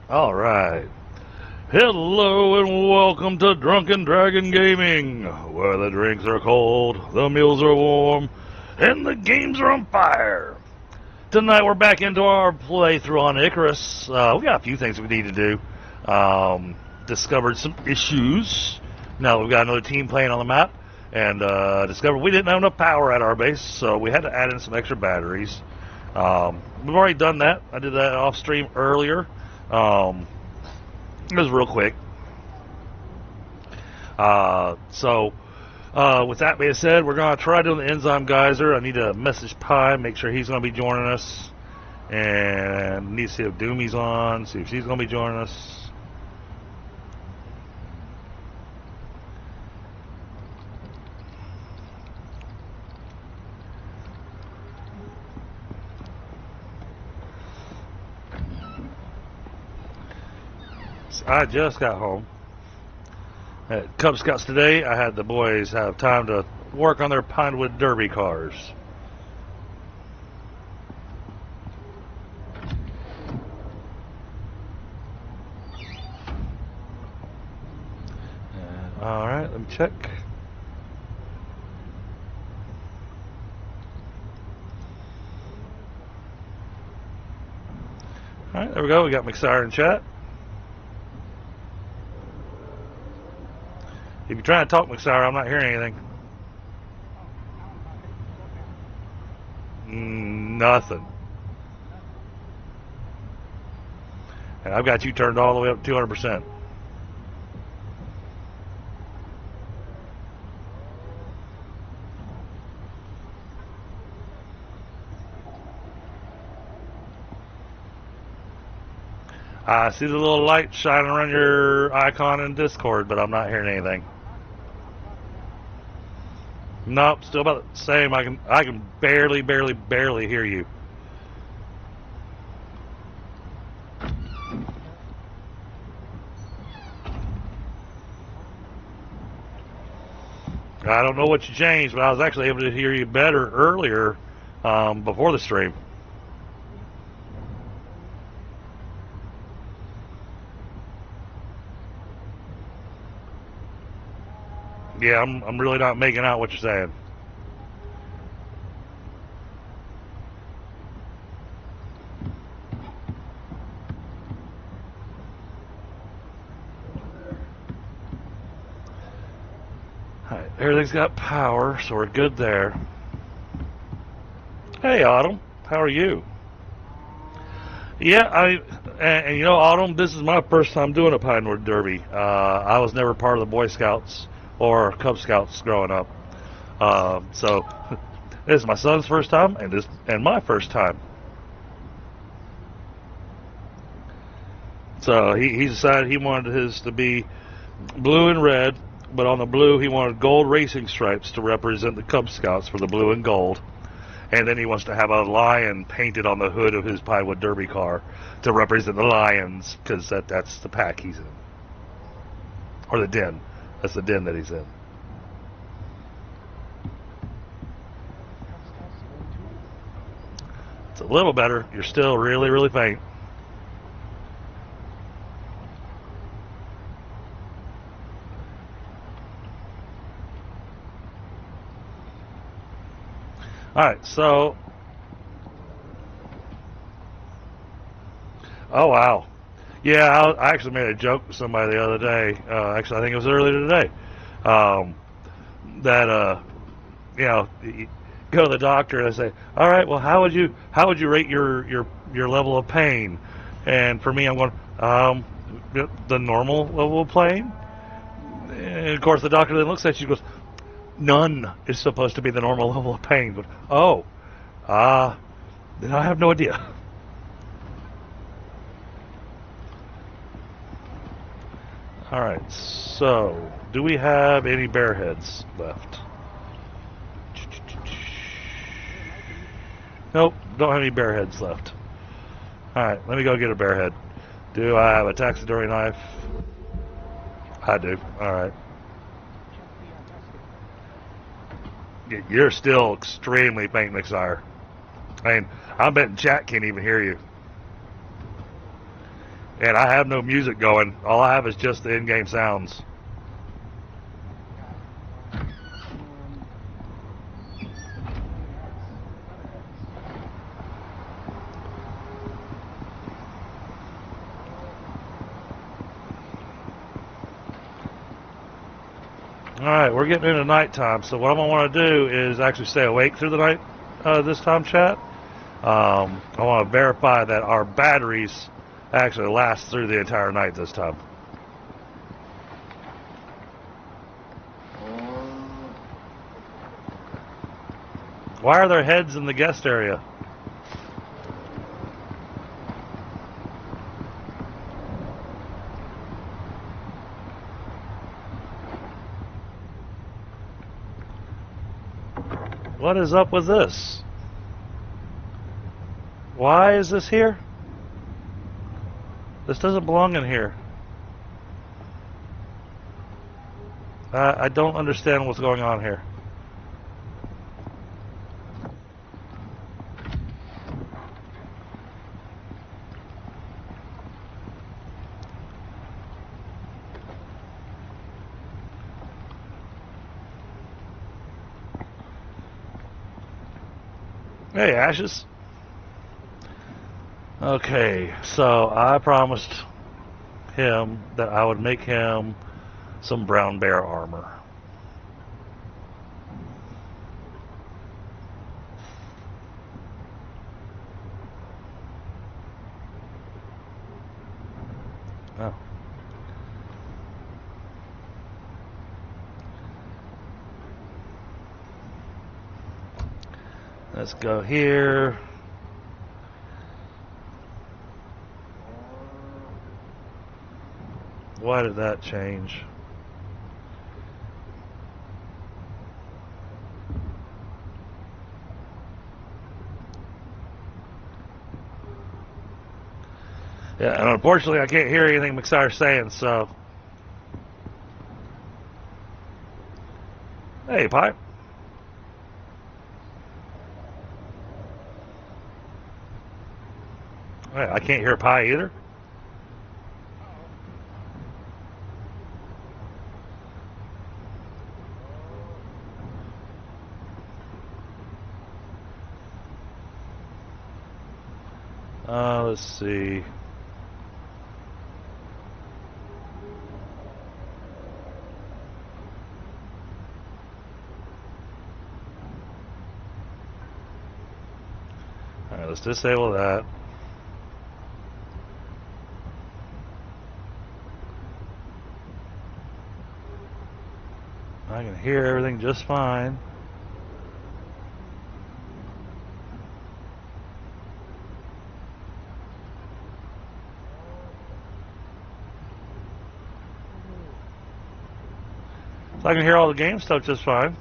Alright. Hello and welcome to Drunken Dragon Gaming, where the drinks are cold, the meals are warm, and the games are on fire. Tonight we're back into our playthrough on Icarus. We got a few things we need to do. Discovered some issues. Now we've got another team playing on the map, and discovered we didn't have enough power at our base, so we had to add in some extra batteries. We've already done that. I did that off stream earlier. It was real quick. With that being said, we're going to try doing the enzyme geyser. I need to message Pi, make sure he's going to be joining us. And need to see if Doomy's on, see if she's going to be joining us. I just got home. At Cub Scouts today, I had the boys have time to work on their Pinewood Derby cars. Alright, let me check. Alright, there we go. We got McSire in chat. If you're trying to talk, McSire, I'm not hearing anything. Nothing. And I've got you turned all the way up to 200%. I see the little light shining around your icon in Discord, but I'm not hearing anything. Nope, still about the same. I can barely hear you. I don't know what you changed, but I was actually able to hear you better earlier before the stream. Yeah, I'm really not making out what you're saying. Alright, everything's got power, so we're good there. Hey, Autumn, how are you? Yeah, and you know, Autumn, this is my first time doing a Pinewood Derby. I was never part of the Boy Scouts or Cub Scouts growing up. So this is my son's first time and my first time. So he decided he wanted his to be blue and red, but on the blue he wanted gold racing stripes to represent the Cub Scouts for the blue and gold. And then he wants to have a lion painted on the hood of his Pinewood Derby car to represent the lions, because that's the pack he's in. Or the den. That's the den that he's in. It's a little better. You're still really faint. Alright, so... Oh, wow. Yeah, I actually made a joke with somebody the other day. Actually, I think it was earlier today. You know, you go to the doctor and I say, "All right, well, how would you rate your level of pain?" And for me, I'm going, the normal level of pain. And of course, the doctor then looks at you and goes, "None is supposed to be the normal level of pain." But then I have no idea. Alright, so do we have any bear heads left? Nope, don't have any bear heads left. Alright, let me go get a bear head. Do I have a taxidermy knife? I do. Alright. You're still extremely faint, McSire. I mean, I bet chat can't even hear you. And I have no music going. All I have is just the in-game sounds. Alright, we're getting into nighttime, so what I'm going to want to do is actually stay awake through the night this time, chat. I want to verify that our batteries actually last through the entire night this time. Why are there heads in the guest area? What is up with this? Why is this here? This doesn't belong in here. I don't understand what's going on here. Hey, Ashes. Okay, so I promised him that I would make him some brown bear armor. Oh. Let's go here. Why did that change? Yeah, and unfortunately I can't hear anything McSire's saying, so... Hey, Pipe. Wait, I can't hear Pie either? Let's see. Alright, let's disable that. I can hear everything just fine. So I can hear all the game stuff just fine.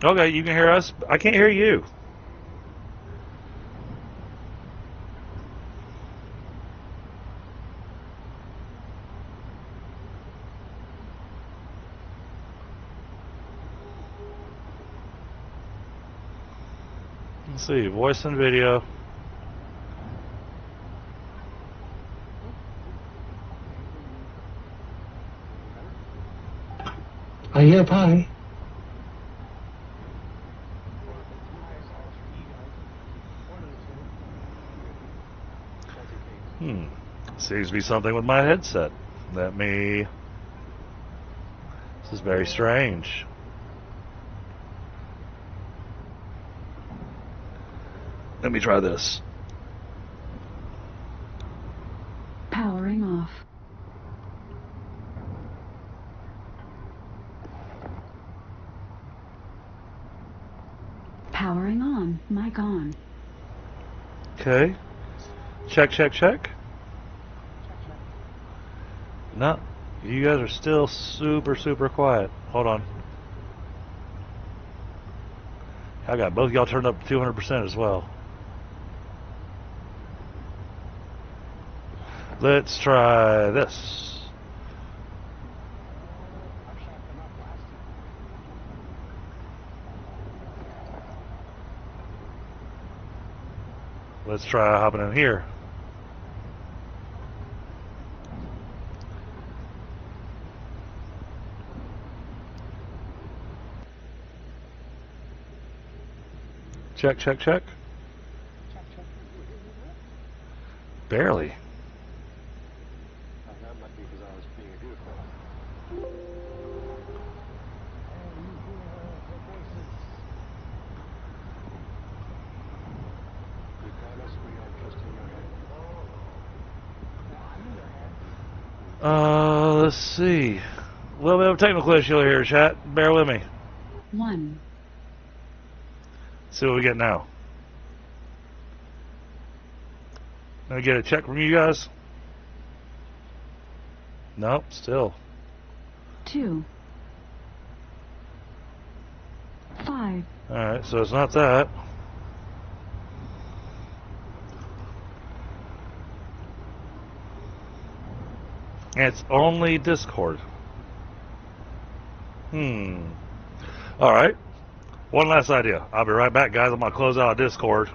Okay, you can hear us. I can't hear you. Let's see, voice and video. I hear Pie. Seems to be something with my headset. This is very strange. Let me try this. Powering off. Powering on. Mic on. Okay. Check, check, check. No, you guys are still super, super quiet. Hold on. I got both y'all turned up to 200% as well. Let's try this. Let's try hopping in here. Check, check, check. Barely. That might be because I was being a goofball. Let's see. A little bit of a technical issue here, chat. Bear with me. 1. See what we get now. Let me get a check from you guys. Nope, still. 2. 5. Alright, so it's not that. It's only Discord. Alright. One last idea. I'll be right back, guys. I'm going to close out Discord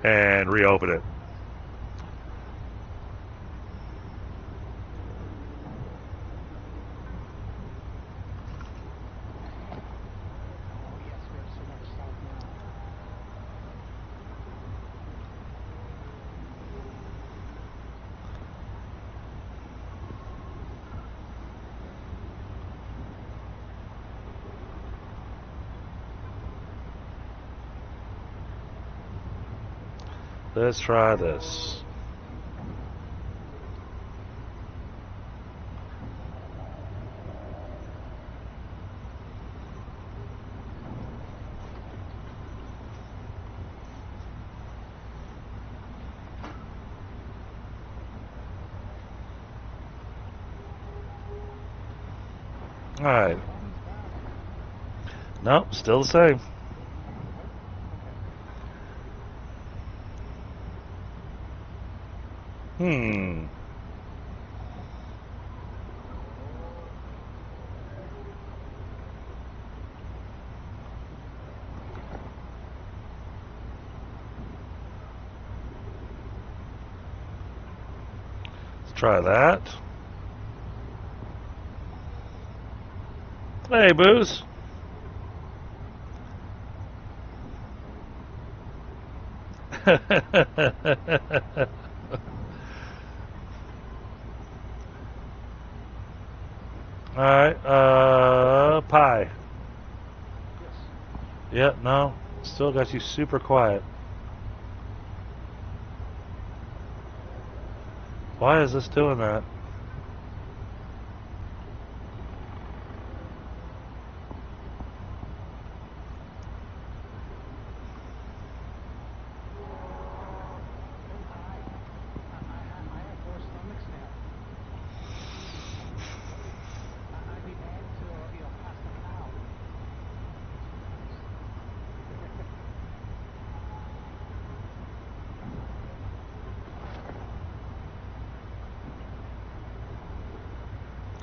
and reopen it. Let's try this. Alright. Nope, still the same. Let's try that. Hey, Booze. Alright, pie. Yes. Yeah, no. Still got you super quiet. Why is this doing that?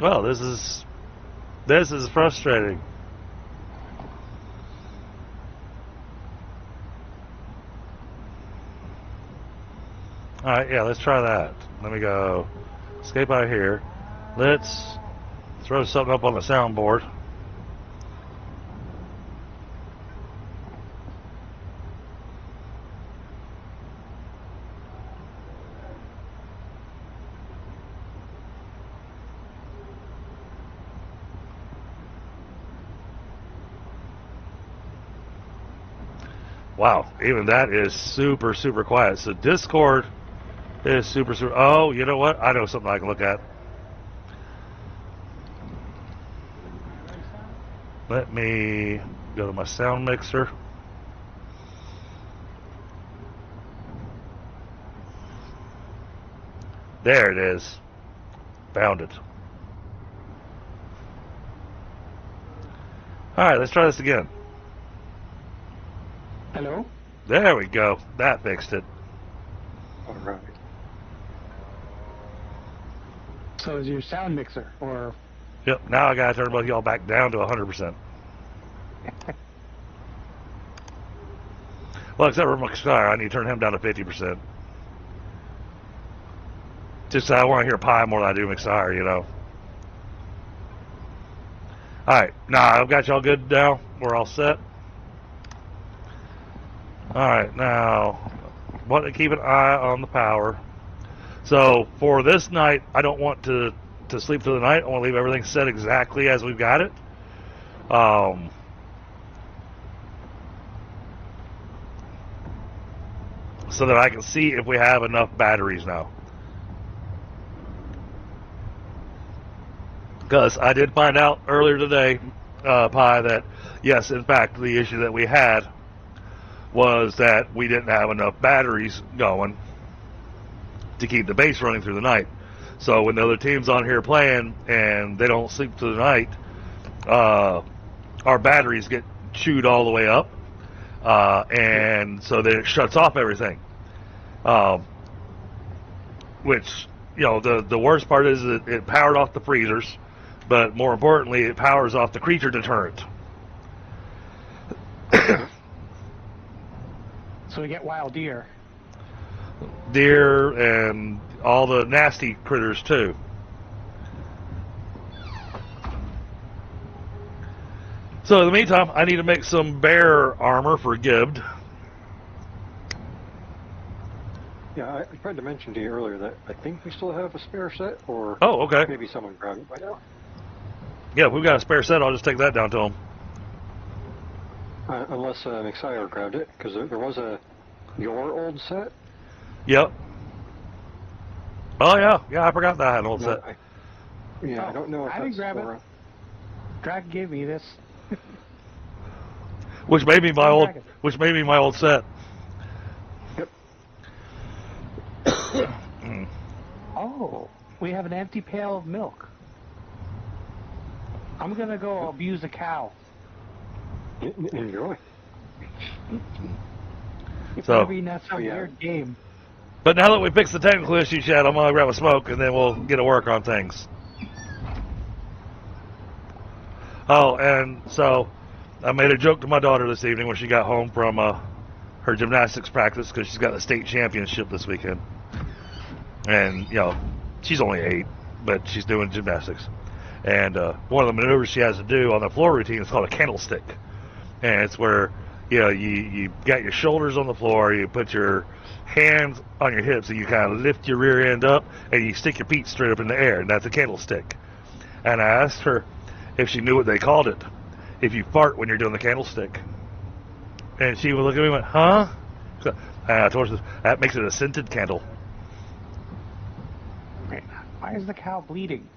Well, this is frustrating. Alright, yeah, let's try that. Let me go escape out of here. Let's throw something up on the soundboard. Wow, even that is super, super quiet. So Discord is super, super... Oh, you know what? I know something I can look at. Let me go to my sound mixer. There it is. Found it. Alright, let's try this again. Hello? There we go. That fixed it. All right. So is your sound mixer, or... Yep, now I gotta turn both y'all back down to 100%. Well, except for McStar, I need to turn him down to 50%. Just I want to hear Pie more than I do McStar, you know. Alright, nah, I've got y'all good now. We're all set. Alright, now, want to keep an eye on the power. So, for this night, I don't want to sleep through the night. I want to leave everything set exactly as we've got it. So that I can see if we have enough batteries now. Because I did find out earlier today, Pi, that yes, in fact, the issue that we had was that we didn't have enough batteries going to keep the base running through the night. So when the other team's on here playing and they don't sleep through the night, our batteries get chewed all the way up, and so then it shuts off everything. Which, the worst part is that it powered off the freezers, but more importantly, it powers off the creature deterrent. So we get wild deer. Deer and all the nasty critters too. So in the meantime, I need to make some bear armor for Gibbed. Yeah, I tried to mention to you earlier that I think we still have a spare set, or Oh, okay. maybe someone grabbed it by now. Yeah, if we've got a spare set, I'll just take that down to him. Unless Mixire grabbed it, because there was your old set. Yep. Oh, yeah, I forgot that I had an old No, set. I don't know if I that's didn't grab for, it. Dragon gave me this. Which may be my old set. Yep. Oh, we have an empty pail of milk. I'm gonna go abuse a cow. Enjoy. If So- I mean, that's a weird game. But now that we fixed the technical issues, Chad, I'm going to grab a smoke and then we'll get to work on things. Oh, and so I made a joke to my daughter this evening when she got home from her gymnastics practice, because she's got the state championship this weekend. And, she's only 8, but she's doing gymnastics. And one of the maneuvers she has to do on the floor routine is called a candlestick. And it's where, you got your shoulders on the floor, you put your hands on your hips, and you kind of lift your rear end up, and you stick your feet straight up in the air, and that's a candlestick. And I asked her if she knew what they called it, if you fart when you're doing the candlestick. And she would look at me and went, huh? So, I told her, that makes it a scented candle. Why is the cow bleeding?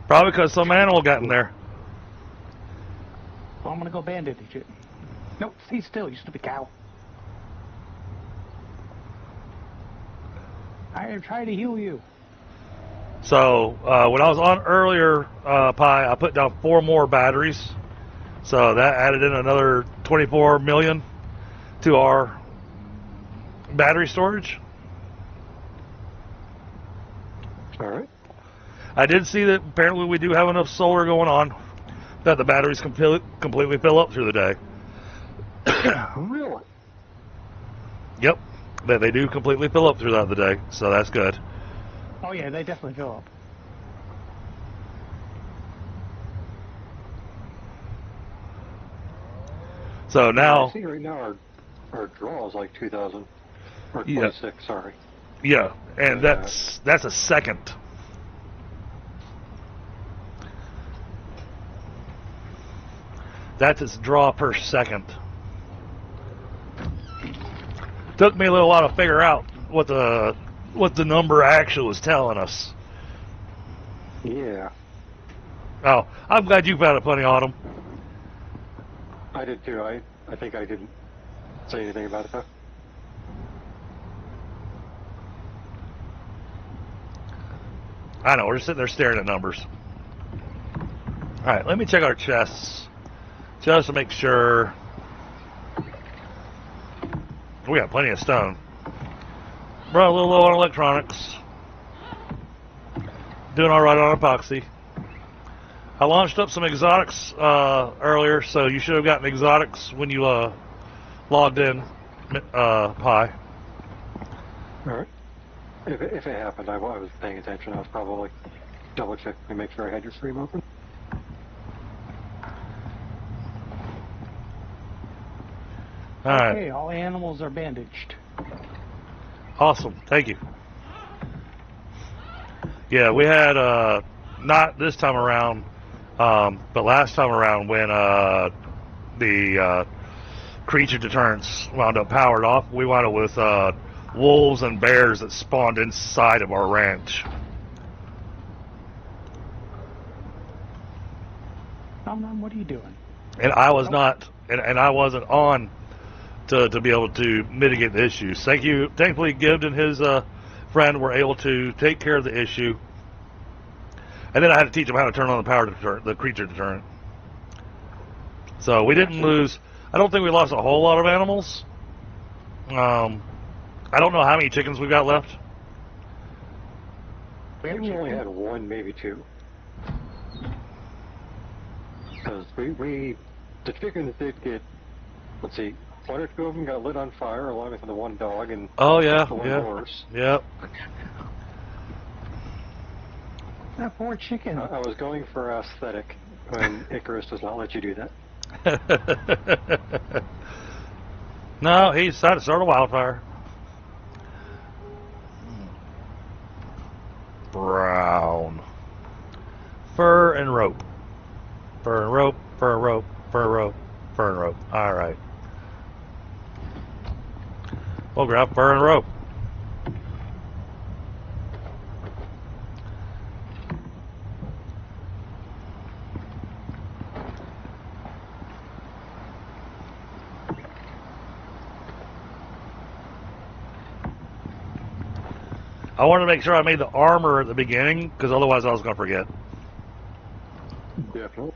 Probably because some animal got in there. Well, I'm gonna go bandage it. Nope, stay still, you stupid cow. I am trying to heal you. So, when I was on earlier, Pi, I put down 4 more batteries. So that added in another 24 million to our battery storage. All right. I did see that apparently we do have enough solar going on that the batteries completely fill up through the day. Really? Yep, that they do completely fill up throughout the day, so that's good. Oh yeah, they definitely fill up. So now, I see right now our draw is like 2,000 or Yeah. 26. Sorry. yeah, and that's a second. That's its draw per second. Took me a little while to figure out what the number actually was telling us. Yeah, Oh, I'm glad you found it funny, Autumn. I did too. I think I didn't say anything about it though. I know, we're just sitting there staring at numbers. Alright, let me check our chests. Just to make sure. We got plenty of stone. Bro, a little low on electronics. Doing alright on epoxy. I launched up some exotics earlier, so you should have gotten exotics when you logged in, Pi. All right. If it happened, I was paying attention. I was probably double checking to make sure I had your stream open. Alright, Okay, all animals are bandaged. awesome, thank you. Yeah, we had, not this time around, but last time around when the creature deterrents wound up powered off, we wound up with wolves and bears that spawned inside of our ranch. What are you doing? And I was not, and I wasn't on to be able to mitigate the issues. Thankfully, Gibbs and his friend were able to take care of the issue. And then I had to teach them how to turn on the creature deterrent. So we didn't lose. I don't think we lost a whole lot of animals. I don't know how many chickens we've got left. We only had one, maybe two. Because the chickens did get, let's see, one or two of them got lit on fire along with the one dog and the one horse. Yep. That poor chicken. I was going for aesthetic when Icarus does not let you do that. No, he decided to start a wildfire. Brown. Fur and rope. Fur and rope, fur and rope, fur and rope, fur and rope. Alright. We'll grab fur and rope. I wanted to make sure I made the armor at the beginning, because otherwise I was going to forget. Definitely.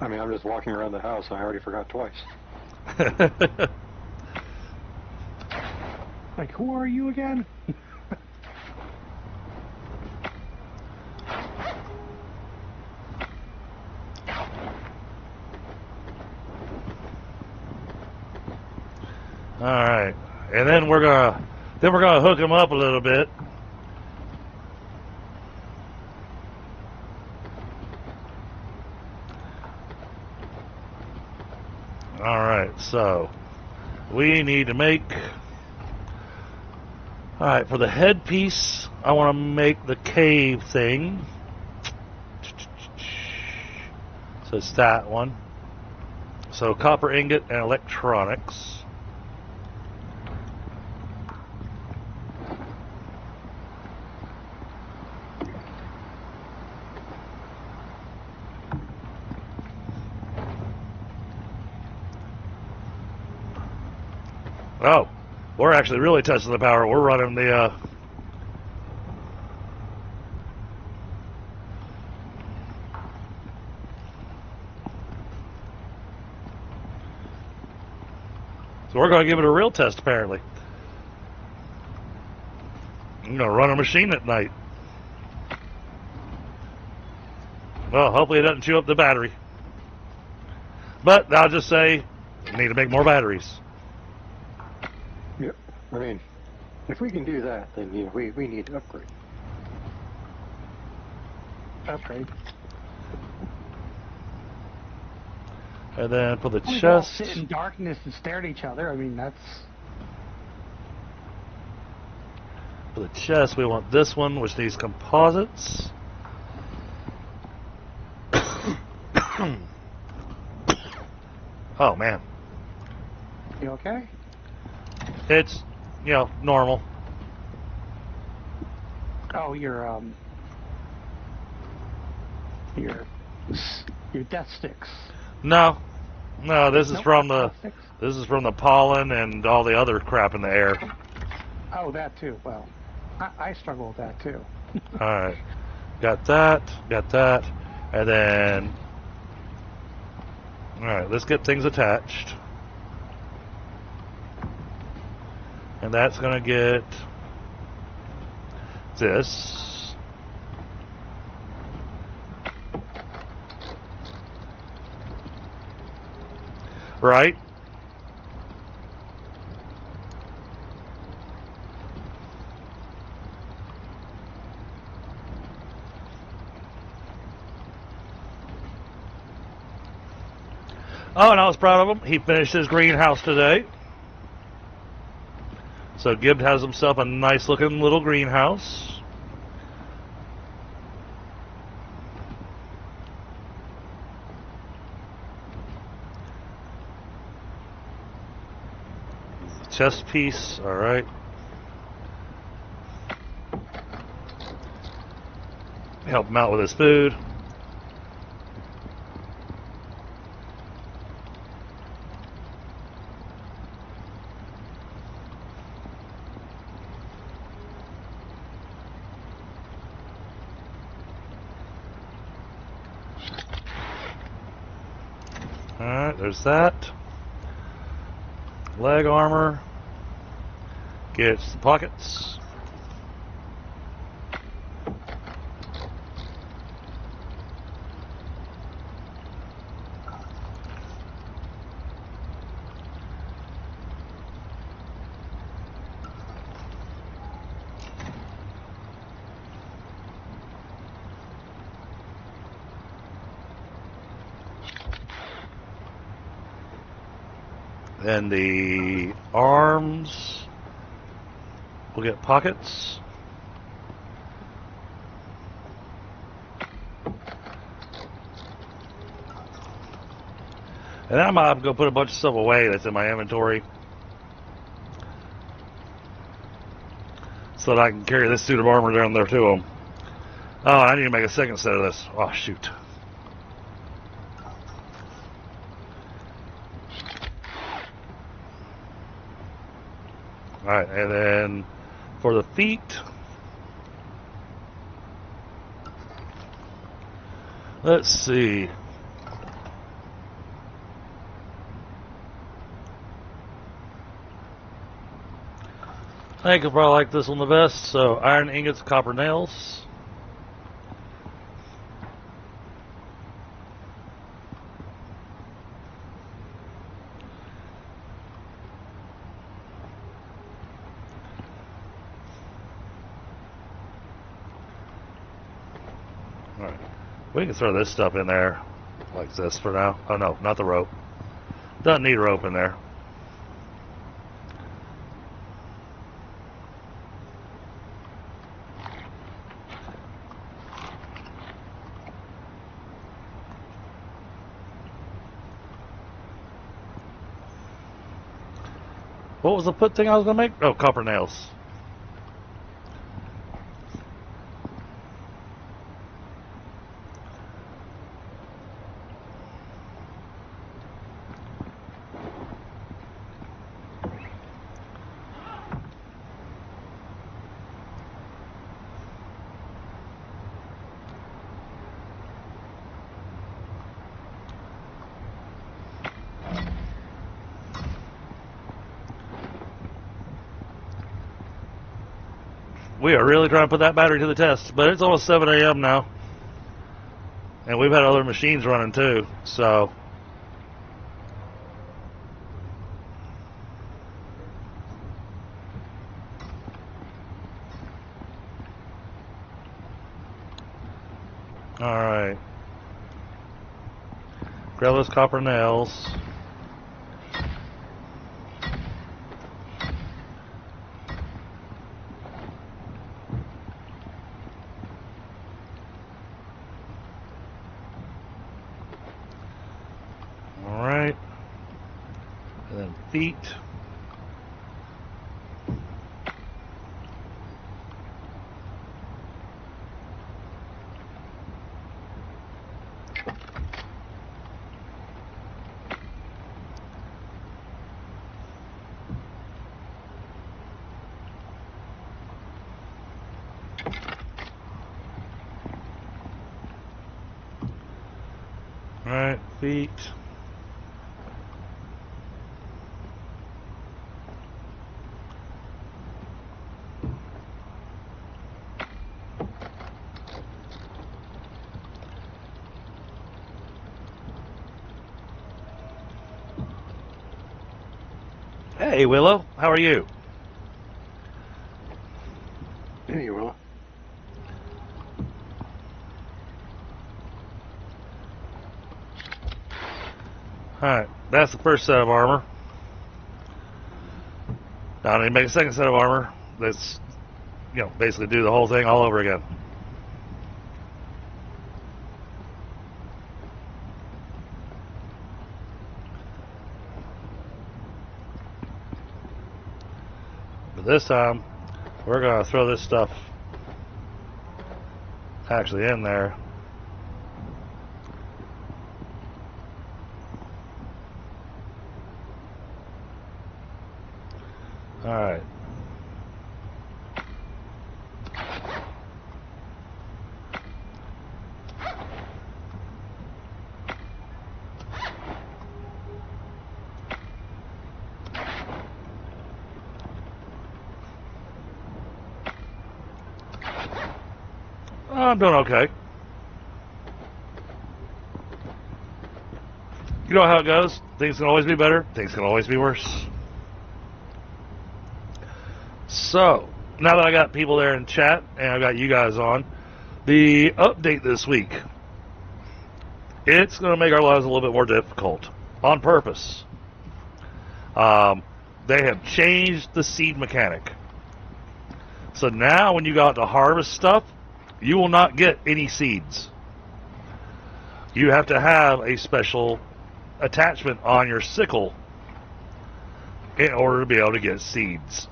I mean, I'm just walking around the house, and I already forgot twice. Like, who are you again? All right, and then we're gonna hook them up a little bit. All right, so we need to make. All right, for the headpiece, I want to make the cave thing. So it's that one. So copper ingot and electronics. Oh, we're actually really testing the power. We're running the so we're going to give it a real test, apparently. I'm going to run a machine at night. Well, hopefully it doesn't chew up the battery. But I'll just say, we need to make more batteries. Yep. I mean, if we can do that, then we need to upgrade. Upgrade. And then for the We chest. all sit in darkness and stare at each other. I mean, that's. For the chest, we want this one, which needs composites. Oh man, You okay? it's normal. Oh, your death sticks. No, this is Nope, from death sticks. this is from the pollen and all the other crap in the air. Oh, that too. Well, I struggle with that too. All right, got that, and then all right, let's get things attached, and that's gonna get this. Right? Oh, and I was proud of him. He finished his greenhouse today. So Gibb has himself a nice looking little greenhouse. Chest piece, alright. Help him out with his food. Alright, there's that. Leg armor. Gets the pockets. Then the arms will get pockets. And I'm going to put a bunch of stuff away that's in my inventory so that I can carry this suit of armor down there to them. Oh, I need to make a second set of this. Oh, shoot. Alright, and then for the feet, let's see. I think I'll probably like this one the best. So, iron ingots, copper nails. Alright. We can throw this stuff in there like this for now. Oh no, not the rope. Doesn't need rope in there. What was the put thing I was going to make? Oh, copper nails. We are really trying to put that battery to the test, but it's almost 7 a.m. now. And we've had other machines running too, so. Alright. Grab those copper nails. Alright. And then feet. Alright, feet. Hey, Willow, how are you? Hey, Willow. Alright, that's the first set of armor. Now I need to make a second set of armor that's, basically do the whole thing all over again. But this time, we're going to throw this stuff actually in there. Alright. I'm doing okay. You know how it goes. Things can always be better. Things can always be worse. So, now that I got people there in chat and I got you guys on, the update this week, it's going to make our lives a little bit more difficult on purpose. They have changed the seed mechanic. So now when you go out to harvest stuff, you will not get any seeds. You have to have a special attachment on your sickle in order to be able to get seeds.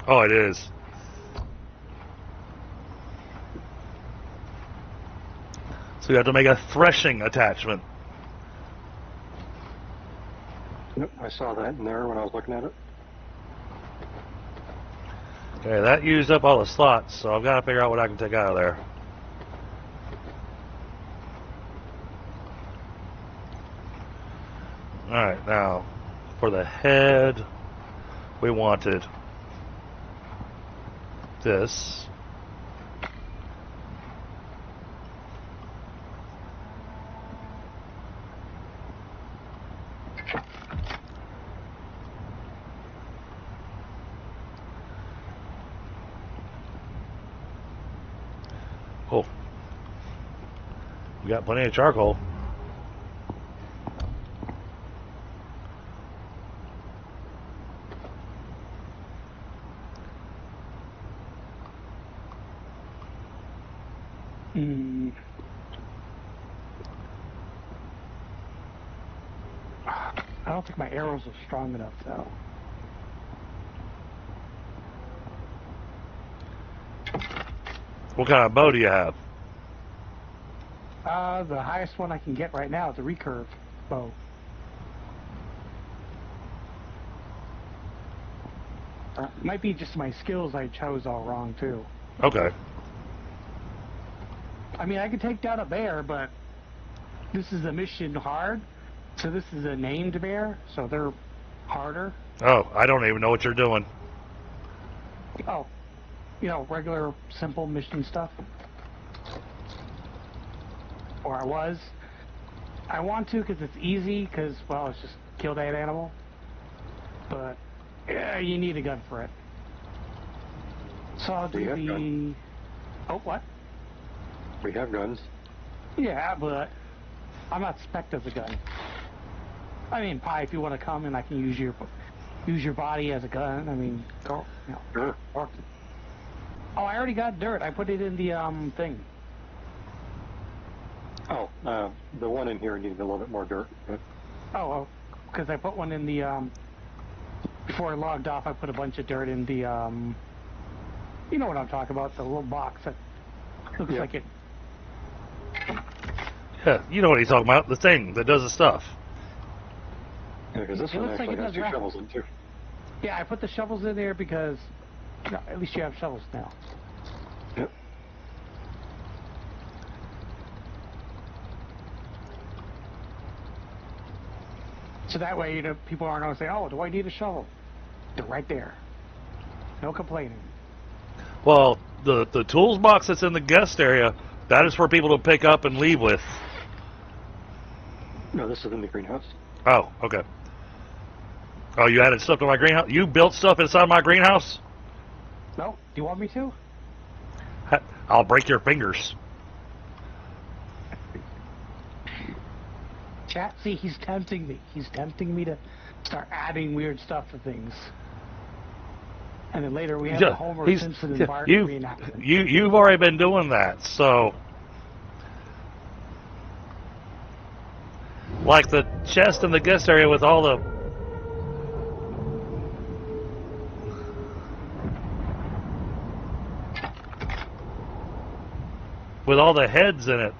Oh, it is. So you have to make a threshing attachment. Yep, I saw that in there when I was looking at it. Okay, that used up all the slots, so I've got to figure out what I can take out of there. Alright, now, for the head, we wanted this. Oh, we got plenty of charcoal. I don't think my arrows are strong enough, though. What kind of bow do you have? The highest one I can get right now is a recurve bow. Might be just my skills I chose all wrong, too. Okay. I mean, I could take down a bear, but this is a mission hard, so this is a named bear, so they're harder. Oh, I don't even know what you're doing. Oh, you know, regular, simple mission stuff. Or I was. I want to because it's easy, because, well, it's just kill that animal. But, yeah, you need a gun for it. So I'll do the... Guns. Oh, what? We have guns. Yeah, but I'm not spec'd as a gun. I mean, Pi, if you want to come and I can use your body as a gun, I mean, go, you know. Sure. Oh, I already got dirt. I put it in the thing. Oh, the one in here needs a little bit more dirt. But... Oh, because I put one in the before I logged off, I put a bunch of dirt in the you know what I'm talking about, the little box that looks like it. Yeah, you know what he's talking about. The thing that does the stuff. Yeah, because this one actually has two shovels in too. Yeah, I put the shovels in there because, you know, at least you have shovels now. Yep. So that way, you know, people aren't going to say, "Oh, do I need a shovel?" They're right there. No complaining. Well, the tools box that's in the guest area, that is for people to pick up and leave with. No, this is in the greenhouse. Oh, okay. Oh, you added stuff to my greenhouse? You built stuff inside my greenhouse? No? Do you want me to? I'll break your fingers. Chat, see, he's tempting me. He's tempting me to start adding weird stuff to things. And then later we have the Homer Simpson and Bart reenactment. You've already been doing that, so... Like the chest in the guest area with all the... With all the heads in it.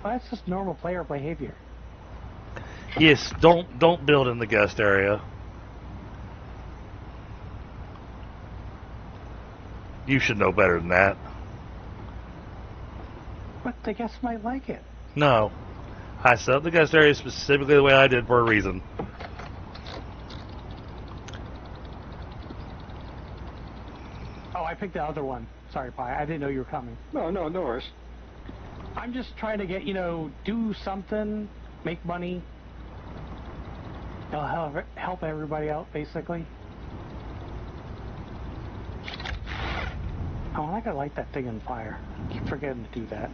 Well, that's just normal player behavior. Yes, don't build in the guest area. You should know better than that. But the guests might like it. No. I set up the guest area specifically the way I did for a reason. Oh, I picked the other one. Sorry, Pi. I didn't know you were coming. No worries. I'm just trying to get, do something, make money. It'll help everybody out, basically. Oh, I gotta light that thing on fire. I keep forgetting to do that.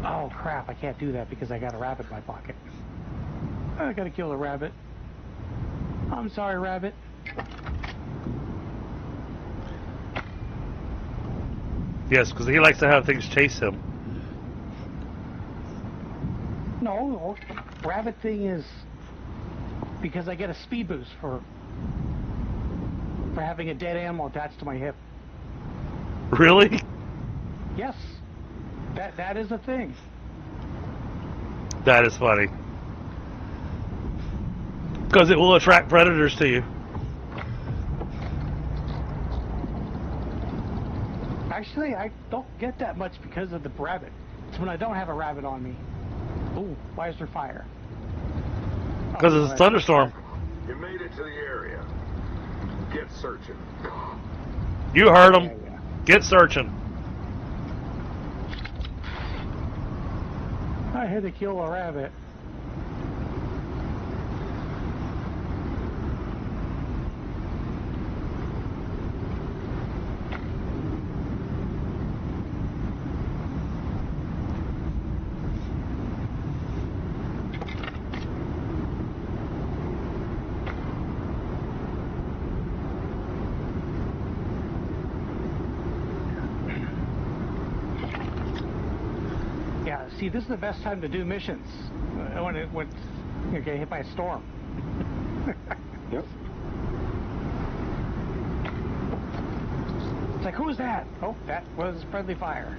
Oh crap, I can't do that because I got a rabbit in my pocket. I gotta kill the rabbit. I'm sorry, rabbit. Yes, because he likes to have things chase him. No, rabbit thing is because I get a speed boost for having a dead animal attached to my hip. Really? Yes, that is a thing. That is funny. Because it will attract predators to you. Actually, I don't get that much because of the rabbit. It's when I don't have a rabbit on me. Ooh, why is there fire? Because it's a thunderstorm. You made it to the area. Get searching. You heard him. Yeah. Get searching. I had to kill a rabbit. See, this is the best time to do missions when you get hit by a storm. Yep. It's like, who's that? Oh, that was friendly fire.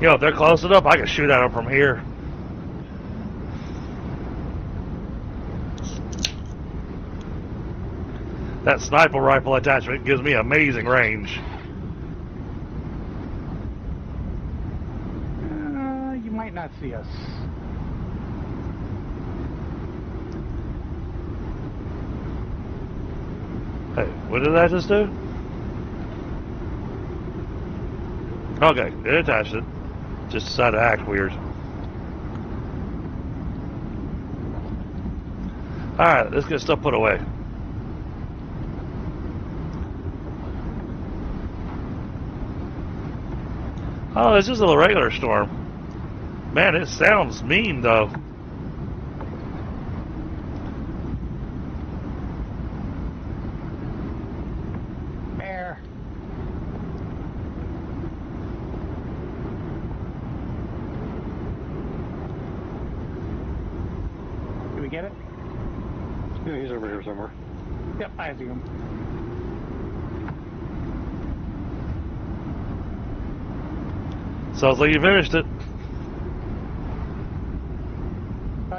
If they're close enough, I can shoot at them from here. That sniper rifle attachment gives me amazing range. You might not see us. Hey, what did that just do? Okay, it attached it. Just decided to act weird. Alright, let's get stuff put away. Oh, it's just a regular storm. Man, it sounds mean, though. Bear. Did we get it? Yeah, he's over here somewhere. Yep, I see him. Sounds like you finished it.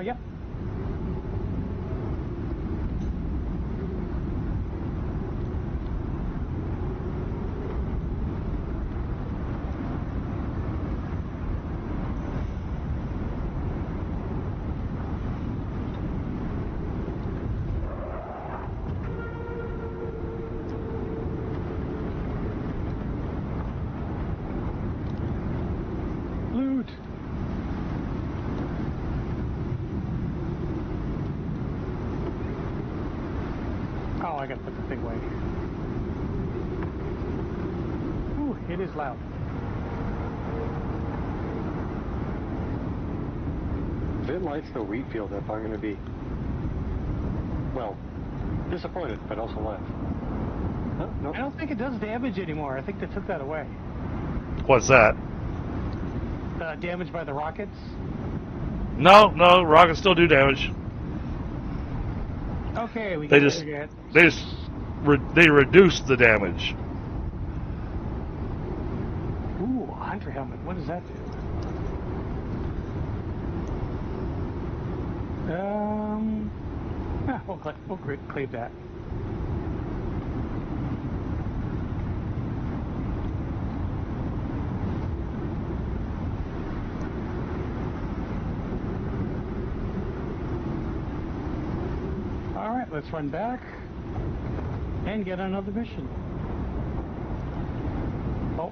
Yep. Loot. Oh, I gotta put the thing away. Ooh, it is loud. If it lights the wheat field up, I'm going to be, well, disappointed, but also laugh. No. I don't think it does damage anymore. I think they took that away. What's that? Damage by the rockets. No, rockets still do damage. Okay, we They can just they reduce the damage. Ooh, hunter helmet. What does that do? We'll cleave that. let's run back and get another mission. Oh.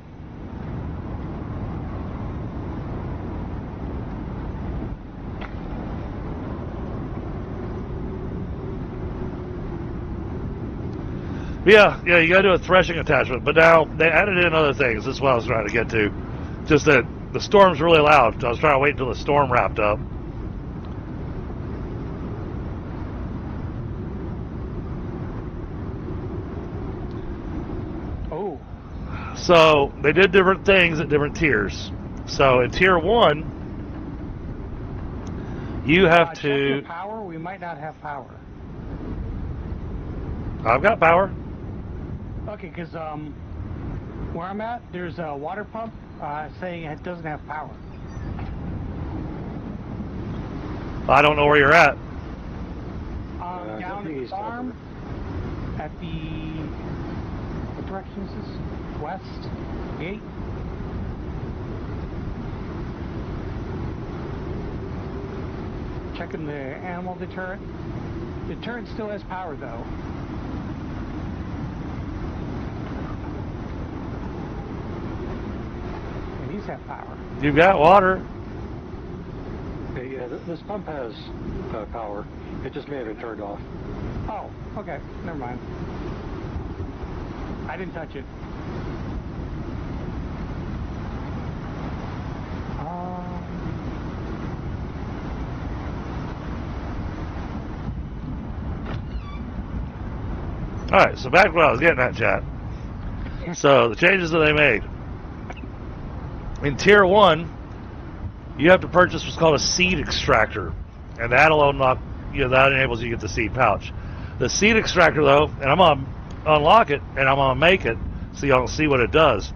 Yeah, you gotta do a threshing attachment, but now they added in other things. This is what I was trying to get to. Just that the storm's really loud. I was trying to wait until the storm wrapped up. Oh. So they did different things at different tiers. So in tier 1, you have Check to... your power. We might not have power. I've got power. Okay, because where I'm at, there's a water pump saying it doesn't have power. I don't know where you're at. Down at the farm, at the... What direction is this? West? Gate? Checking the animal deterrent. The turret still has power, though. And these have power. You've got water. Yeah, this pump has power. It just may have been turned off. Oh, okay. Never mind. I didn't touch it. Alright, so back to what I was getting at, chat. So, the changes that they made. In Tier 1, you have to purchase what's called a seed extractor. And that'll unlock, that enables you to get the seed pouch. The seed extractor, though, and I'm going to unlock it, and I'm going to make it, so y'all can see what it does.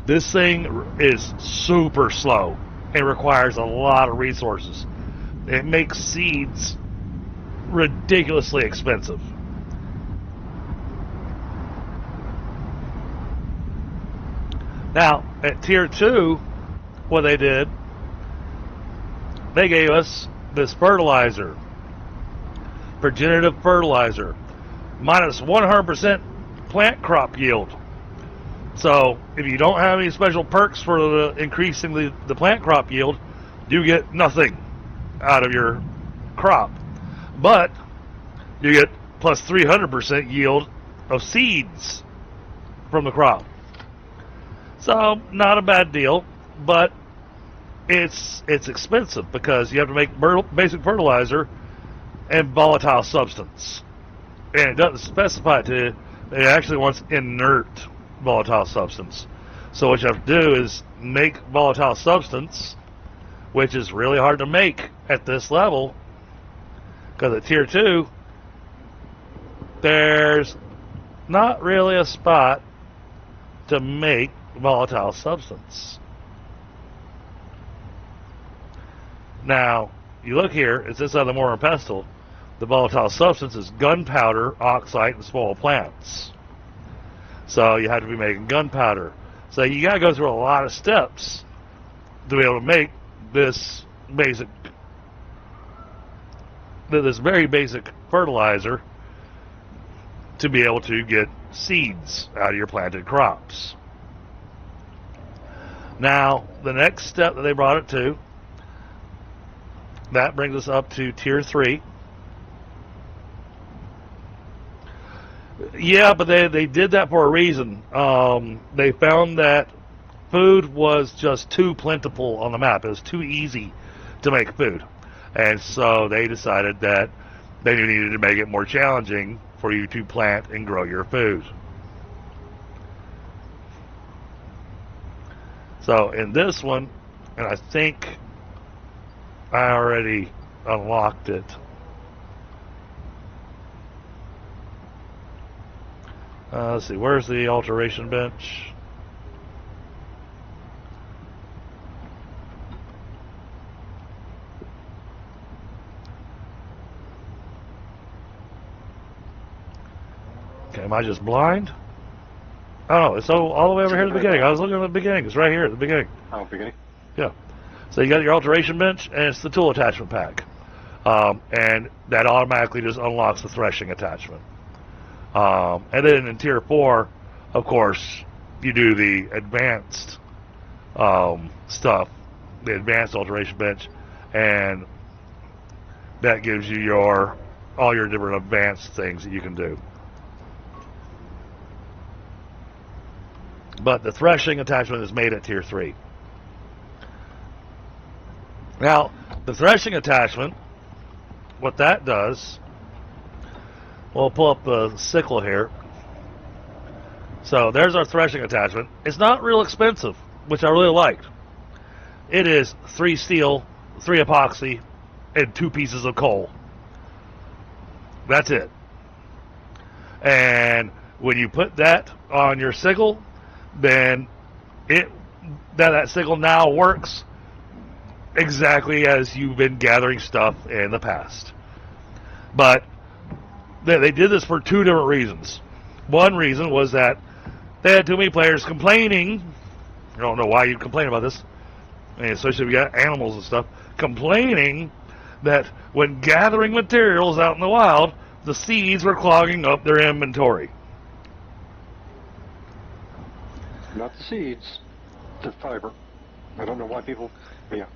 This thing is super slow. It requires a lot of resources. It makes seeds ridiculously expensive. Now, at Tier 2, what they did, they gave us this fertilizer, progenitive fertilizer, minus 100% plant crop yield. So, if you don't have any special perks for increasing the plant crop yield, you get nothing out of your crop. But, you get plus 300% yield of seeds from the crop. So, not a bad deal, but it's expensive because you have to make basic fertilizer and volatile substance. And it doesn't specify it to you. It actually wants inert volatile substance. So what you have to do is make volatile substance, which is really hard to make at this level, because at Tier 2, there's not really a spot to make volatile substance. Now, you look here, it's inside the mortar and pestle. The volatile substance is gunpowder, oxide, and small plants. So you have to be making gunpowder. So you got to go through a lot of steps to be able to make this very basic fertilizer to be able to get seeds out of your planted crops. Now, the next step that they brought it to, that brings us up to Tier 3. Yeah, but they did that for a reason. They found that food was just too plentiful on the map. It was too easy to make food. And so they decided that they needed to make it more challenging for you to plant and grow your food. So in this one, and I think I already unlocked it. Let's see, where's the alteration bench? Okay, am I just blind? Oh, it's all the way over here at the beginning. I was looking at the beginning. It's right here at the beginning. Oh, beginning? Yeah. So you got your alteration bench, and it's the tool attachment pack. and that automatically just unlocks the threshing attachment. And then in Tier 4, of course, you do the advanced stuff, the advanced alteration bench, and that gives you all your different advanced things that you can do. But the threshing attachment is made at Tier 3. Now, the threshing attachment, what that does, we'll pull up the sickle here. So there's our threshing attachment. It's not real expensive, which I really liked. It is 3 steel, 3 epoxy, and 2 pieces of coal. That's it. And when you put that on your sickle, then that sickle now works exactly as you've been gathering stuff in the past. But they did this for 2 different reasons. One reason was that they had too many players complaining. I don't know why you'd complain about this, especially if you got animals and stuff, complaining that when gathering materials out in the wild, the seeds were clogging up their inventory. Not the seeds, the fiber. I don't know why people, yeah.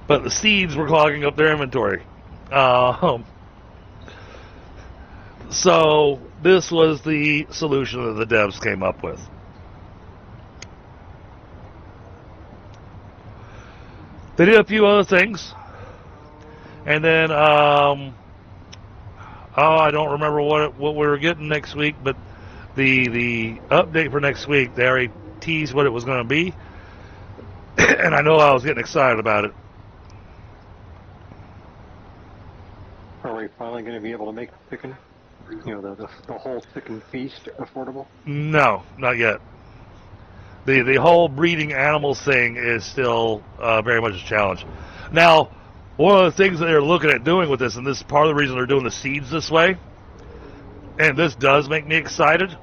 But the seeds were clogging up their inventory. So this was the solution that the devs came up with. They did a few other things. And then, I don't remember what we were getting next week, but the update for next week, they already teased what it was going to be. And I know I was getting excited about it. Are we finally going to be able to make chicken? The whole chicken feast affordable? No, not yet. The whole breeding animals thing is still very much a challenge. Now, one of the things that they're looking at doing with this, and this is part of the reason they're doing the seeds this way, and this does make me excited,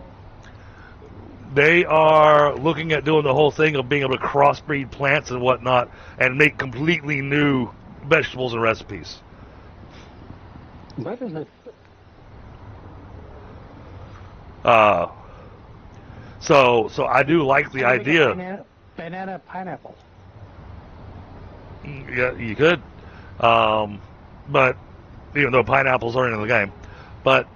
they are looking at doing the whole thing of being able to crossbreed plants and whatnot and make completely new vegetables and recipes. That isn't. So I do like the idea. Banana pineapple. Yeah, you could. But even though pineapples aren't in the game, but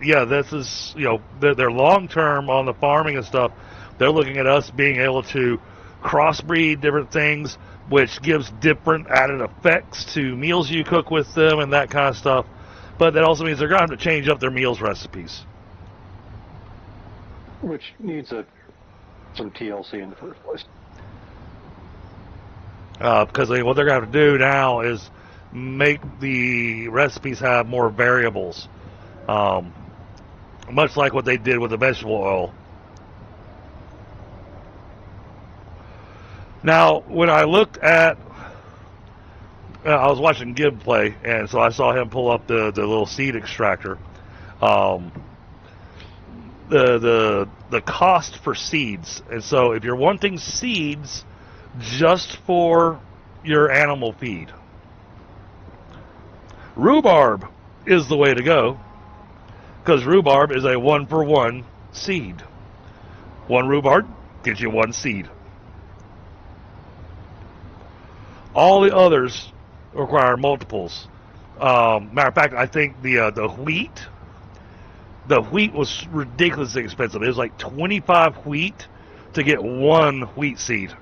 yeah, this is, they're long term on the farming and stuff. They're looking at us being able to crossbreed different things, which gives different added effects to meals you cook with them and that kind of stuff. But that also means they're going to have to change up their meals recipes. Which needs some TLC in the first place. Because what they're going to have to do now is make the recipes have more variables. Much like what they did with the vegetable oil. Now, when I looked at... I was watching Gib play, and so I saw him pull up the little seed extractor. The cost for seeds. And so if you're wanting seeds just for your animal feed, rhubarb is the way to go, because rhubarb is a 1-for-1 seed. 1 rhubarb gives you 1 seed. All the others require multiples. Matter of fact, I think the wheat was ridiculously expensive. It was like 25 wheat to get 1 wheat seed.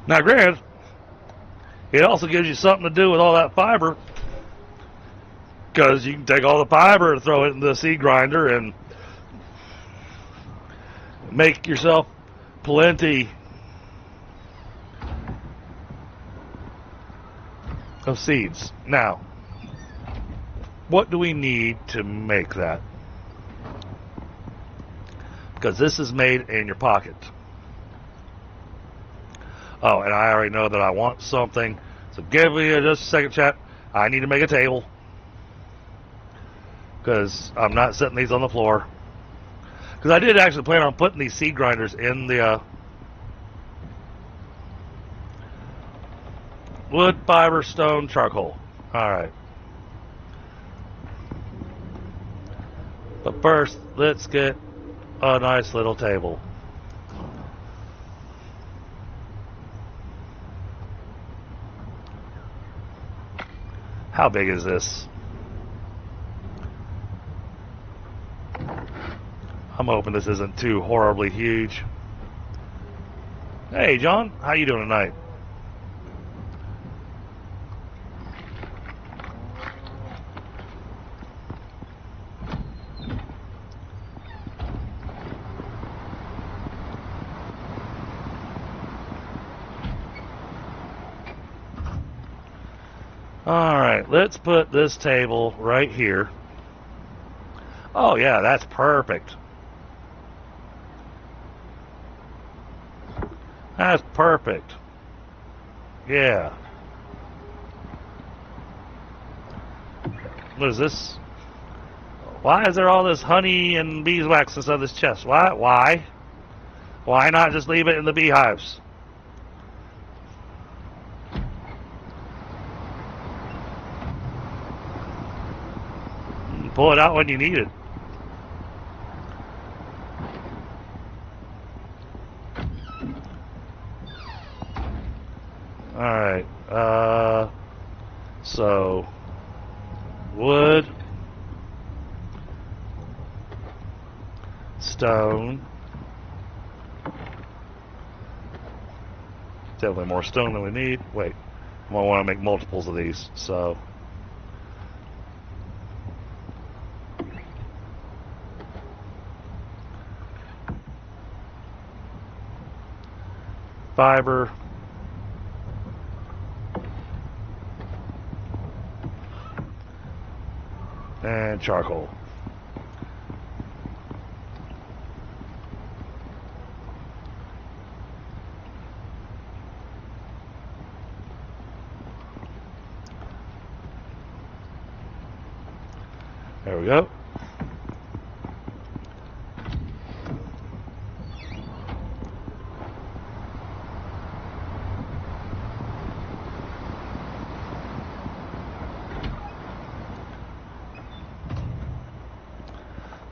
Now, granted, it also gives you something to do with all that fiber, because you can take all the fiber and throw it in the seed grinder and make yourself plenty of seeds. Now, what do we need to make that? Because this is made in your pocket. Oh, and I already know that I want something. So give me just a second, chat. I need to make a table because I'm not setting these on the floor. Because I did actually plan on putting these seed grinders in the wood, fiber, stone, charcoal. Alright. But first, let's get a nice little table. How big is this? I'm hoping this isn't too horribly huge. Hey, John, how you doing tonight? Alright, let's put this table right here. Oh yeah, that's perfect. That's perfect. Yeah. What is this? Why is there all this honey and beeswax inside this chest? Why? Why not just leave it in the beehives? Pull it out when you need it. Alright, so wood, stone, definitely more stone than we need. Wait, I want to make multiples of these, so fiber, and charcoal. There we go.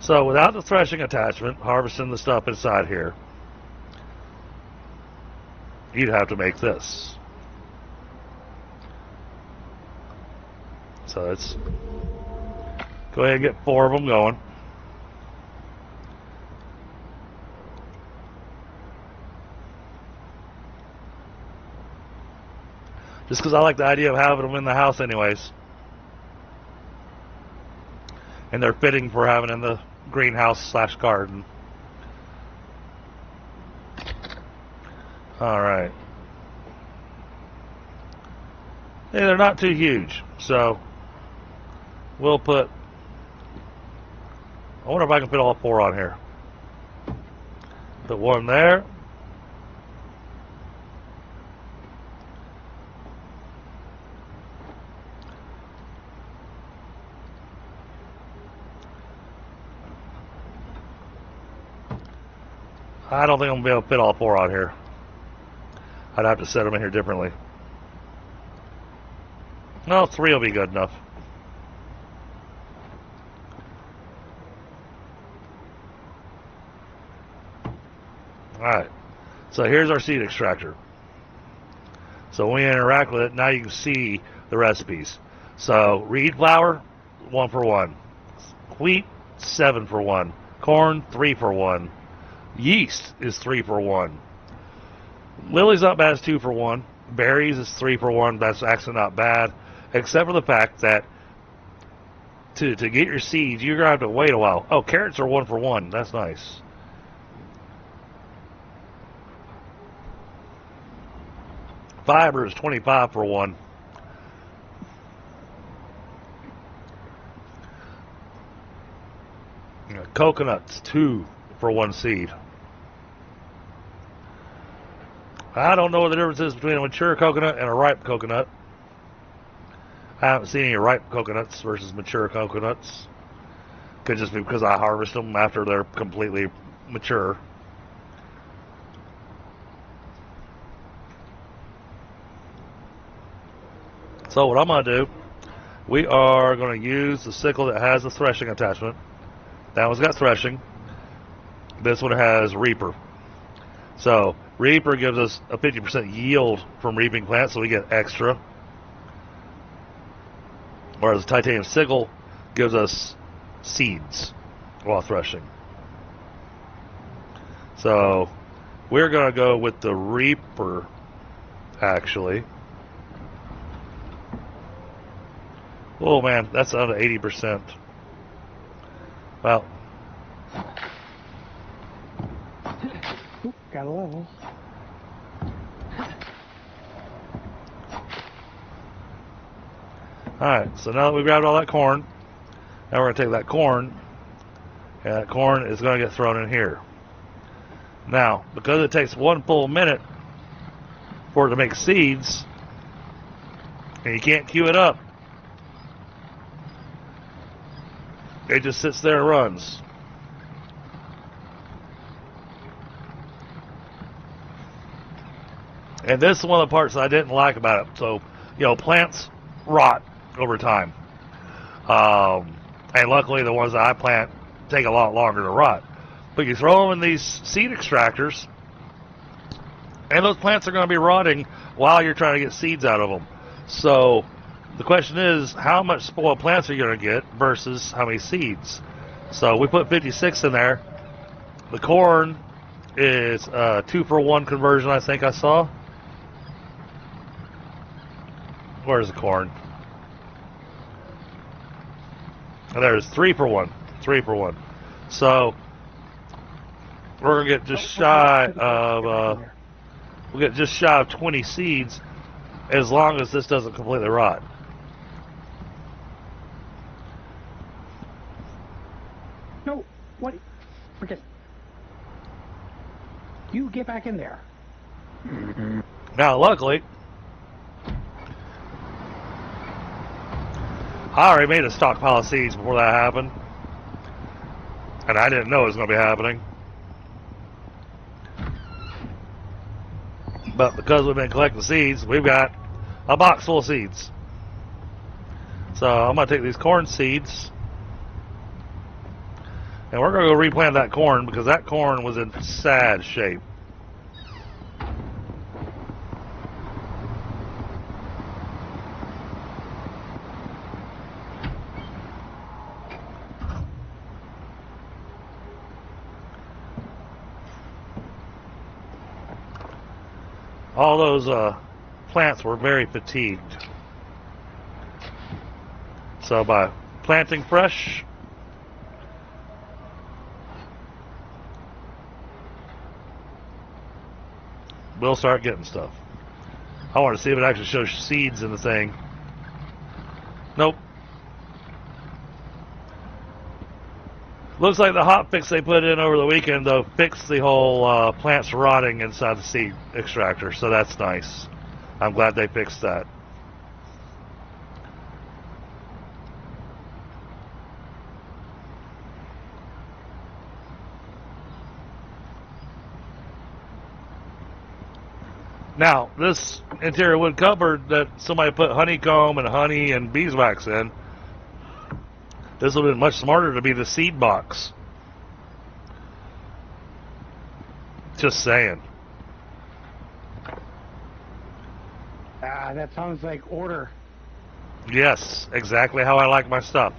So without the threshing attachment, harvesting the stuff inside here, you'd have to make this. So let's go ahead and get 4 of them going. Just because I like the idea of having them in the house anyways. And they're fitting for having in the greenhouse / garden. Alright. Yeah, they're not too huge, so we'll put, I wonder if I can fit all 4 on here. Put 1 there. I don't think I'm going to be able to fit all 4 on here. I'd have to set them in here differently. No, 3 will be good enough. Alright, so here's our seed extractor. So when we interact with it, now you can see the recipes. So reed flour, 1 for 1. Wheat, 7 for 1. Corn, 3 for 1. Yeast is 3 for 1. Lily's not bad, it's 2 for 1. Berries is 3 for 1. That's actually not bad, except for the fact that to get your seeds, you're gonna have to wait a while. Oh, carrots are 1 for 1. That's nice. Fiber is 25 for 1. Coconuts, 2 for 1 seed. I don't know what the difference is between a mature coconut and a ripe coconut. I haven't seen any ripe coconuts versus mature coconuts. Could just be because I harvest them after they're completely mature. So what I'm going to do, we are going to use the sickle that has the threshing attachment. That one's got threshing. This one has reaper. So reaper gives us a 50% yield from reaping plants, so we get extra. Whereas the titanium sickle gives us seeds while threshing. So we're going to go with the reaper, actually. Oh man, that's down to 80%. Well, Oop, got a level. alright, so now that we grabbed all that corn, now we're going to take that corn, and that corn is going to get thrown in here. Now, because it takes 1 full minute for it to make seeds, and you can't queue it up, it just sits there and runs. And this is one of the parts that I didn't like about it. So, you know, plants rot over time. And luckily the ones that I plant take a lot longer to rot. But you throw them in these seed extractors, and those plants are going to be rotting while you're trying to get seeds out of them. So the question is, how much spoiled plants are you going to get versus how many seeds? So we put 56 in there. The corn is a 2-for-1 conversion, I think I saw. Where's the corn? Oh, there's 3-for-1. 3-for-1. So we're gonna get just shy of we'll get just shy of 20 seeds, as long as this doesn't completely rot. No, what? Forget. You get back in there. Now, luckily, I already made a stockpile of seeds before that happened, and I didn't know it was going to be happening. But because we've been collecting seeds, we've got a box full of seeds. So I'm going to take these corn seeds, and we're going to go replant that corn, because that corn was in sad shape. All those plants were very fatigued. So by planting fresh, we'll start getting stuff. I want to see if it actually shows seeds in the thing. Nope. Looks like the hot fix they put in over the weekend, though, fixed the whole plants rotting inside the seed extractor, so that's nice. I'm glad they fixed that. Now, this interior wood cupboard that somebody put honeycomb and honey and beeswax in, this would have been much smarter to be the seed box. Just saying. Ah, that sounds like order. Yes, exactly how I like my stuff.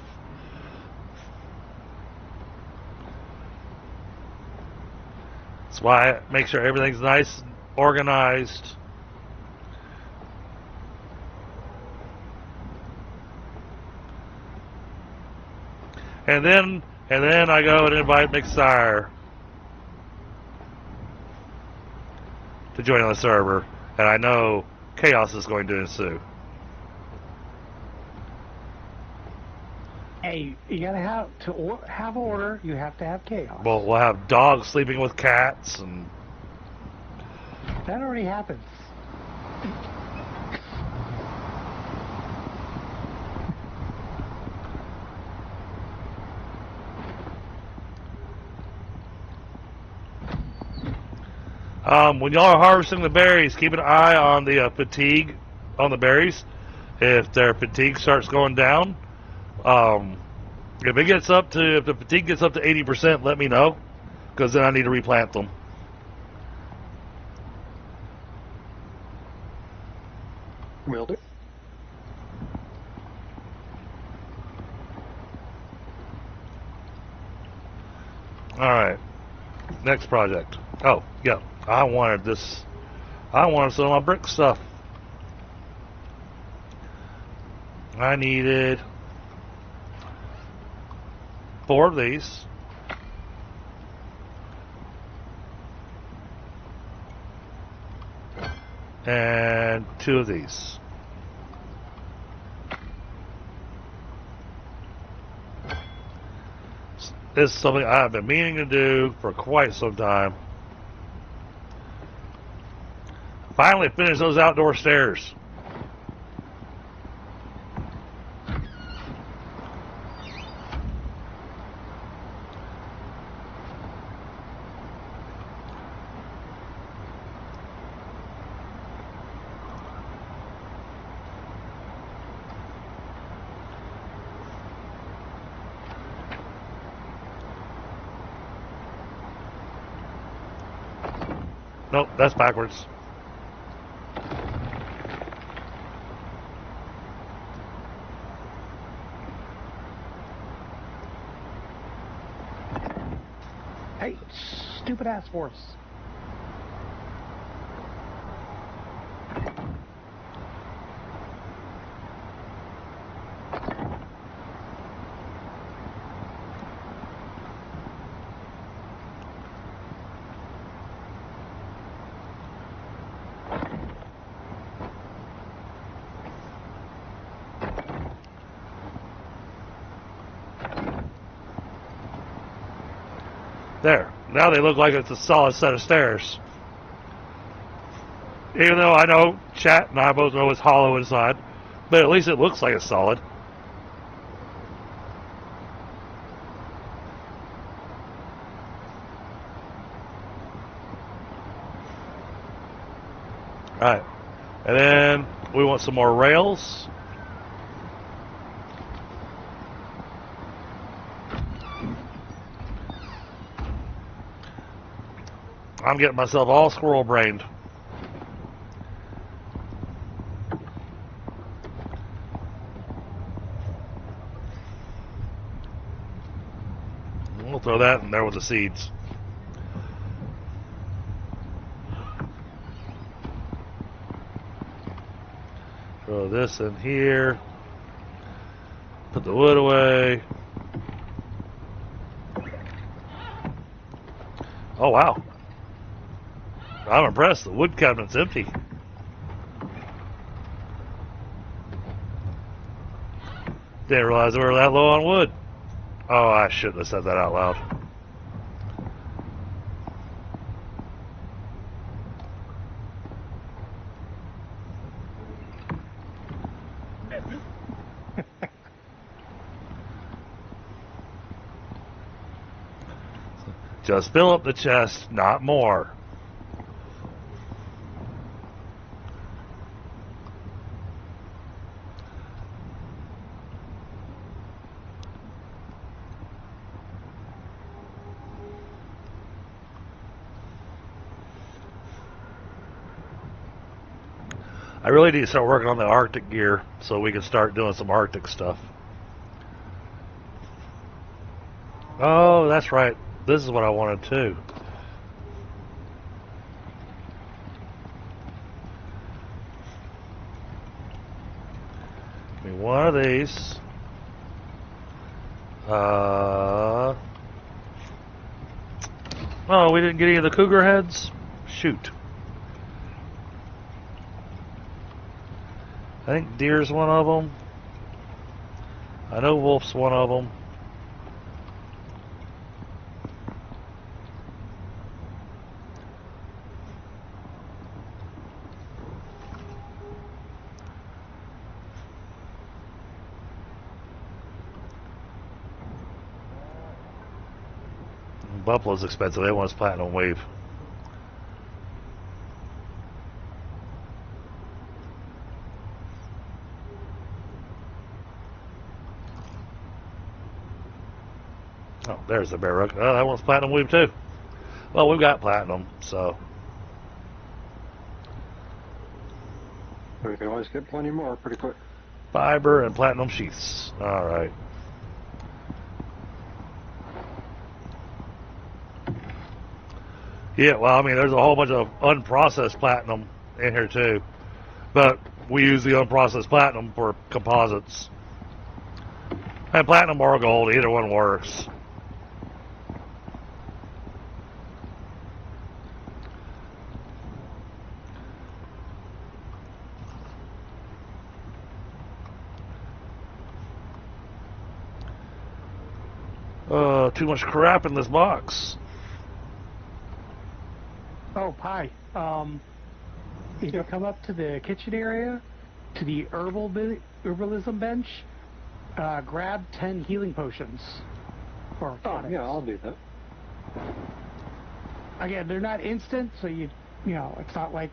That's why I make sure everything's nice, organized. And then I go and invite McSire to join on the server, and I know chaos is going to ensue. Hey, you gotta have order. You have to have chaos. Well, we'll have dogs sleeping with cats, and That already happens. When y'all are harvesting the berries, keep an eye on the fatigue on the berries. If their fatigue starts going down, if the fatigue gets up to 80%, let me know, because then I need to replant them. Will do. Alright. Next project. Oh, yeah. I wanted this. I wanted some of my brick stuff. I needed 4 of these. And 2 of these. This is something I've been meaning to do for quite some time. Finally finished those outdoor stairs. Nope, that's backwards. Hey, stupid ass horse. There. Now they look like it's a solid set of stairs. Even though I know Chat and I both know it's hollow inside, but at least it looks like it's solid. Alright. And then we want some more rails. I'm getting myself all squirrel brained. We'll throw that in there with the seeds. Throw this in here. Put the wood away. Oh, wow. I'm impressed. The wood cabinet's empty. Didn't realize we were that low on wood. Oh, I shouldn't have said that out loud. Just fill up the chest, not more. I really need to start working on the Arctic gear so we can start doing some Arctic stuff. Oh, that's right. This is what I wanted too. Give me one of these. Oh, we didn't get any of the cougar heads? Shoot. I think deer's one of them. I know wolf's one of them. Buffalo's expensive. They want us platinum wave. there's the bear rook. Oh, that one's platinum weave too. Well, we've got platinum, so. We can always get plenty more pretty quick. Fiber and platinum sheaths. All right. Yeah, well, I mean, there's a whole bunch of unprocessed platinum in here too, but we use the unprocessed platinum for composites. And platinum or gold, either one works. Too much crap in this box. Oh, Pi. If you come up to the kitchen area, to the herbalism bench, grab 10 healing potions. Or tonics. Yeah, I'll do that. Again, they're not instant, so you know, it's not like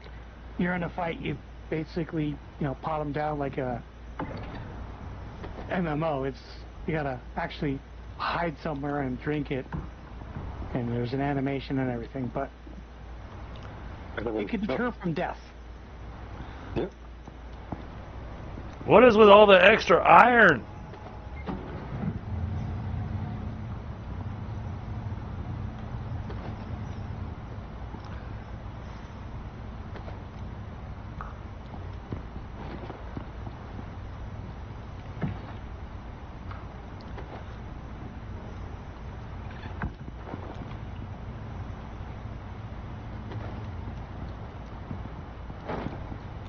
you're in a fight. You basically, pot them down like a MMO. It's you gotta actually hide somewhere and drink it, and there's an animation and everything. But it can deter from death. Yep. What is with all the extra iron?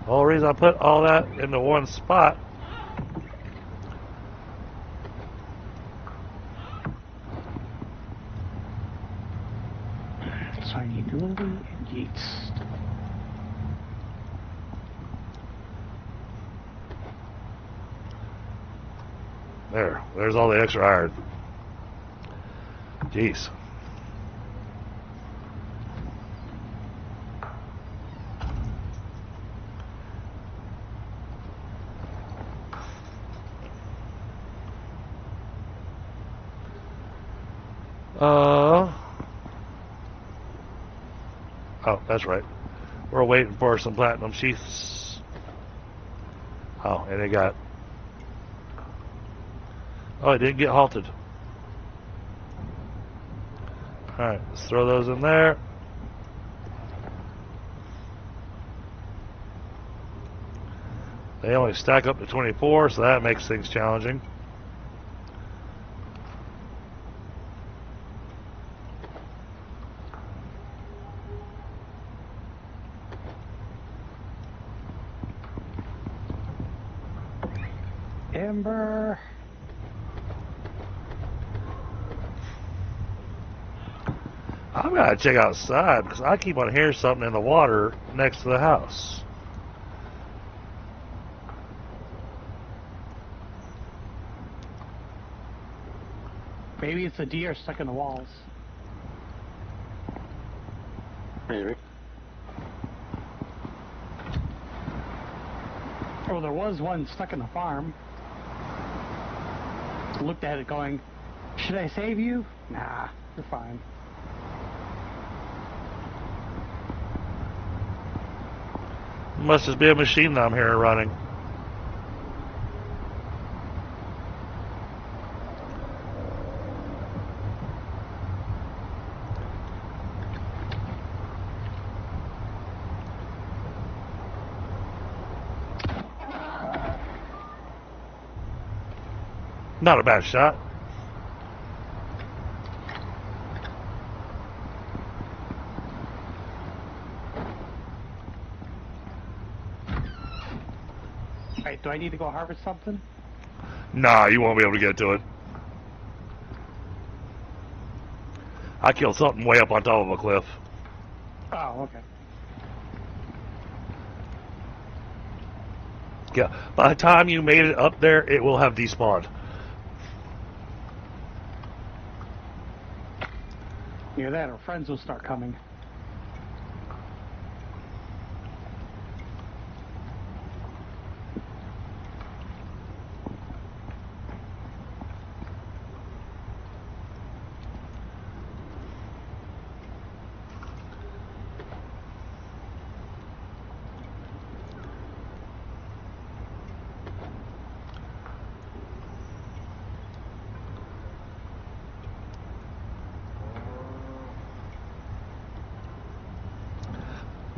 The whole reason I put all that into one spot. So I need Lily and Yeats. There's all the extra iron. Jeez. Oh, that's right. We're waiting for some platinum sheaths. Oh, and it got... Oh, it didn't get halted. Alright, let's throw those in there. They only stack up to 24, so that makes things challenging. Ember. I've got to check outside because I keep on hearing something in the water next to the house. Maybe it's a deer stuck in the walls. Maybe. Oh, there was one stuck in the farm. Looked at it going, should I save you? Nah, you're fine. Must just be a machine that I'm hearing running. Not a bad shot. Alright, do I need to go harvest something? Nah, you won't be able to get to it. I killed something way up on top of a cliff. Oh, okay. Yeah, by the time you made it up there, it will have despawned. Near that, our friends will start coming.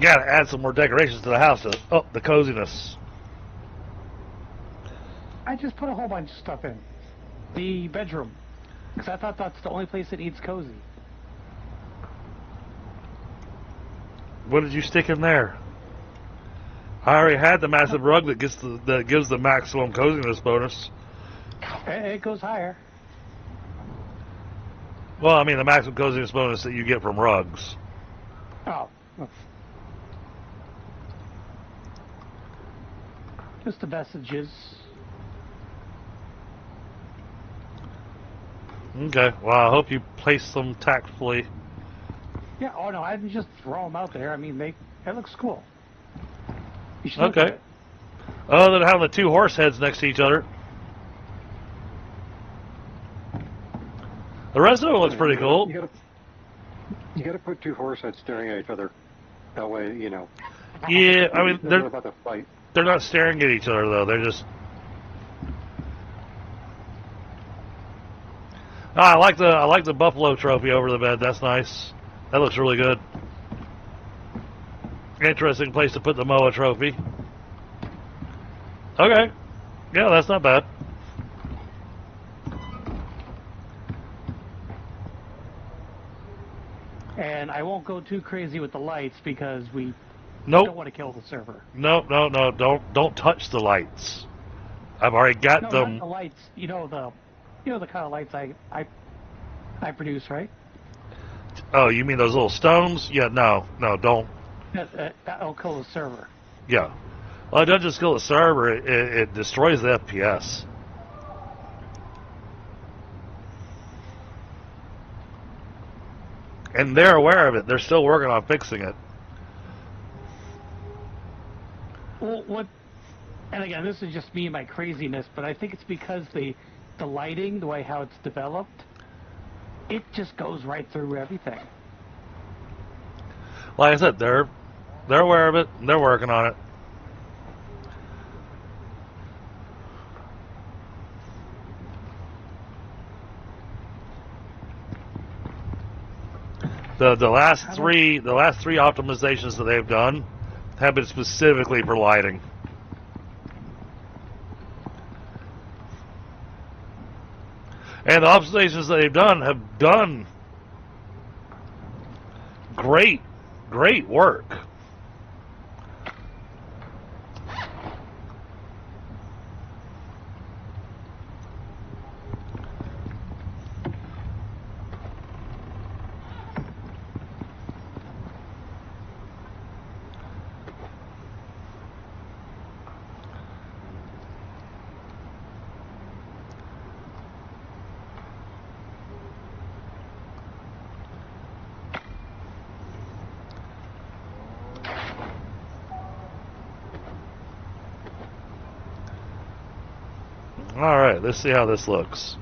Gotta add some more decorations to the house to up the coziness. I just put a whole bunch of stuff in. The bedroom. Because I thought that's the only place that needs cozy. What did you stick in there? I already had the massive rug that gives the maximum coziness bonus. It goes higher. Well, I mean the maximum coziness bonus that you get from rugs. Oh. Just the vestiges. Okay. Well, I hope you place them tactfully. Yeah. Oh no, I didn't just throw them out there. I mean, it looks cool. You should look at Okay. it. Other than having the two horse heads next to each other, the rest of it looks pretty cool. You gotta put two horse heads staring at each other. That way, you know. Yeah, I mean They're about to fight. they're not staring at each other though. They're just. I like the buffalo trophy over the bed. That's nice. That looks really good. Interesting place to put the Moa trophy. Okay. Yeah, that's not bad. And I won't go too crazy with the lights because we Nope. don't want to kill the server. No, don't touch the lights. I've already got No, them. not the lights. You know the kind of lights I produce, right? Oh, you mean those little stones? Yeah, no, don't. That'll kill the server. Yeah. Well, it doesn't just kill the server, it destroys the FPS. And they're aware of it. They're still working on fixing it. Well, what? And again, this is just me and my craziness, but I think it's because the lighting, the way how it's developed, it just goes right through everything. Like I said, they're aware of it. And they're working on it. The last three optimizations that they've done have been specifically for lighting. And the optimizations that they've done have done great work. Alright, let's see how this looks.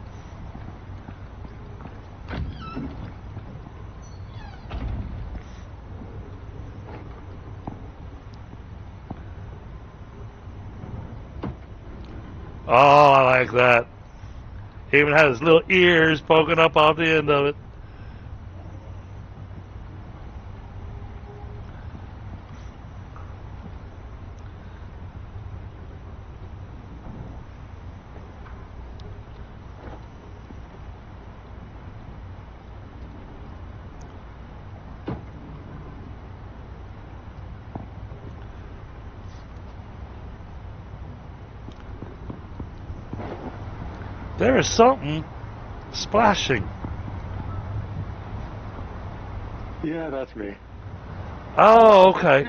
Oh, I like that. He even has his little ears poking up off the end of it. There is something splashing. Yeah, that's me. Oh, okay.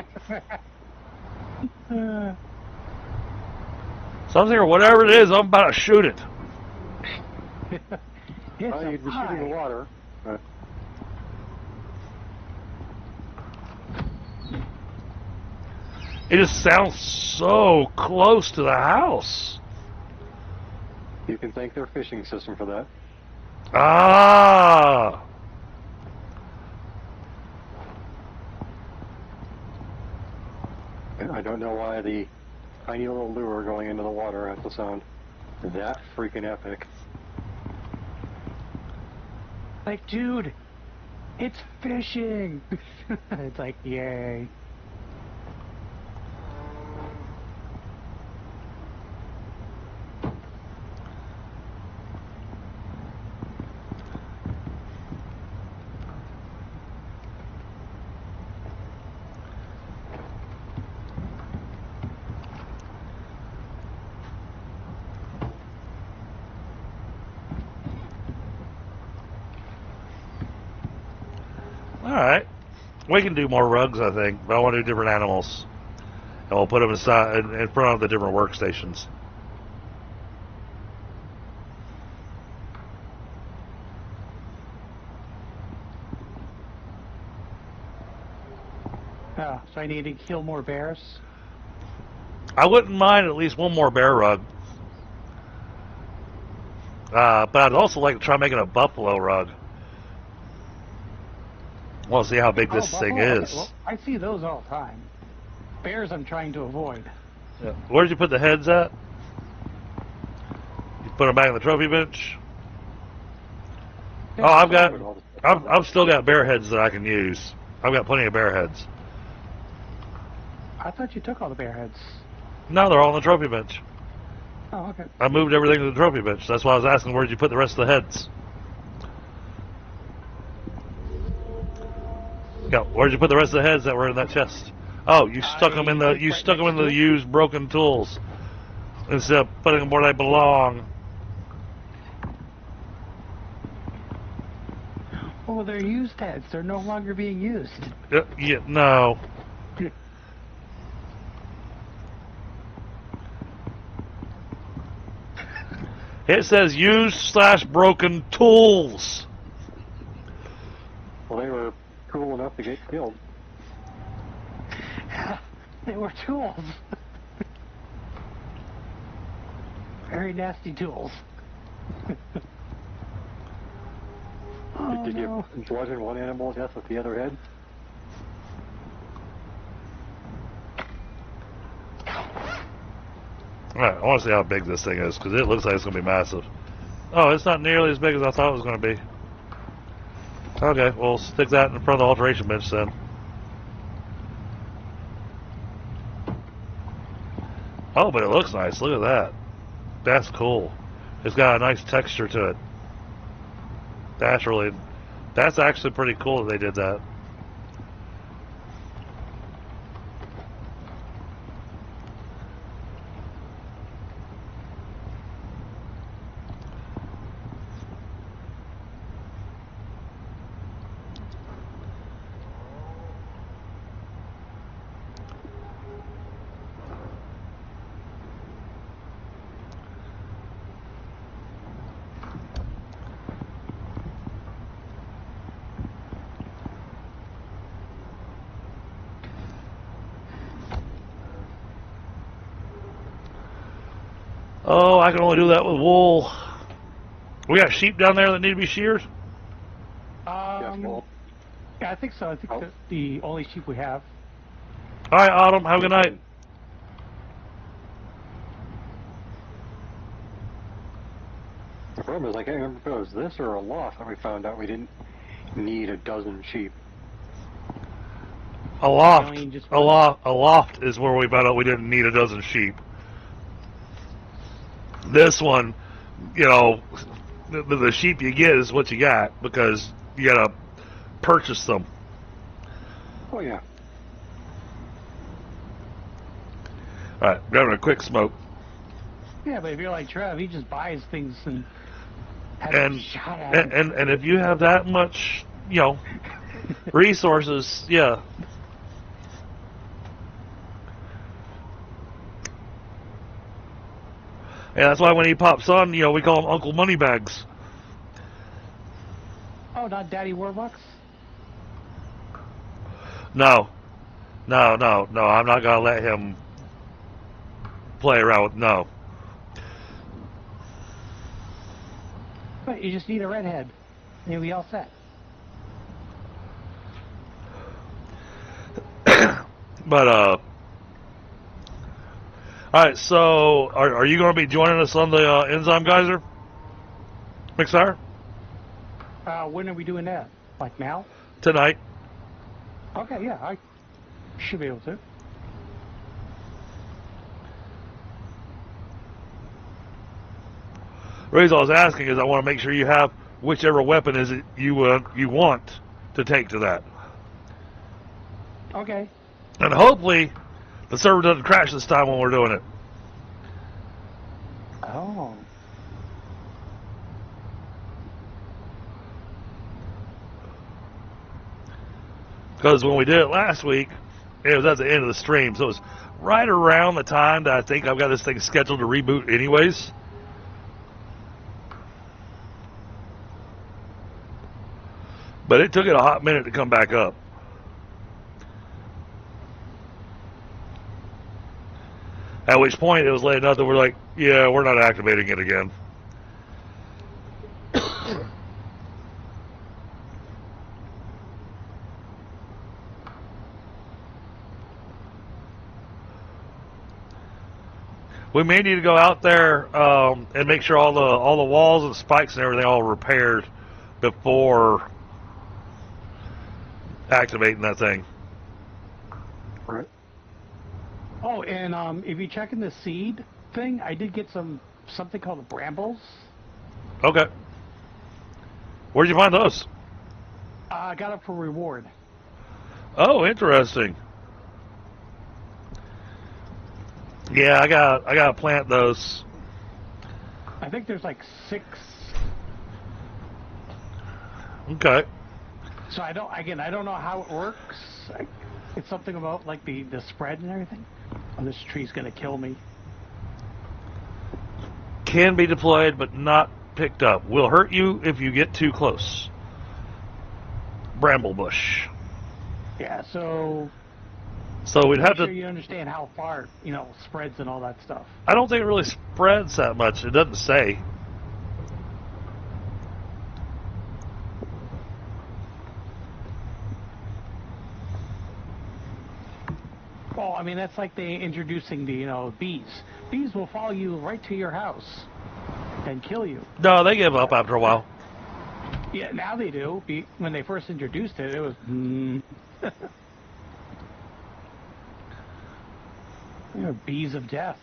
Something or whatever it is, I'm about to shoot it. Well, you'd be shooting the water. It just sounds so close to the house. You can thank their fishing system for that. Ah. I don't know why the tiny little lure going into the water has to sound that freaking epic. Like, dude, it's fishing. It's like, yay. Alright. We can do more rugs, I think, but I want to do different animals. And we'll put them in front of the different workstations. Oh, so I need to kill more bears? I wouldn't mind at least one more bear rug. But I'd also like to try making a buffalo rug. I want to see how big this thing buffalo? is. Okay, well, I see those all the time. Bears I'm trying to avoid. Yeah. Where did you put the heads at? You put them back in the trophy bench? Yeah, I've still got bear heads that I can use. I've got plenty of bear heads. I thought you took all the bear heads. No, they're all on the trophy bench. Oh, okay. I moved everything to the trophy bench. That's why I was asking where did you put the rest of the heads? Yeah, where'd you put the rest of the heads that were in that chest? Oh, you stuck them in the used broken tools instead of putting them where they belong. Oh, they're used heads. They're no longer being used. Yeah, no. It says used/broken tools. Well, they were cool enough to get killed. They were tools. Very nasty tools. Oh, Did no. you bludgeon one animal to death with the other head? Alright, I want to see how big this thing is, because it looks like it's going to be massive. Oh, it's not nearly as big as I thought it was going to be. Okay, we'll stick that in front of the alteration bench then. Oh, but it looks nice. Look at that. That's cool. It's got a nice texture to it. That's actually pretty cool that they did that. Oh, I can only do that with wool. We got sheep down there that need to be sheared? Yeah, I think so. I think that's the only sheep we have. Alright, Autumn, have a good night. The problem is, I can't remember if it was this or a loft that we found out we didn't need a dozen sheep. A loft is where we found out we didn't need a dozen sheep. This one, you know, the sheep you get is what you got because you gotta purchase them. Oh yeah. Alright, grabbing a quick smoke. Yeah, but if you're like Trev, he just buys things and has And a shot at them. and if you have that much, you know, resources, yeah. Yeah, that's why when he pops on, you know, we call him Uncle Moneybags. Oh, not Daddy Warbucks? No. I'm not gonna let him play around with, no. But you just need a redhead. And you'll be all set. But, alright, so, are you going to be joining us on the enzyme geyser? McSire? When are we doing that? Like now? Tonight. Okay, yeah, I should be able to. The reason I was asking is I want to make sure you have whichever weapon is it you want to take to that. Okay. And hopefully the server doesn't crash this time when we're doing it. Oh. Because when we did it last week, it was at the end of the stream, so it was right around the time that I think I've got this thing scheduled to reboot anyways. But it took it a hot minute to come back up. At which point it was late enough that we're like, yeah, we're not activating it again. We may need to go out there and make sure all the walls and spikes and everything all repaired before activating that thing. Right. Oh, and if you check in the seed thing, I did get something called brambles. Okay. Where'd you find those? I got it for reward. Oh, interesting. Yeah, I gotta plant those. I think there's like 6. Okay. So I don't know how it works. It's something about like the spread and everything. Oh, this tree's gonna kill me. Can be deployed, but not picked up. Will hurt you if you get too close. Bramble bush. Yeah, so we'd have make sure to. you understand how far spreads and all that stuff. I don't think it really spreads that much. It doesn't say. Well, I mean that's like they introducing the bees. Bees will follow you right to your house and kill you. No, they give up after a while. Yeah, now they do. When they first introduced it, it was. Bees of death.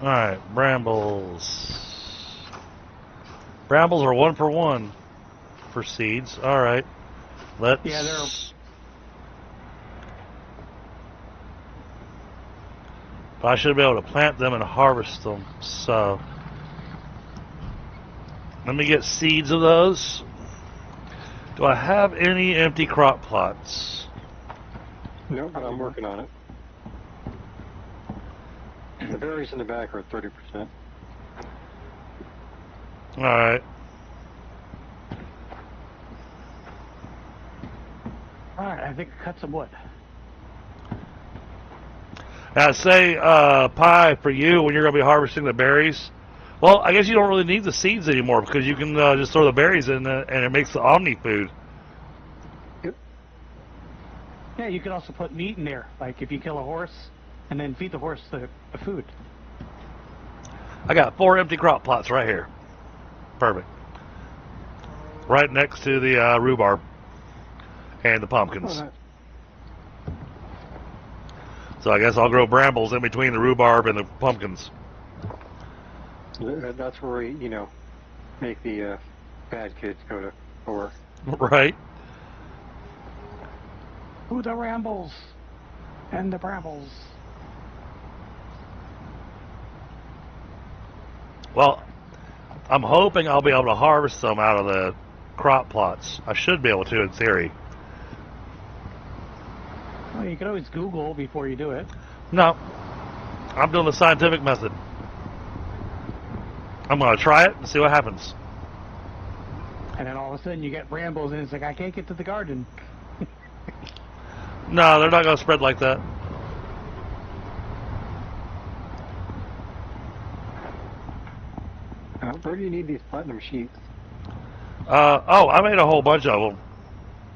Alright, brambles. Brambles are 1 for 1 for seeds. Alright. Let's. Yeah, they're. I should be able to plant them and harvest them. So. Let me get seeds of those. Do I have any empty crop plots? No, but I'm working on it. The berries in the back are at 30%. Alright. Alright, I think cut some wood. Now say, pie, for you, when you're going to be harvesting the berries, well, I guess you don't really need the seeds anymore because you can just throw the berries in and it makes the omni food. Yep. Yeah, you can also put meat in there. Like if you kill a horse and then feed the horse the food. I got 4 empty crop plots right here. Perfect. Right next to the rhubarb and the pumpkins. Oh, nice. So I guess I'll grow brambles in between the rhubarb and the pumpkins. That's where we, make the bad kids go to work. Right. Ooh, the rambles and the brambles. Well, I'm hoping I'll be able to harvest some out of the crop plots. I should be able to, in theory. Well, you can always Google before you do it. No. I'm doing the scientific method. I'm going to try it and see what happens. And then all of a sudden you get brambles and it's like, I can't get to the garden. No, they're not going to spread like that. Where do you need these platinum sheets? I made a whole bunch of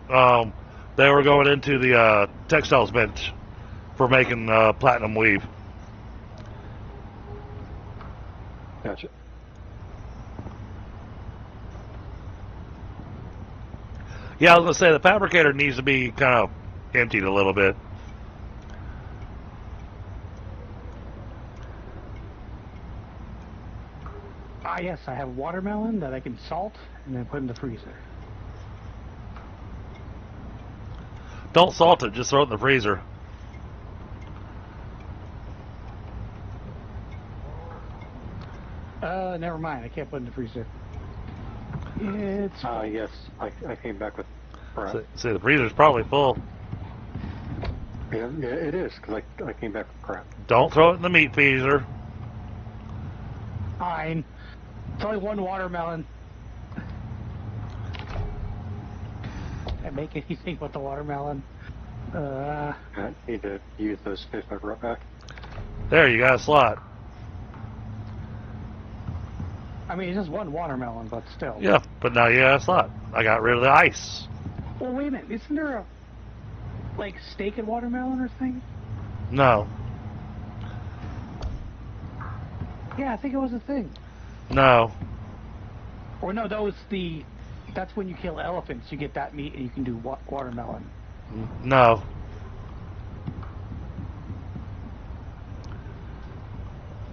them. They were going into the textiles bench for making platinum weave. Gotcha. Yeah, I was going to say the fabricator needs to be kind of emptied a little bit. Ah, yes, I have watermelon that I can salt and then put in the freezer. Don't salt it, just throw it in the freezer. Never mind, I can't put it in the freezer. It's Yes, I came back with crap. See, the freezer's probably full. Yeah, it is, because I came back with crap. Don't throw it in the meat freezer. fine. It's only one watermelon. Can't make anything with the watermelon. I need to use those fish I brought back. There, you got a slot. I mean, it's just one watermelon, but still. Yeah, but now you got a slot. I got rid of the ice. Well, wait a minute. Isn't there a, like, steak and watermelon or thing? No. Yeah, I think it was a thing. No. Or no, that's when you kill elephants. You get that meat and you can do watermelon. No.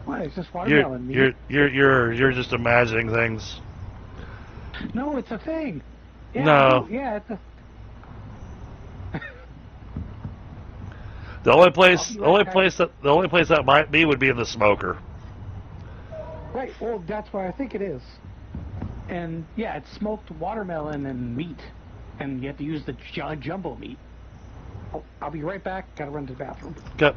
What? It's just watermelon meat. You're just imagining things. No, it's a thing. Yeah, No. Yeah, it's a... The only place that might be would be in the smoker. Right, well, that's what I think it is. And, yeah, it's smoked watermelon and meat. And you have to use the jumbo meat. Oh, I'll be right back. Gotta run to the bathroom. Okay.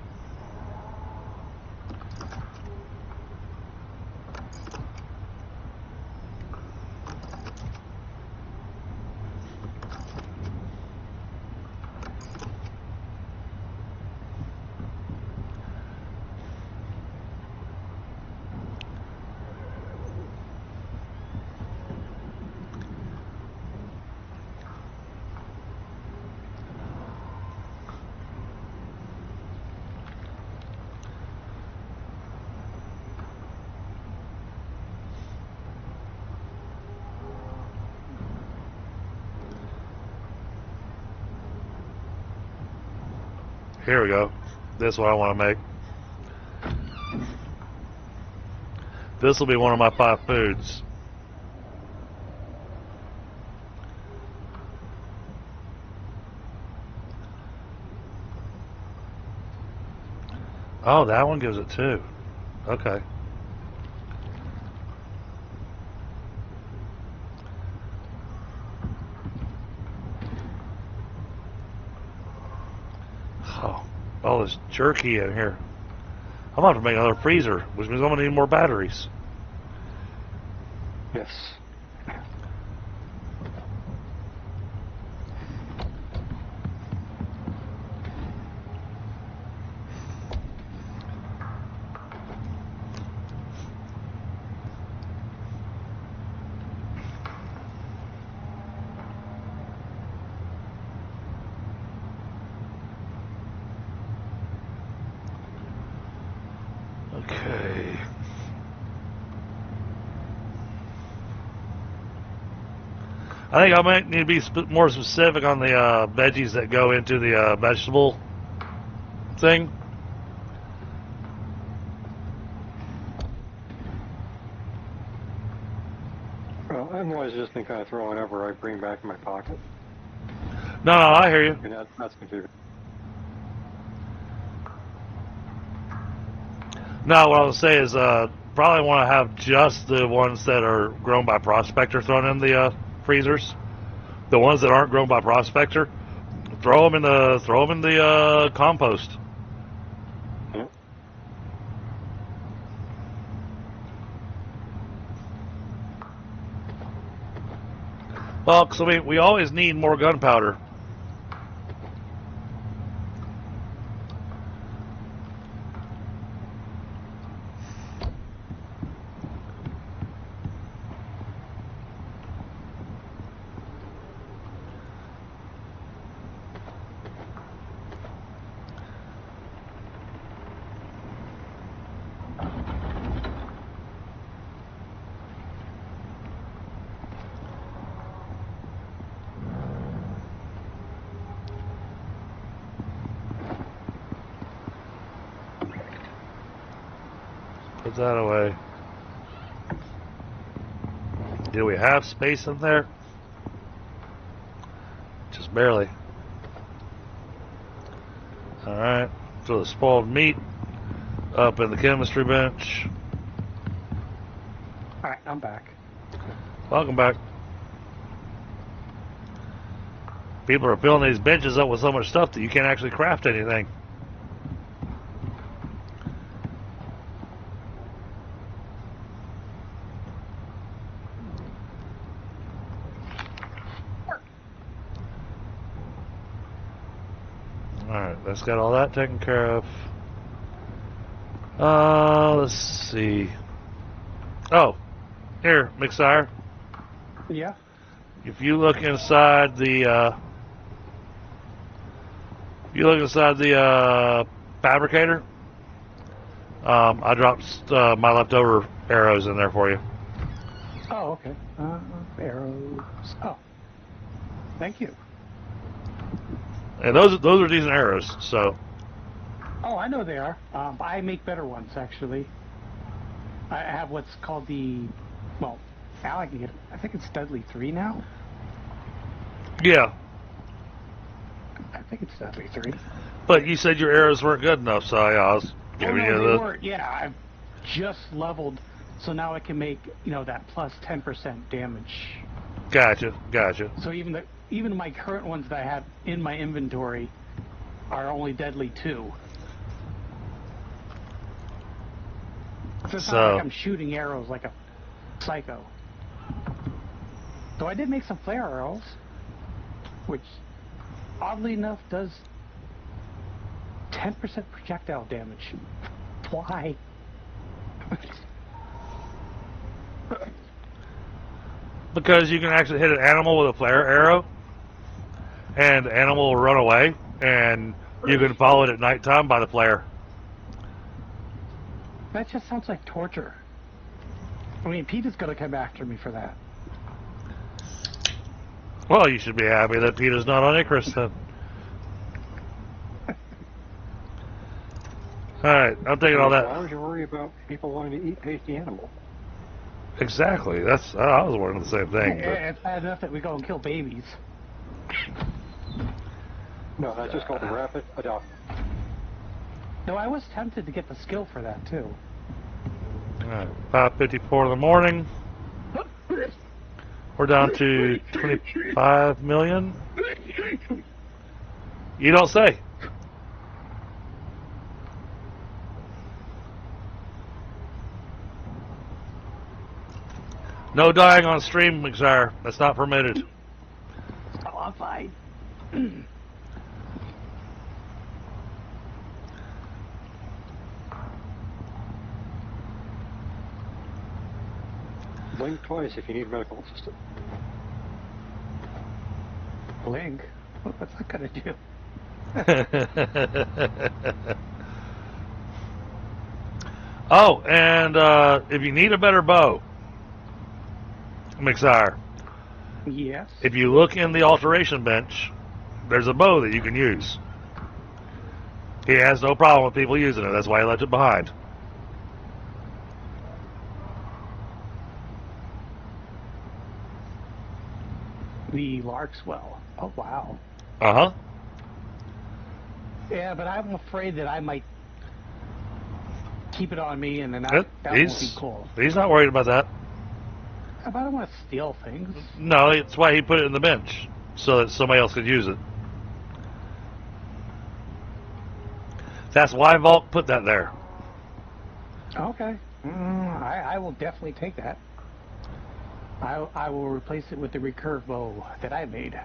Here we go. This is what I want to make. This will be one of my 5 foods. Oh, that one gives it 2. Okay. Oh, all this jerky in here. I'm going to have to make another freezer, which means I'm going to need more batteries. Yes. Okay. I think I might need to be more specific on the veggies that go into the vegetable thing. Well, I've always just been kind of throwing whatever I bring back in my pocket. No, I hear you. And that's confusing. No, what I was saying is probably want to have just the ones that are grown by prospector thrown in the freezers. The ones that aren't grown by prospector, throw them in the compost. Yeah. Well, because we always need more gunpowder. Put that away. Do we have space in there? Just barely. Alright, so the spoiled meat up in the chemistry bench. Alright, I'm back. Welcome back. People are filling these benches up with so much stuff that you can't actually craft anything. Alright, that's got all that taken care of. Let's see. Oh, here, Mixire. Yeah. If you look inside the, fabricator, I dropped my leftover arrows in there for you. Oh, okay. Arrows. Oh, thank you. And those are decent arrows. So. Oh, I know they are. I make better ones actually. I have what's called the, well, I think it's Dudley 3 now. Yeah. I think it's Dudley 3. But you said your arrows weren't good enough, so I was giving you the. Weren't. Yeah, I've just leveled, so now I can make that plus 10% damage. Gotcha. So even my current ones that I have in my inventory are only Deadly 2. So it's not like I'm shooting arrows like a psycho. So I did make some flare arrows, which oddly enough does 10% projectile damage. Why? Because you can actually hit an animal with a flare arrow, and the animal will run away, and you can follow it at nighttime by the flare. That just sounds like torture. I mean, Pete is going to come after me for that. Well, you should be happy that Peter's not on Icarus then. Alright, I'm taking all that. Why would you worry about people wanting to eat tasty animals? Exactly. I was wondering the same thing. It's bad enough that we go and kill babies. No, that's just called the rapid adoption. No, I was tempted to get the skill for that too. Alright, 5:54 in the morning. We're down to 25 million. You don't say. No dying on stream, Mixire. That's not permitted. Oh, I'm fine. Blink twice if you need medical assistance. Blink? What's that gonna do? Oh, and if you need a better bow, Mixire, Yes. if you look in the alteration bench, there's a bow that you can use. He has no problem with people using it. That's why he left it behind. The Larkswell. Oh, wow. Uh-huh. Yeah, but I'm afraid that I might keep it on me and then that won't be cool. He's not worried about that. But I don't want to steal things. No, it's why he put it in the bench, so that somebody else could use it. That's why Vault put that there. Okay. I will definitely take that. I will replace it with the recurve bow that I made.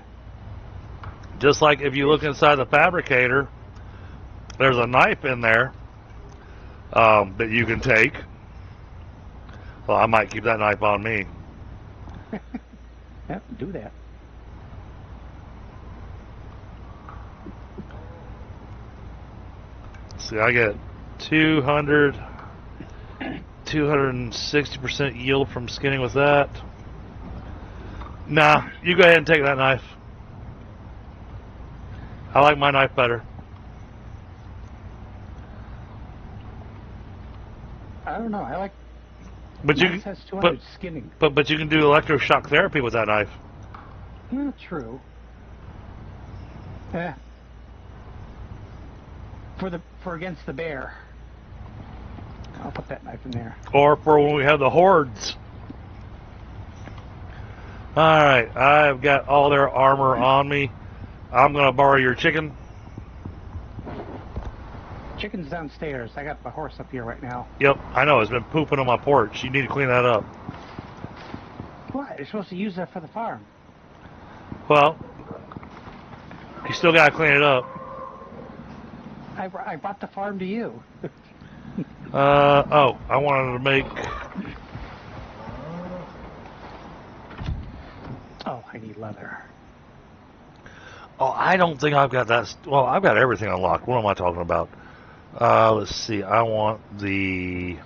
Just like if you look inside the fabricator, there's a knife in there that you can take. Well, I might keep that knife on me. Yep, do that. See, I get 260% yield from skinning with that. Nah, you go ahead and take that knife. I like my knife better. I don't know. I like. But you has 200 skinning. But you can do electroshock therapy with that knife. True. Yeah. For against the bear. I'll put that knife in there. Or for when we have the hordes. Alright, I've got all their armor on me. I'm gonna borrow your chicken. Chicken's downstairs. I got my horse up here right now. Yep, I know. It's been pooping on my porch. You need to clean that up. What? You're supposed to use that for the farm. Well, you still gotta clean it up. I brought the farm to you. Oh, I wanted to make... Oh, I need leather. Oh, I don't think I've got that... Well, I've got everything unlocked. What am I talking about? Let's see. I want the...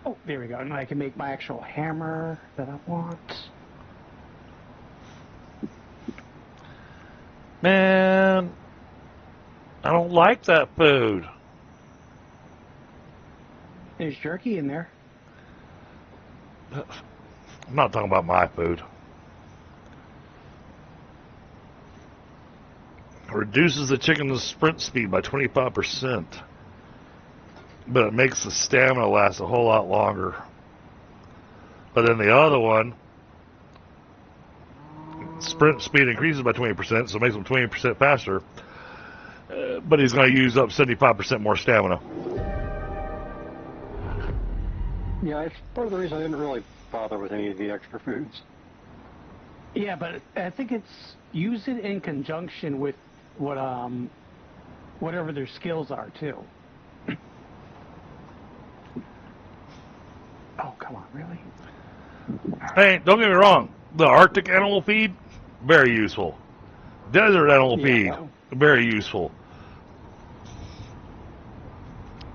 Oh, there we go. Now I can make my actual hammer that I want. Man, I don't like that food. There's jerky in there. I'm not talking about my food. Reduces the chicken's sprint speed by 25%. But it makes the stamina last a whole lot longer. But then the other one, sprint speed increases by 20%, so it makes them 20% faster. But he's going to use up 75% more stamina. Yeah, it's part of the reason I didn't really bother with any of the extra foods. Yeah, but I think it's use it in conjunction with what whatever their skills are too. Oh, come on, really? Hey, don't get me wrong. The Arctic animal feed, very useful. Desert animal feed, very useful.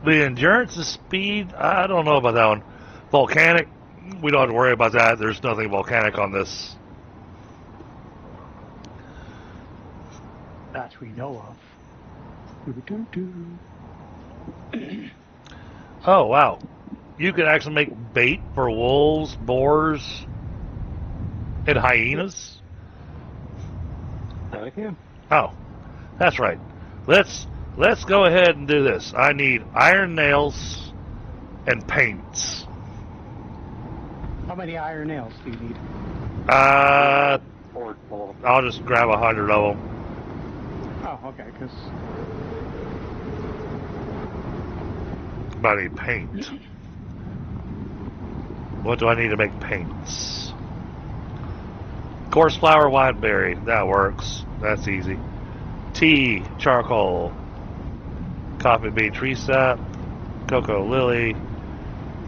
The endurance of speed, I don't know about that one. Volcanic, we don't have to worry about that. There's nothing volcanic on this. That we know of. Oh, wow. You can actually make bait for wolves, boars, and hyenas. I can. Oh, that's right. Let's go ahead and do this. I need iron nails and paints. How many iron nails do you need? I'll just grab 100 of them. Oh, okay, because... I need paint. What do I need to make paints? Coarse flower, wineberry. That works. That's easy. Tea, charcoal, coffee bean tree sap, cocoa lily,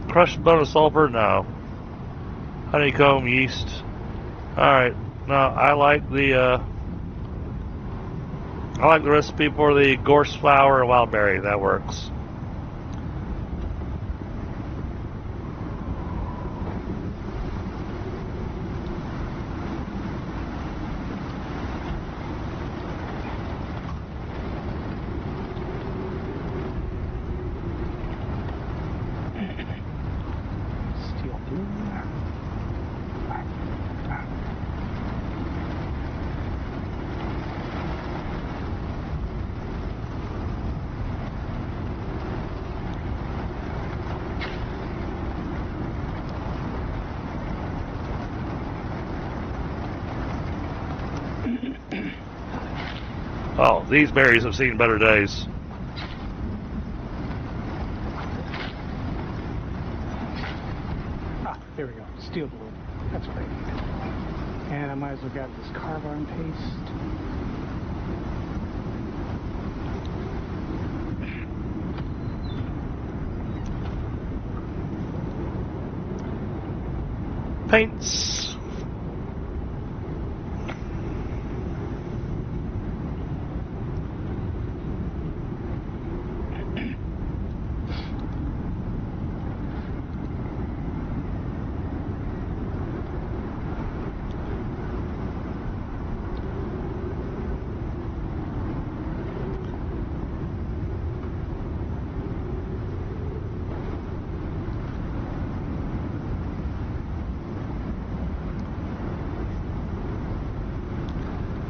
crushed bone of sulfur. No. Honeycomb, yeast. All right. No, I like the recipe for the gorse flower and wild berry. That works. Oh, these berries have seen better days. Ah, there we go. Steel blue. That's what I need. And I might as well grab this carbon paste. Paints.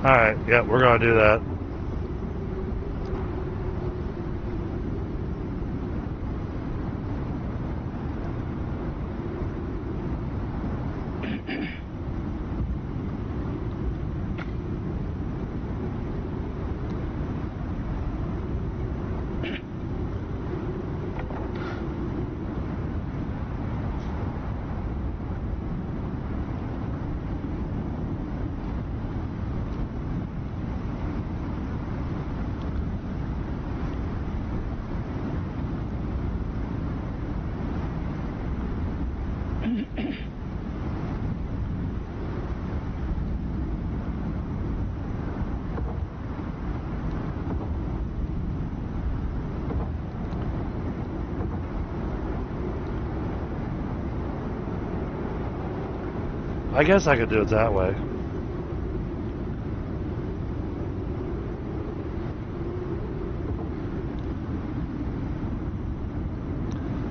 Alright, yeah, we're going to do that. I guess I could do it that way.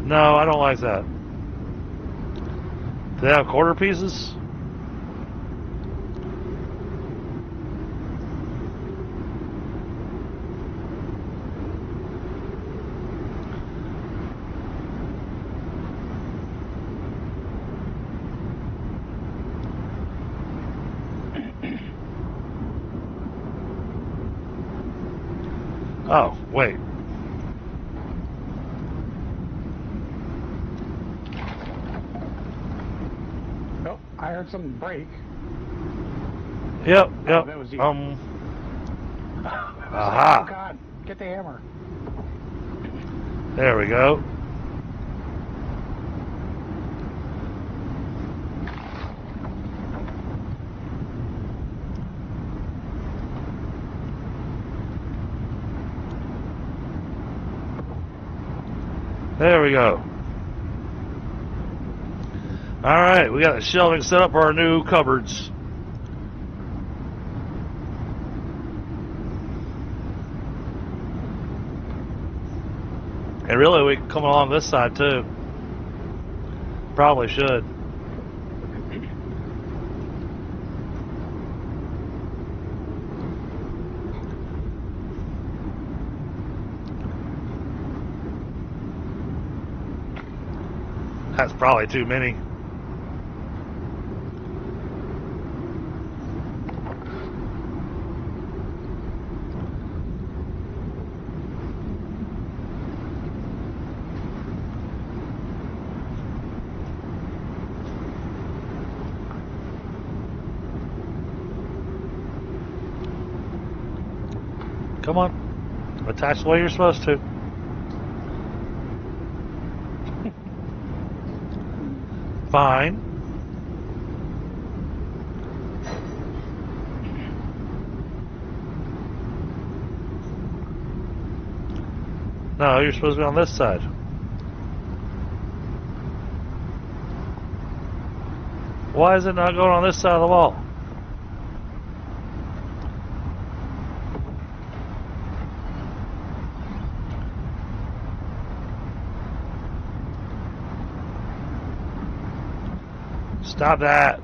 No, I don't like that. Do they have quarter pieces? Oh, wait. Oh, I heard something break. Yep, Oh, yep. that was you. Aha. Oh God, get the hammer. There we go. There we go. Alright, we got the shelving set up for our new cupboards. And really, we can come along this side too. Probably should. That's probably too many. Come on. Attach the way you're supposed to. Fine. No, you're supposed to be on this side. Why is it not going on this side of the wall? Stop that.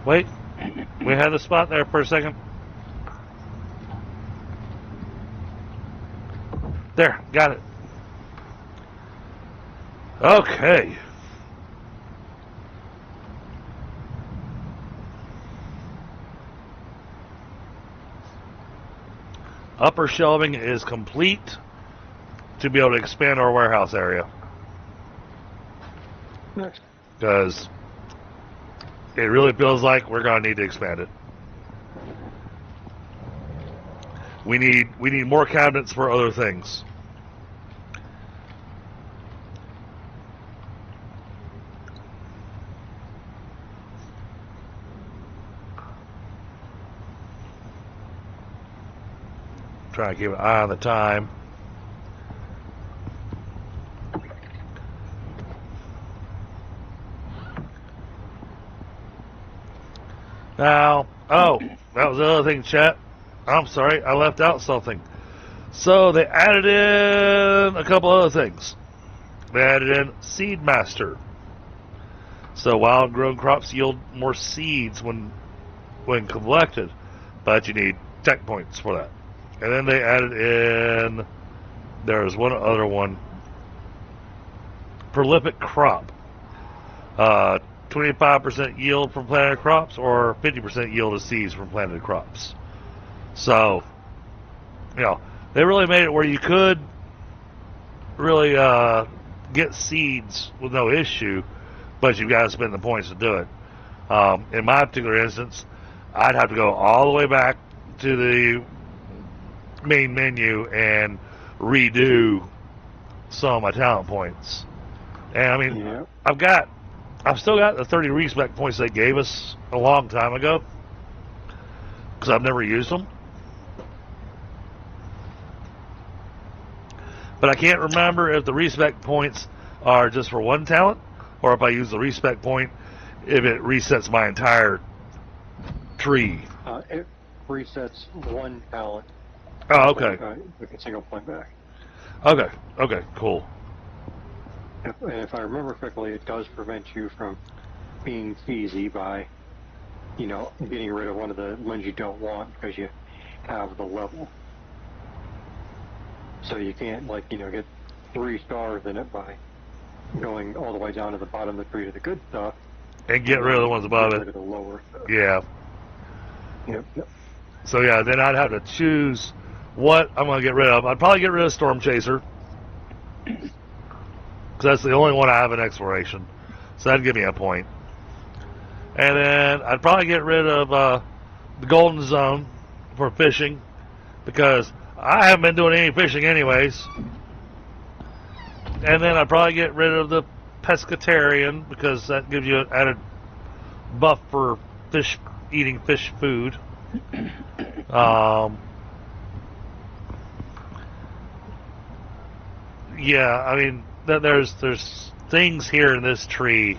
Wait, we had a spot there for a second. There, got it. Okay. Upper shelving is complete to be able to expand our warehouse area. Next. Because it really feels like we're going to need to expand it. We need more cabinets for other things. Try to keep an eye on the time. Now, oh, that was the other thing, chat. I'm sorry, I left out something. So they added in a couple other things. They added in Seed Master. So wild grown crops yield more seeds when when collected, but you need tech points for that. And then they added in, there's one other one, prolific crop. 25% yield from planted crops or 50% yield of seeds from planted crops. So, you know, they really made it where you could really get seeds with no issue, but you've got to spend the points to do it. In my particular instance, I'd have to go all the way back to the main menu and redo some of my talent points. And I mean, Yeah. I've still got the 30 respec points they gave us a long time ago because I've never used them. But I can't remember if the respec points are just for one talent or if I use the respec point if it resets my entire tree. It resets one talent. Oh, okay. With a single point back. Okay, cool. And if I remember correctly, it does prevent you from being easy by, you know, getting rid of one of the ones you don't want because you have the level. So you can't, like, you know, get 3 stars in it by going all the way down to the bottom of the tree to the good stuff. And get rid of the ones above get it. Rid of the lower stuff. Yeah. Yep. So yeah, then I'd have to choose what I'm going to get rid of. I'd probably get rid of Storm Chaser. Because that's the only one I have in exploration. So that'd give me a point. And then I'd probably get rid of the Golden Zone for fishing. Because I haven't been doing any fishing anyways. And then I'd probably get rid of the Pescatarian. Because that gives you an added buff for eating fish food. Yeah, I mean, there's things here in this tree.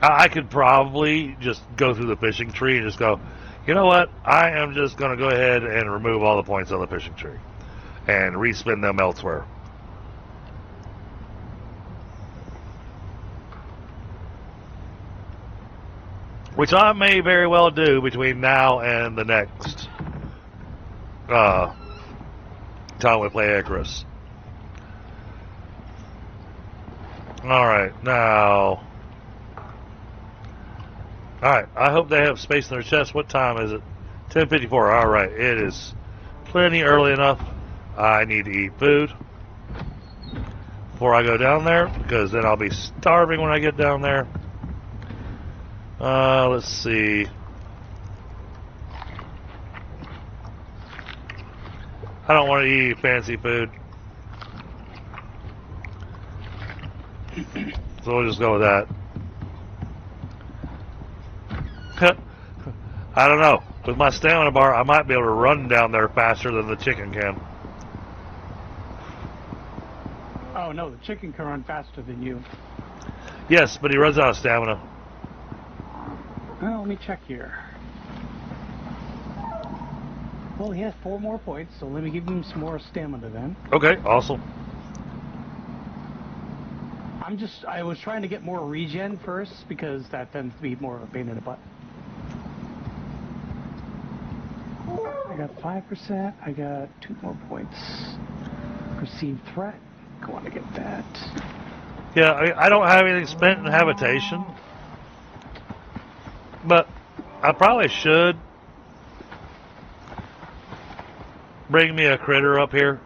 I could probably just go through the fishing tree and just go, you know what? I am just going to go ahead and remove all the points on the fishing tree and respin them elsewhere. Which I may very well do between now and the next time we play Icarus. Alright, now... Alright, I hope they have space in their chest. What time is it? 10:54. Alright, it is plenty early enough. I need to eat food before I go down there, because then I'll be starving when I get down there. Let's see. I don't want to eat fancy food. So we'll just go with that. I don't know. With my stamina bar, I might be able to run down there faster than the chicken can. Oh no, the chicken can run faster than you. Yes, but he runs out of stamina. Well, let me check here. Well, he has 4 more points, so let me give him some more stamina then. Okay, awesome. I was trying to get more regen first, because that tends to be more of a pain in the butt. I got 5%, I got 2 more points. Perceived threat, I want to get that. Yeah, I don't have anything spent in habitation. But I probably should bring me a critter up here.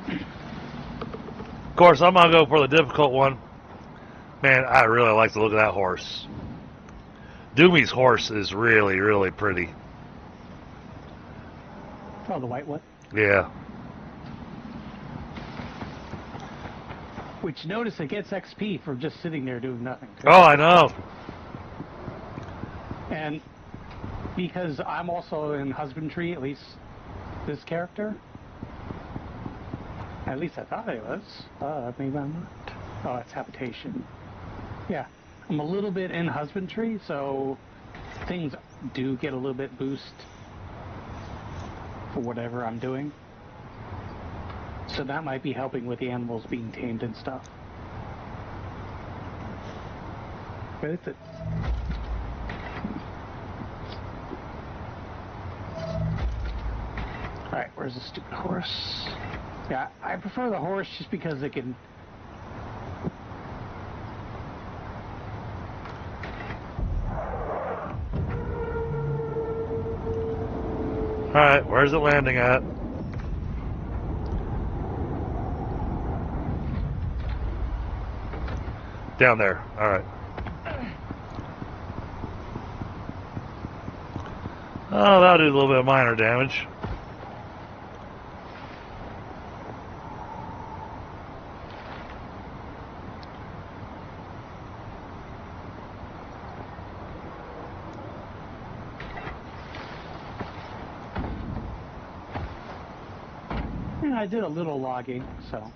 Of course, I'm going to go for the difficult one. Man, I really like the look of that horse. Doomy's horse is really, really pretty. Oh, the white one? Yeah. Which, notice it gets XP for just sitting there doing nothing. Oh, I know. And because I'm also in husbandry, at least this character. At least I thought I was. Maybe I'm not. Oh, it's habitation. Yeah. I'm a little bit in husbandry, so things do get a little bit boost for whatever I'm doing. So that might be helping with the animals being tamed and stuff. But it's a... Alright, where's the stupid horse? Yeah, I prefer the horse just because it can... Alright, where's it landing at? Down there. Alright. Oh, that'll do a little bit of minor damage. Yeah, I did a little logging, so...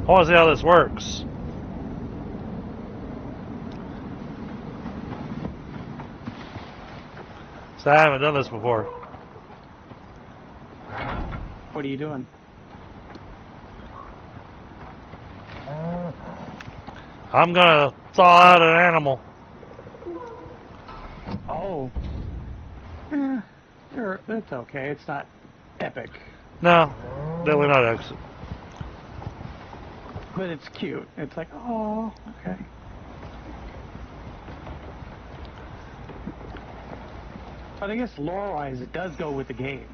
I want to see how this works. So I haven't done this before. What are you doing? I'm gonna thaw out an animal. Oh. Sure, it's okay. It's not epic. No, definitely not exit. But it's cute. It's like, oh, okay. But I guess lore-wise, it does go with the game.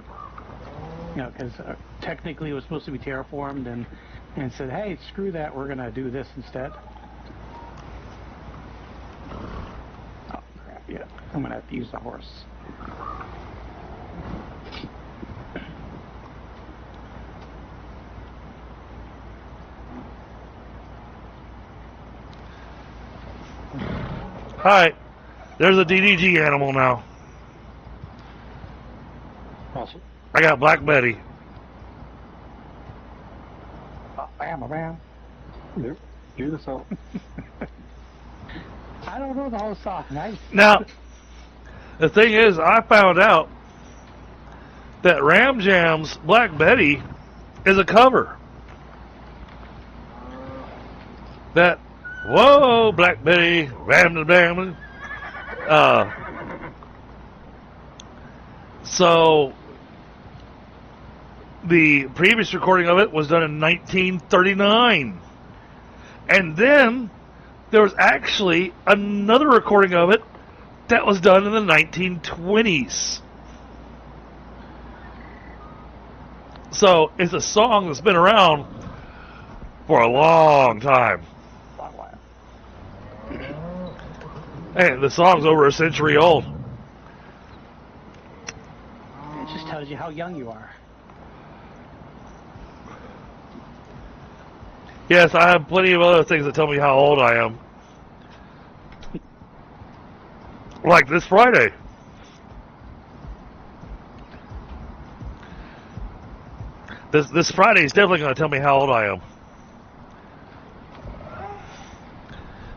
You know, because technically it was supposed to be terraformed and said, hey, screw that, we're going to do this instead. Oh, crap, yeah. I'm going to have to use the horse. Alright, there's a DDG animal now. Awesome. I got Black Betty. Oh, bam, bam. Yep. Do the song. I don't know the whole song. Nice. Now, the thing is, I found out that Ram Jam's Black Betty is a cover. That, whoa, Black Betty, Ram the Bam. So, the previous recording of it was done in 1939. And then there was actually another recording of it that was done in the 1920s. So it's a song that's been around for a long time. Long while. Hey, the song's over a century old. It just tells you how young you are. Yes, I have plenty of other things that tell me how old I am. Like this Friday. This Friday is definitely going to tell me how old I am.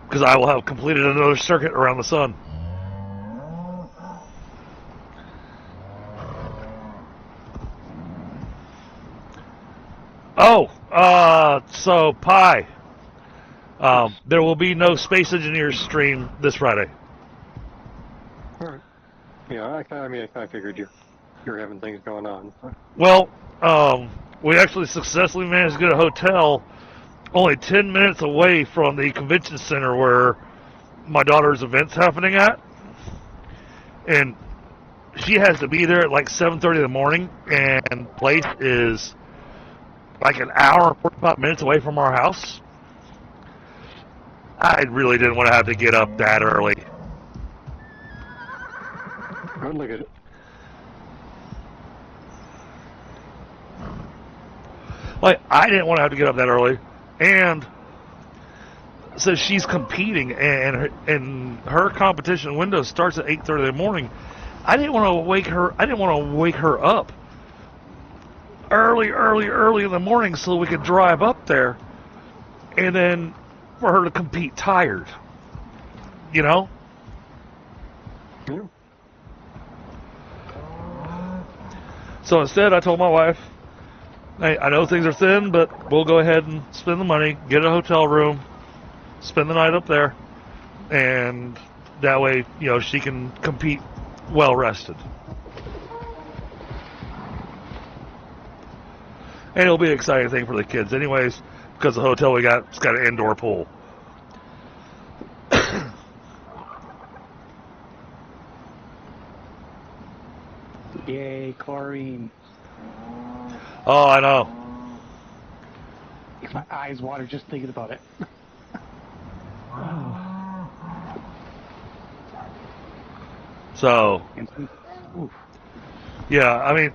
Because I will have completed another circuit around the sun. Oh, so Pi. There will be no Space Engineers stream this Friday. All right. Yeah, I kind of figured you're having things going on. Well, we actually successfully managed to get a hotel only 10 minutes away from the convention center where my daughter's event's happening at. And she has to be there at like 7:30 in the morning, and the place is like an hour and 45 minutes away from our house. I really didn't want to have to get up that early. Good look at it. Like, I didn't want to have to get up that early, and so she's competing, and her competition window starts at 8:30 in the morning. I didn't want to wake her. I didn't want to wake her up early in the morning so we could drive up there, and then for her to compete tired. You know. Yeah. So instead, I told my wife, hey, I know things are thin, but we'll go ahead and spend the money, get a hotel room, spend the night up there, and that way, she can compete well rested. And it'll be an exciting thing for the kids anyways, because the hotel we got, it's got an indoor pool. Yay, chlorine. Oh, I know. Makes my eyes water just thinking about it. So, Oof. yeah, I mean,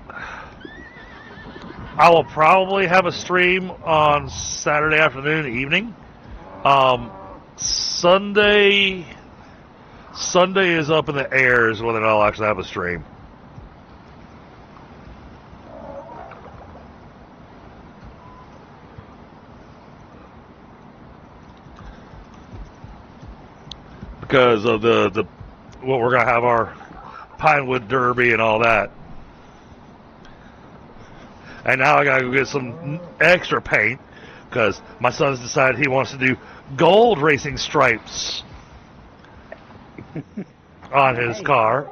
I will probably have a stream on Saturday afternoon, evening. Sunday is up in the air is when I'll actually have a stream. Because of the what we're gonna have our Pinewood Derby and all that. And now I gotta go get some extra paint because my son's decided he wants to do gold racing stripes on his car.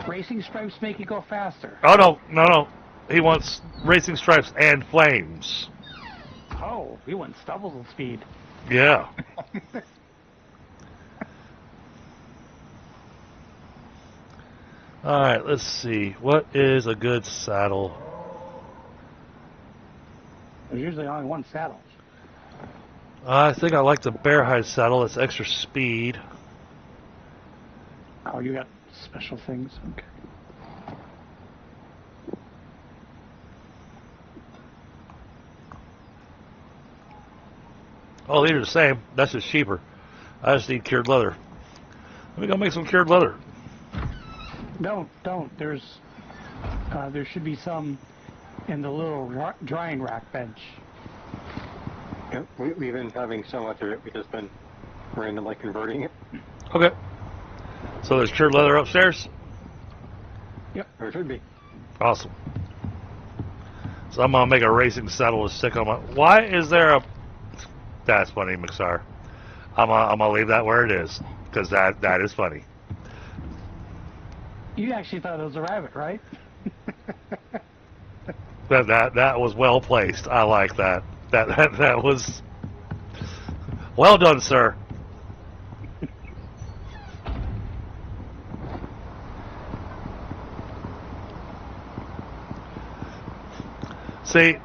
Racing stripes make you go faster. Oh no. He wants racing stripes and flames. Oh, we went double speed. Yeah. Alright, let's see. What is a good saddle? There's usually only one saddle. I think I like the bear hide saddle. It's extra speed. Oh, you got special things? Okay. Oh, these are the same. That's just cheaper. I just need cured leather. Let me go make some cured leather. Don't. There should be some in the little drying rack bench. Yep, we've been having so much of it, we've just been randomly converting it. Okay. So there's cured leather upstairs? Yep. There should be. Awesome. So I'm going to make a racing saddle to stick on my... Why is there a... That's funny, Mixar. I'm going to leave that where it is, because that is funny. You actually thought it was a rabbit, right? That was well placed. I like that. That was... Well done, sir. See,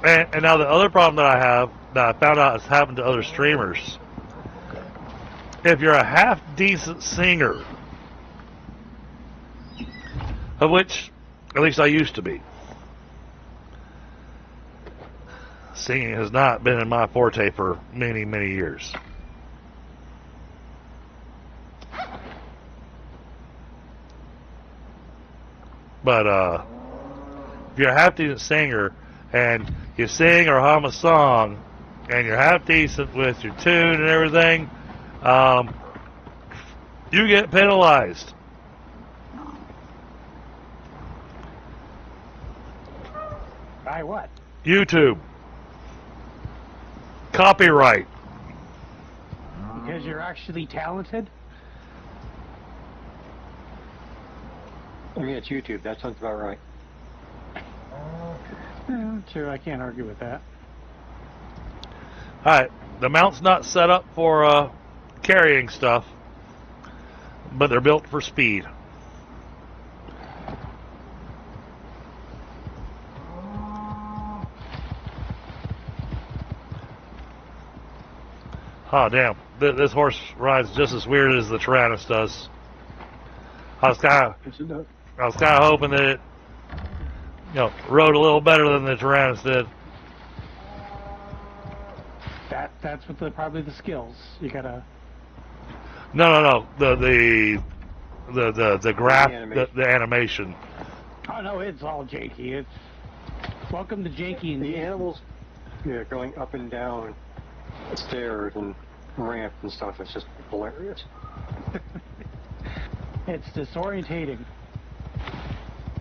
and now the other problem that I have, that I found out has happened to other streamers. If you're a half-decent singer, of which, at least I used to be, singing has not been in my forte for many, many years. But, if you're a half-decent singer, and you sing or hum a song, and you're half-decent with your tune and everything, you get penalized. By what? YouTube. Copyright. Because you're actually talented? I mean, it's YouTube. That sounds about right. Yeah, true. I can't argue with that. Alright, the mount's not set up for carrying stuff, but they're built for speed. Oh, damn. This horse rides just as weird as the Tyrannus does. I was kind of hoping that it, rode a little better than the Tyrannus did. That's what probably the skills. You gotta. No. The graph, the animation. Oh no, it's all janky. It's welcome to janky. The animals, going up and down stairs and ramps and stuff. It's just hilarious. It's disorientating.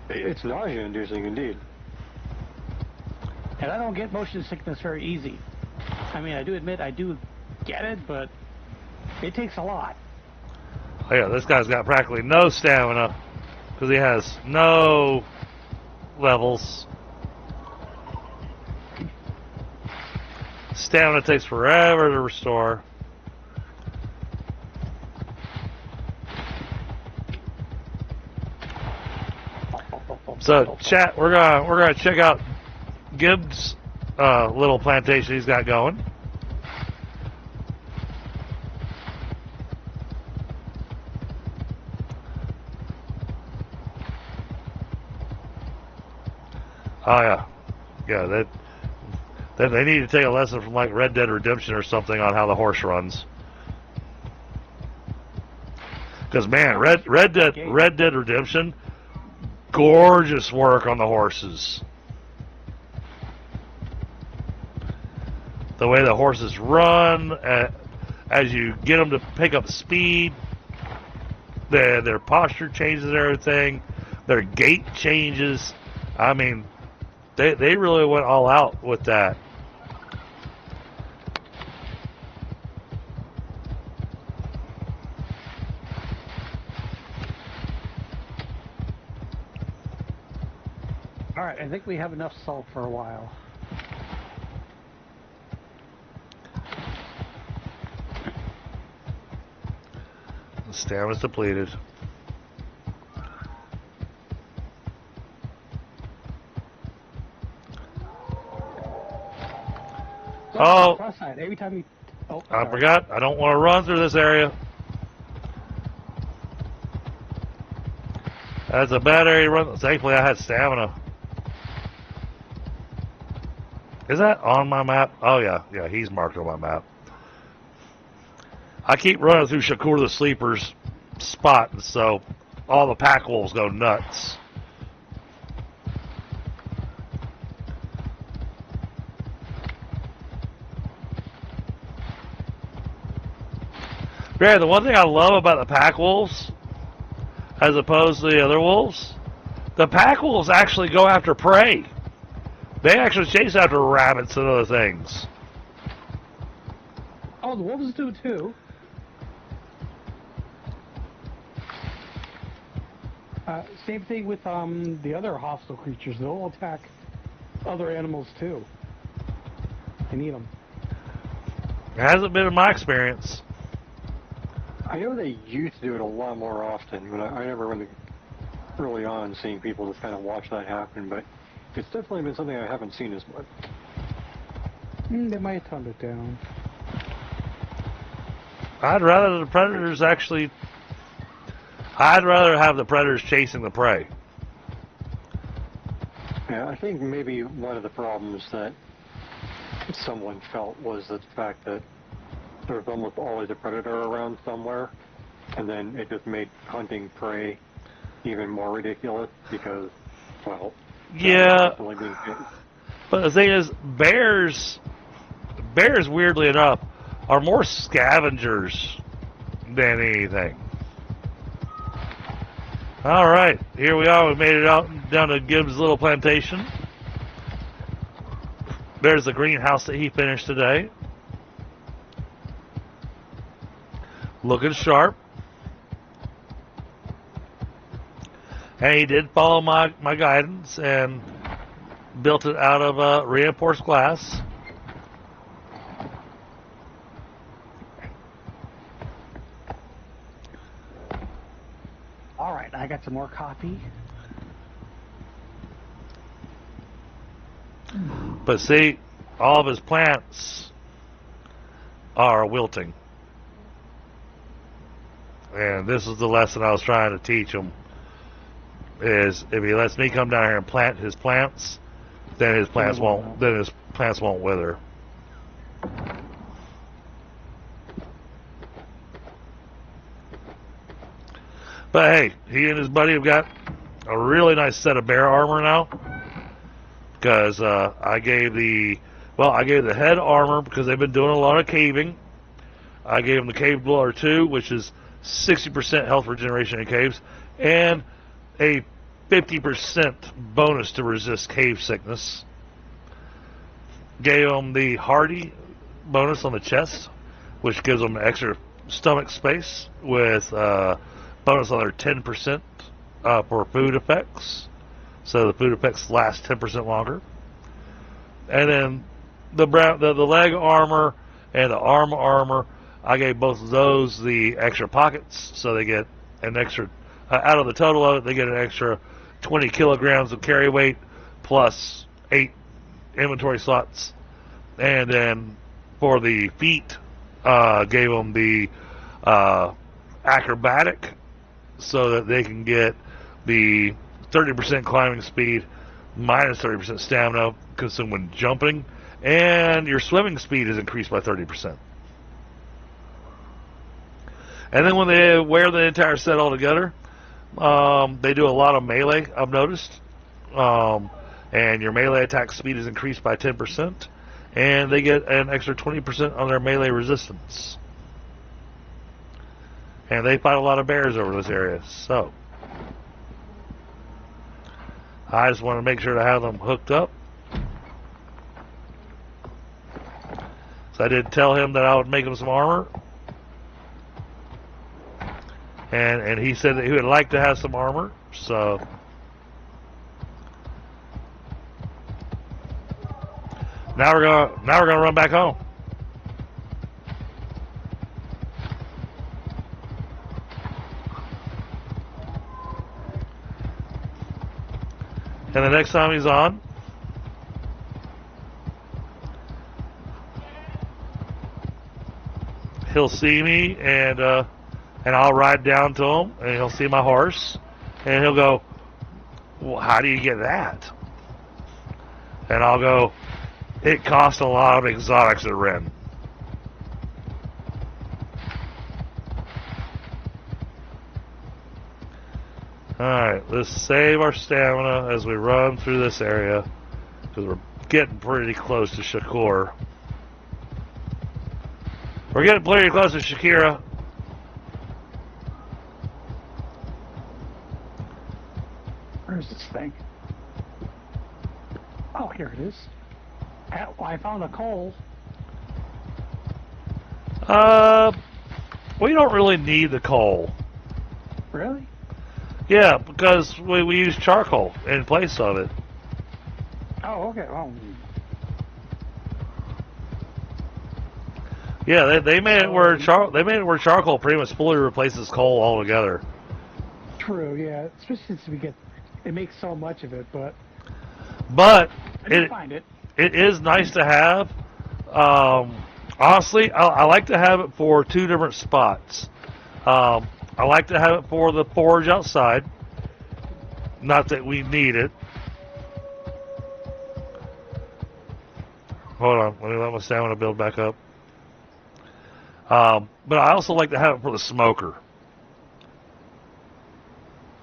It's nausea-inducing indeed. And I don't get motion sickness very easy. I mean, I do admit I do get it, but it takes a lot. Oh yeah, this guy's got practically no stamina because he has no levels. Stamina takes forever to restore. So, chat, we're gonna check out Gibbs' little plantation he's got going. Oh yeah, that they need to take a lesson from like Red Dead Redemption or something on how the horse runs. Because man, Red Dead Redemption, gorgeous work on the horses. The way the horses run, as you get them to pick up speed, their posture changes and everything, their gait changes. I mean, they really went all out with that. All right, I think we have enough salt for a while. The stamina's depleted. Oh, Plus side, every time you... Oh, I sorry. forgot. I don't want to run through this area. That's a bad area to run. Thankfully, I had stamina. Is that on my map? Oh, yeah. Yeah, he's marked on my map. I keep running through Shakur the Sleeper's spot, so all the pack wolves go nuts. Yeah, the one thing I love about the pack wolves, as opposed to the other wolves, the pack wolves actually go after prey. They actually chase after rabbits and other things. Oh, the wolves do too. Same thing with the other hostile creatures. They'll attack other animals too. They need them. It hasn't been in my experience. I know they used to do it a lot more often, but I never really early on seeing people just kind of watch that happen, but it's definitely been something I haven't seen as much. They might have toned it down. I'd rather the predators actually... I'd rather have the predators chasing the prey. Yeah, I think maybe one of the problems that someone felt was the fact that there was almost always a predator around somewhere, and then it just made hunting prey even more ridiculous because, well, yeah. constantly being chased. But the thing is, bears, weirdly enough, are more scavengers than anything. All right, here we are. We made it out down to Gibbs' little plantation. There's the greenhouse that he finished today. Looking sharp. And he did follow my guidance and built it out of reinforced glass. All right, I got some more coffee. But see, all of his plants are wilting. And this is the lesson I was trying to teach him, is if he lets me come down here and plant his plants, then his plants won't wither. But hey, he and his buddy have got a really nice set of bear armor now. Because I gave the head armor because they've been doing a lot of caving. I gave them the Cave Dweller 2, which is 60% health regeneration in caves, and a 50% bonus to resist cave sickness. Gave them the hardy bonus on the chest, which gives them extra stomach space with bonus on their 10% for food effects. So the food effects last 10% longer. And then the leg armor and the arm armor, I gave both of those the extra pockets, so they get an extra, out of the total of it, they get an extra 20 kilograms of carry weight plus 8 inventory slots. And then for the feet, gave them the acrobatic, so that they can get the 30% climbing speed minus 30% stamina consumed when jumping, and your swimming speed is increased by 30%. And then when they wear the entire set all together, they do a lot of melee, I've noticed. And your melee attack speed is increased by 10%, and they get an extra 20% on their melee resistance. And they fight a lot of bears over this area, so I just want to make sure to have them hooked up. So I did tell him that I would make him some armor. And he said that he would like to have some armor, so now we're gonna run back home. And the next time he's on, he'll see me, and I'll ride down to him, and he'll see my horse, and he'll go, well, how do you get that? And I'll go, it costs a lot of exotics at Ren. Alright, let's save our stamina as we run through this area, because we're getting pretty close to Shakur. We're getting pretty close to Shakira. Where's this thing? Oh, here it is. I found a coal. We don't really need the coal. Really? Yeah, because we use charcoal in place of it. Oh, okay. Well, yeah, they made it where charcoal pretty much fully replaces coal altogether. true. Yeah, especially since it makes so much of it, but I did find it. It is nice to have. Honestly, I like to have it for two different spots. I like to have it for the forge outside. Not that we need it. Hold on, let me let my stamina build back up. But I also like to have it for the smoker.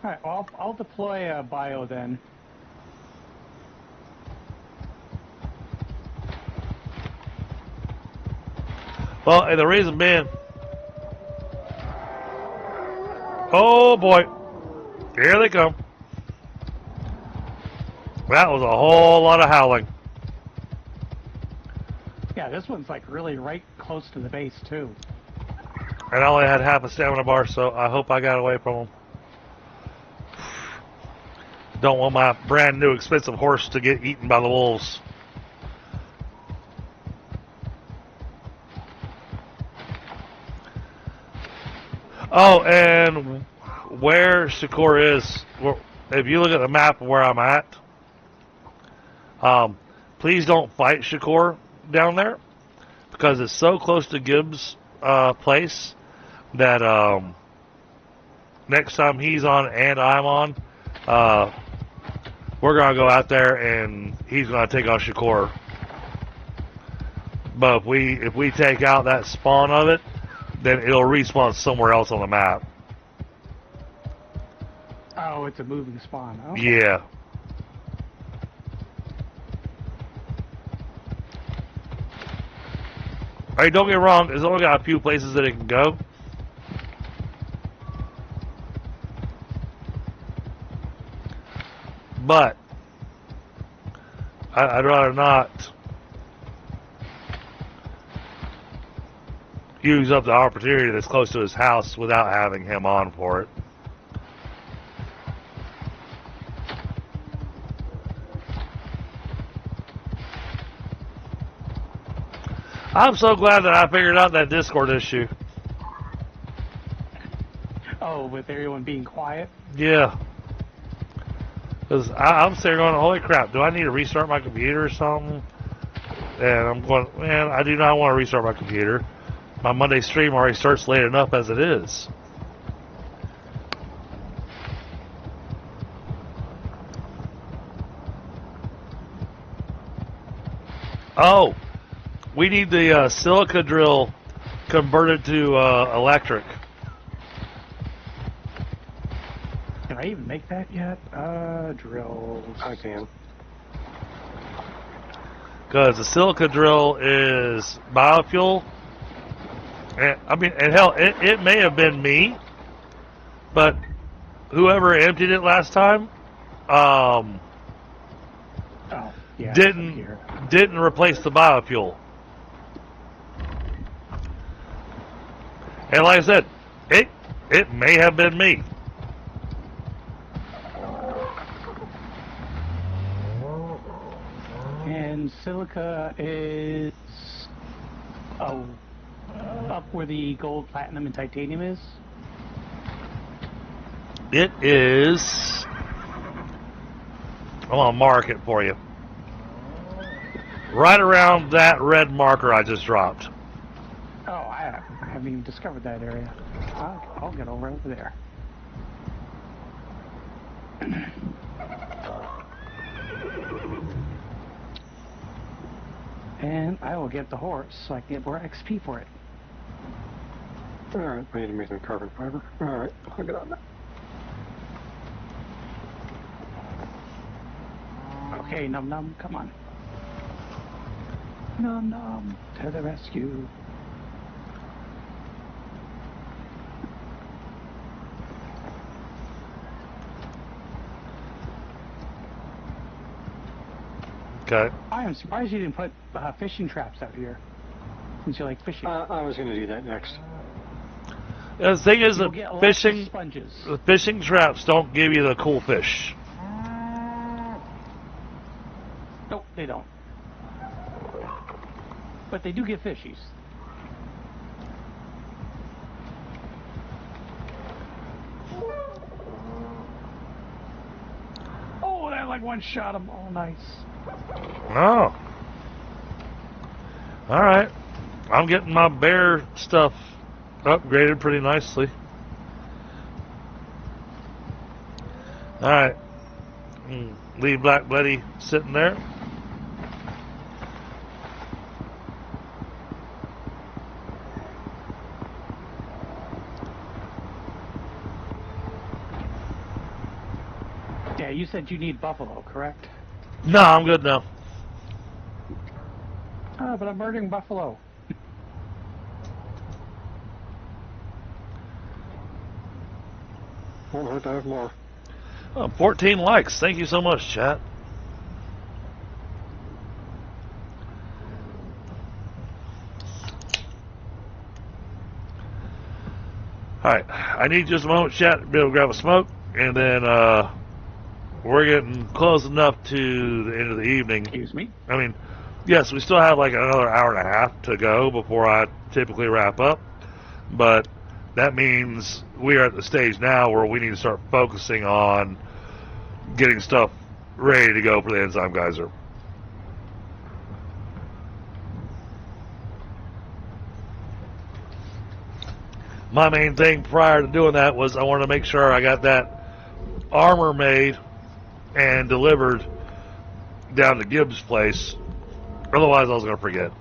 Alright, well, I'll deploy a bio then. Well, and the reason being... Oh boy. Here they come. That was a whole lot of howling. Yeah, this one's like really right close to the base too. And I only had half a stamina bar, so I hope I got away from them. Don't want my brand new expensive horse to get eaten by the wolves. Oh, and where Shakur is, if you look at the map of where I'm at, please don't fight Shakur down there, because it's so close to Gibbs' place that next time he's on and I'm on, we're going to go out there and he's going to take on Shakur. But if we take out that spawn of it, then it'll respawn somewhere else on the map. Oh, it's a moving spawn. Okay. Yeah. Hey, don't get me wrong, it's only got a few places that it can go. but I'd rather not use up the opportunity that's close to his house without having him on for it. I'm so glad that I figured out that Discord issue. Oh, with everyone being quiet? Yeah. Because I'm sitting going, holy crap, do I need to restart my computer or something? And I'm going, man, I do not want to restart my computer. My Monday stream already starts late enough as it is. Oh, we need the silica drill converted to electric. Can I even make that yet? Drills. I can. Because the silica drill is biofuel. And, I mean, and hell, it may have been me, but whoever emptied it last time, Oh, yeah. didn't replace the biofuel. And like I said, it may have been me. And silica is up where the gold, platinum, and titanium is. It is. I'm gonna mark it for you. Right around that red marker I just dropped. Oh, I haven't even discovered that area. I'll get over there. And I will get the horse so I can get more XP for it. Alright, I need to make some carbon fiber. Alright, I'll get on that. Okay, Num Num, come on. Num Num, to the rescue. Okay. I am surprised you didn't put fishing traps out here, since you like fishing. I was going to do that next. The thing is You'll that get lots of fishing, sponges. the fishing traps don't give you the cool fish. Nope, they don't. But they do get fishies. Oh, that like one shot him. Oh, nice. Oh. Alright. I'm getting my bear stuff upgraded pretty nicely. Alright. Leave Black Betty sitting there. Yeah, you said you need buffalo, correct? No, I'm good now. Ah, but I'm murdering buffalo. Won't hurt to have more. Oh, 14 likes. Thank you so much, chat. Alright, I need just a moment, chat, to be able to grab a smoke, and then we're getting close enough to the end of the evening. Excuse me. I mean, yes, we still have like another hour and a half to go before I typically wrap up, but that means we are at the stage now where we need to start focusing on getting stuff ready to go for the enzyme geyser. My main thing prior to doing that was I wanted to make sure I got that armor made and delivered down to Gibbs' place. Otherwise, I was going to forget.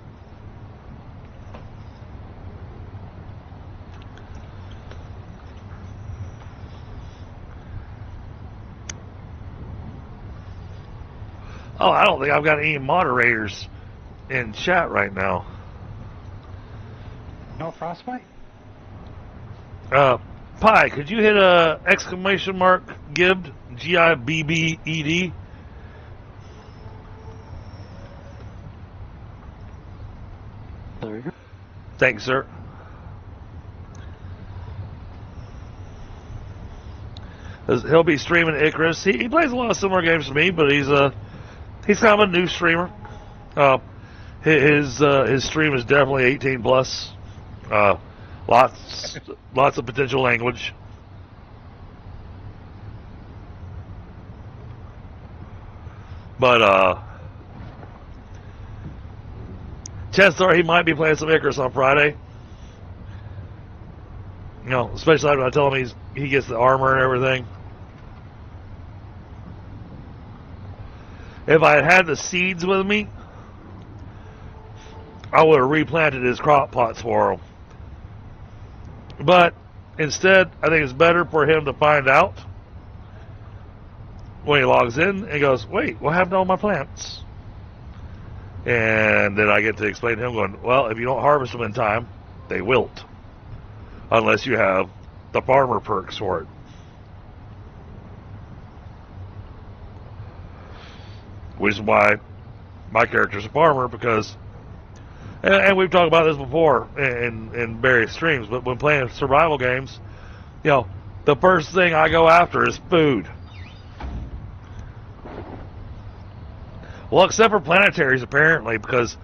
Oh, I don't think I've got any moderators in chat right now. No frostbite? Pi, could you hit a exclamation mark Gibbed? Gibbed? There you go. Thanks, sir. He'll be streaming Icarus. He plays a lot of similar games to me, but he's kind of a new streamer. His stream is definitely 18 plus. Lots of potential language. But chances are he might be playing some Icarus on Friday. You know, especially when I tell him he gets the armor and everything. If I had had the seeds with me, I would have replanted his crop pots for him. But instead, I think it's better for him to find out when he logs in and goes, wait, what happened to all my plants? And then I get to explain to him going, well, if you don't harvest them in time, they wilt. Unless you have the farmer perks for it. Which is why my character's a farmer, because, and we've talked about this before in various streams, but when playing survival games, you know, the first thing I go after is food. Well, except for planetaries, apparently, because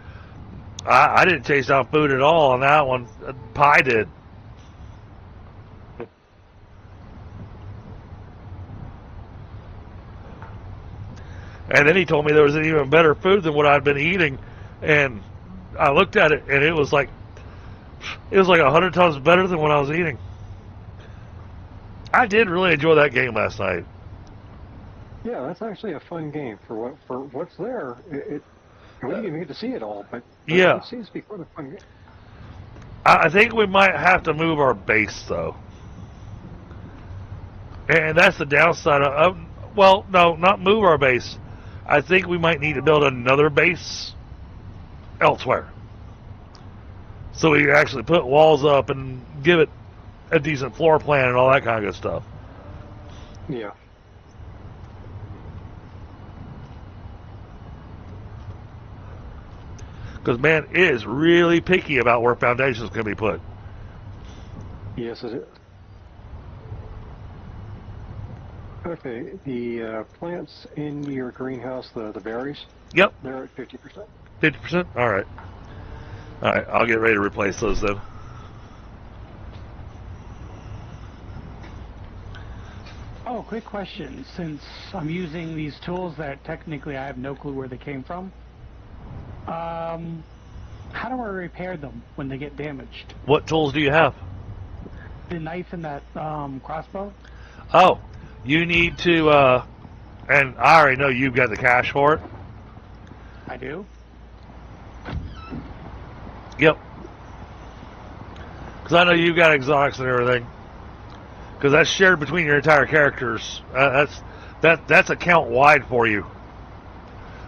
I didn't chase down food at all on that one. Pi did. And then he told me there was an even better food than what I'd been eating, and I looked at it, and it was like 100 times better than what I was eating. I did really enjoy that game last night. Yeah, that's actually a fun game for what's there. We didn't even get to see it all, but yeah, it seems to be quite a fun game. I think we might have to move our base though, and that's the downside of. Well, no, not move our base. I think we might need to build another base elsewhere. So we actually put walls up and give it a decent floor plan and all that kind of good stuff. Yeah. Because, man, it is really picky about where foundations can be put. Yes, it is. Okay, the plants in your greenhouse, the berries, Yep. they're at 50%. 50%? All right. All right, I'll get ready to replace those then. Oh, quick question. Since I'm using these tools that technically I have no clue where they came from, how do I repair them when they get damaged? What tools do you have? The knife and that crossbow? Oh, you need to, and I already know you've got the cash for it. I do? Yep. Because I know you've got exotics and everything. Because that's shared between your entire characters. That's account wide for you.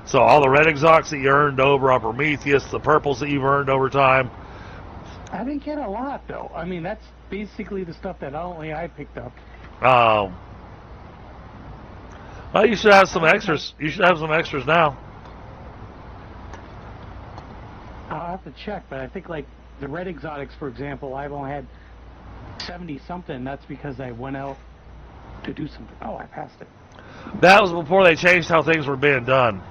So all the red exotics that you earned over on Prometheus, the purples that you've earned over time. I didn't get a lot, though. I mean, that's basically the stuff that only I picked up. Well, you should have some extras. You should have some extras now. I'll have to check, but I think, like, the red exotics, for example, I've only had 70-something. That's because I went out to do something. Oh, I passed it. That was before they changed how things were being done.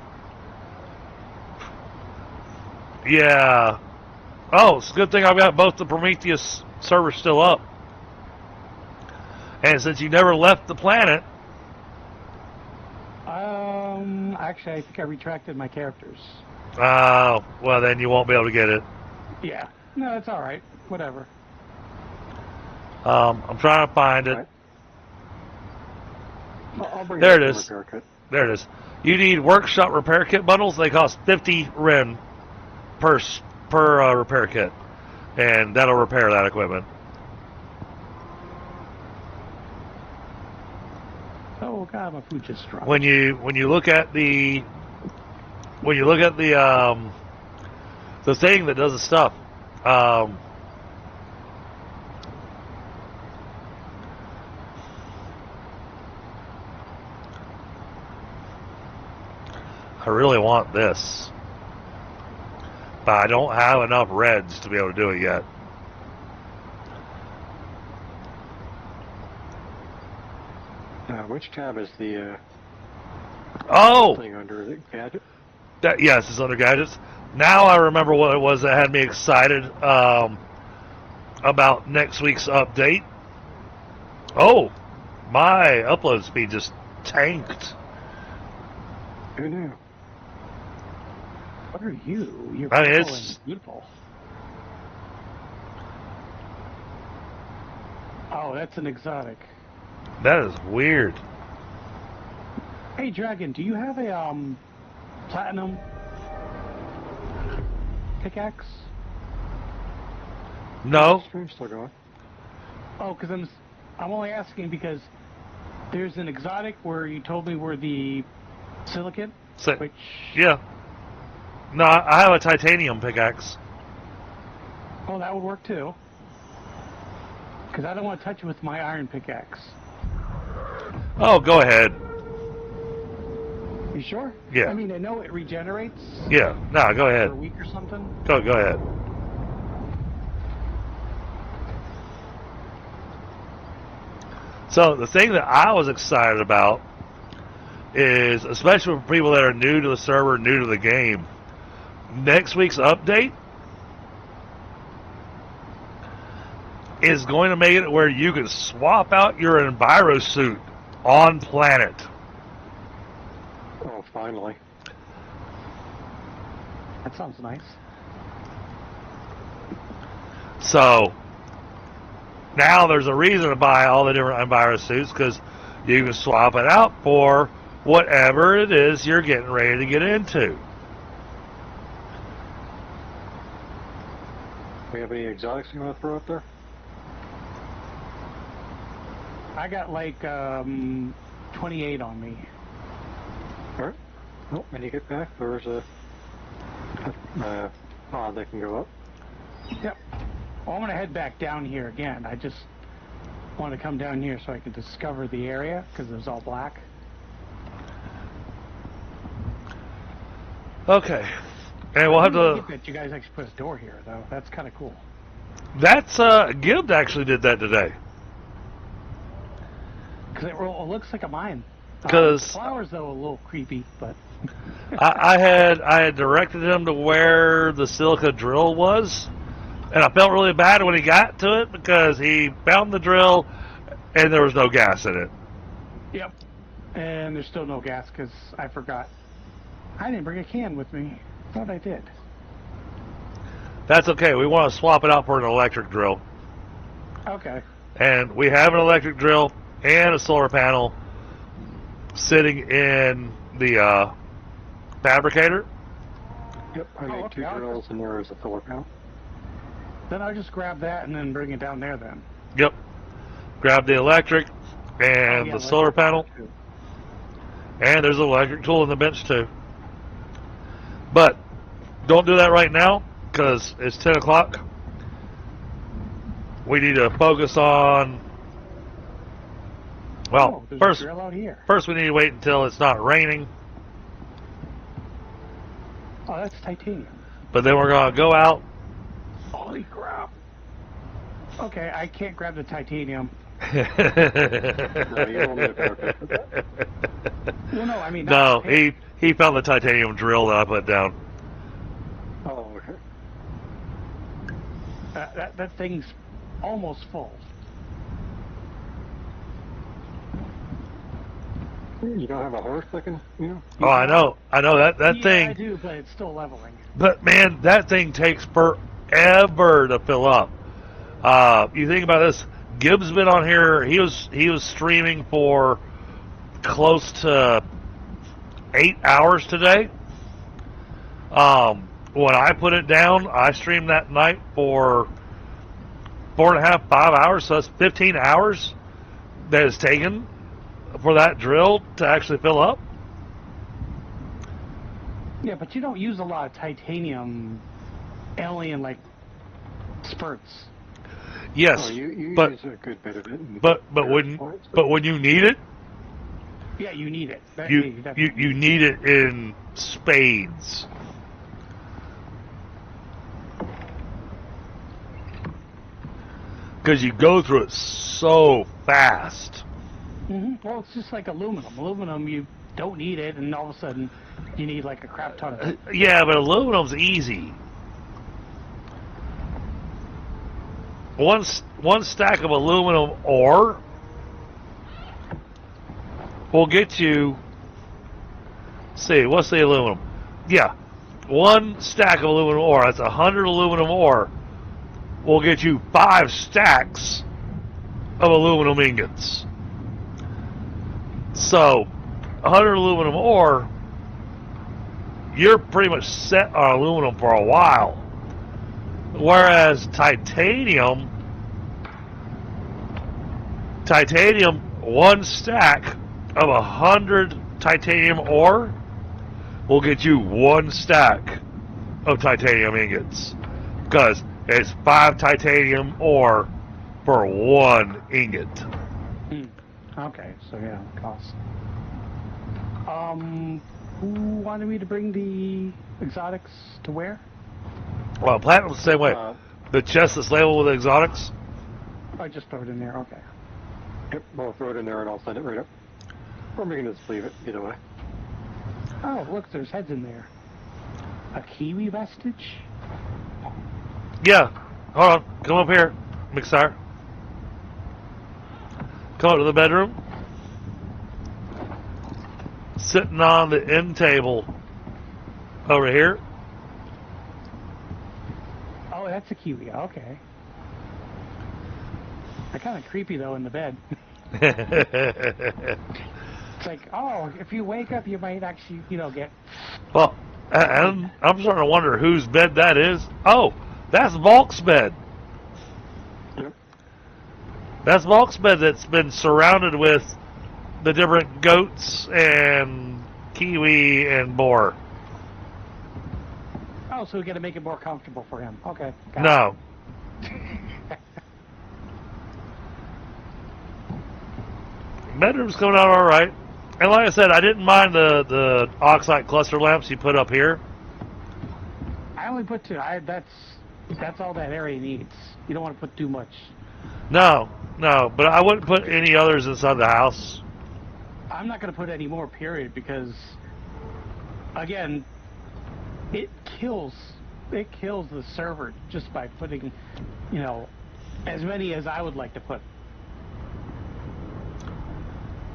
Yeah. Oh, it's a good thing I've got both the Prometheus servers still up. And since you never left the planet... Actually, I think I retracted my characters. Oh, well, then you won't be able to get it. Yeah. No, it's all right. Whatever. I'm trying to find it. Right. I'll bring There the it is. repair kit. There it is. You need workshop repair kit bundles. They cost 50 Ren per repair kit. And that'll repair that equipment. Oh god, my food just dropped. When you look at the thing that does the stuff, I really want this. But I don't have enough reds to be able to do it yet. Which tab is the Oh! thing under? Is it gadget? Yes, it's under gadgets. Now I remember what it was that had me excited about next week's update. Oh! My upload speed just tanked. Who knew? What are you? You're I mean, beautiful it's- and beautiful. Oh, that's an exotic. That is weird. Hey, Dragon, do you have a platinum pickaxe? No? Stream's still going. Oh, because I'm only asking because there's an exotic where you told me were the silicate, So, which yeah. No, I have a titanium pickaxe. oh, that would work too. Because I don't want to touch it with my iron pickaxe. Oh, go ahead. You sure? Yeah. I mean, I know it regenerates Yeah, no, go for a ahead. week or something. Go ahead. So the thing that I was excited about is, especially for people that are new to the server, new to the game, next week's update is going to make it where you can swap out your Enviro suit on planet. Oh, finally. That sounds nice. So now there's a reason to buy all the different Enviro suits, because you can swap it out for whatever it is you're getting ready to get into. Do we have any exotics you want to throw up there? I got like 28 on me. Alright. Well, when you get back, there's a pod that can go up. Yep. Well, I'm going to head back down here again. I just want to come down here so I can discover the area because it was all black. Okay. And we'll have I to... get that you guys actually put a door here, though. That's kind of cool. That's, Gibbs actually did that today. Because it looks like a mine. 'Cause- flowers, though, a little creepy, but... I had directed him to where the silica drill was, and I felt really bad when he got to it because he found the drill and there was no gas in it. Yep. And there's still no gas because I forgot. I didn't bring a can with me. Thought I did. That's okay. We want to swap it out for an electric drill. Okay. And we have an electric drill and a solar panel sitting in the fabricator. Yep, I made okay, two I'll drills and there is a filler panel. Then I'll just grab that and then bring it down there then. Yep. Grab the electric and Oh, yeah, the solar panel. too. And there's an electric tool in the bench too. But don't do that right now because it's 10 o'clock. We need to focus on... Well, Oh, there's first a drill out here. we need to wait until it's not raining. Oh, that's titanium. But then we're going to go out. Holy crap. Okay, I can't grab the titanium. No, you don't need a fabricator for that. Well, no, I mean... No, not the he found the titanium drill that I put down. Oh, okay. that thing's almost full. You don't have a horse that can, you know? Oh, I know that Yeah, thing. I do, but it's still leveling. But man, that thing takes forever to fill up. You think about this. Gibbs been on here. He was streaming for close to 8 hours today. When I put it down, I streamed that night for 4.5, 5 hours. So that's 15 hours that it's taken for that drill to actually fill up. Yeah, but you don't use a lot of titanium alien like spurts. Yes, Oh, you but use a good bit of it. but when you need it, Yeah, you need it. You definitely need it in spades. Because you go through it so fast. Well, it's just like aluminum. Aluminum, you don't need it, and all of a sudden, you need like a crap ton of it. Yeah, but aluminum's easy. One stack of aluminum ore will get you. See, what's the aluminum? Yeah, one stack of aluminum ore. That's 100 aluminum ore. Will get you 5 stacks of aluminum ingots. So, 100 aluminum ore, you're pretty much set on aluminum for a while. Whereas titanium, one stack of 100 titanium ore will get you 1 stack of titanium ingots. Because it's 5 titanium ore for 1 ingot. Okay, so yeah, cost. Who wanted me to bring the exotics to where? Well, platinum's the same way. The chest that's labeled with exotics. I just throw it in there. Okay. Yep, I'll throw it in there and I'll send it right up. Or we can just leave it, either way. Oh, look, there's heads in there. A kiwi vestige? Yeah. Hold on. Come up here, Mixar. Come up to the bedroom. Sitting on the end table over here. Oh, that's a kiwi. Okay. They're kind of creepy, though, in the bed. It's like, oh, if you wake up, you might actually, get... Well, I'm starting to wonder whose bed that is. Oh, that's Volk's bed. Yep. That's Volk's bed that's been surrounded with the different goats and kiwi and boar. Oh, so we got to make it more comfortable for him. Okay. got No. Bedroom's coming out all right. And like I said, I didn't mind the oxide cluster lamps you put up here. I only put 2. That's all that area needs. You don't want to put too much. No, but I wouldn't put any others inside the house. I'm not going to put any more, period, because, again, it kills the server just by putting, as many as I would like to put.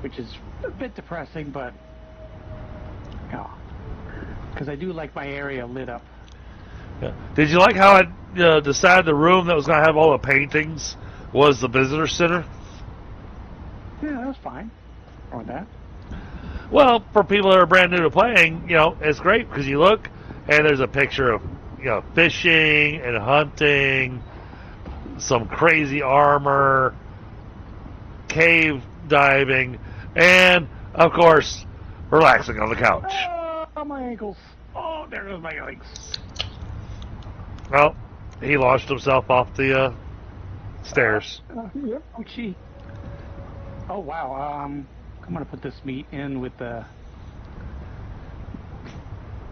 Which is a bit depressing, but, because I do like my area lit up. Yeah. Did you like how I decided the room that was going to have all the paintings was the visitor center? Yeah, that was fine. Or that. Well, for people that are brand new to playing, it's great because you look and there's a picture of, fishing and hunting, some crazy armor, cave diving, and, of course, relaxing on the couch. Oh, my ankles. Oh, there goes my legs. Well, he launched himself off the stairs. Yep. Oh, gee. Oh, wow. I'm going to put this meat in with the...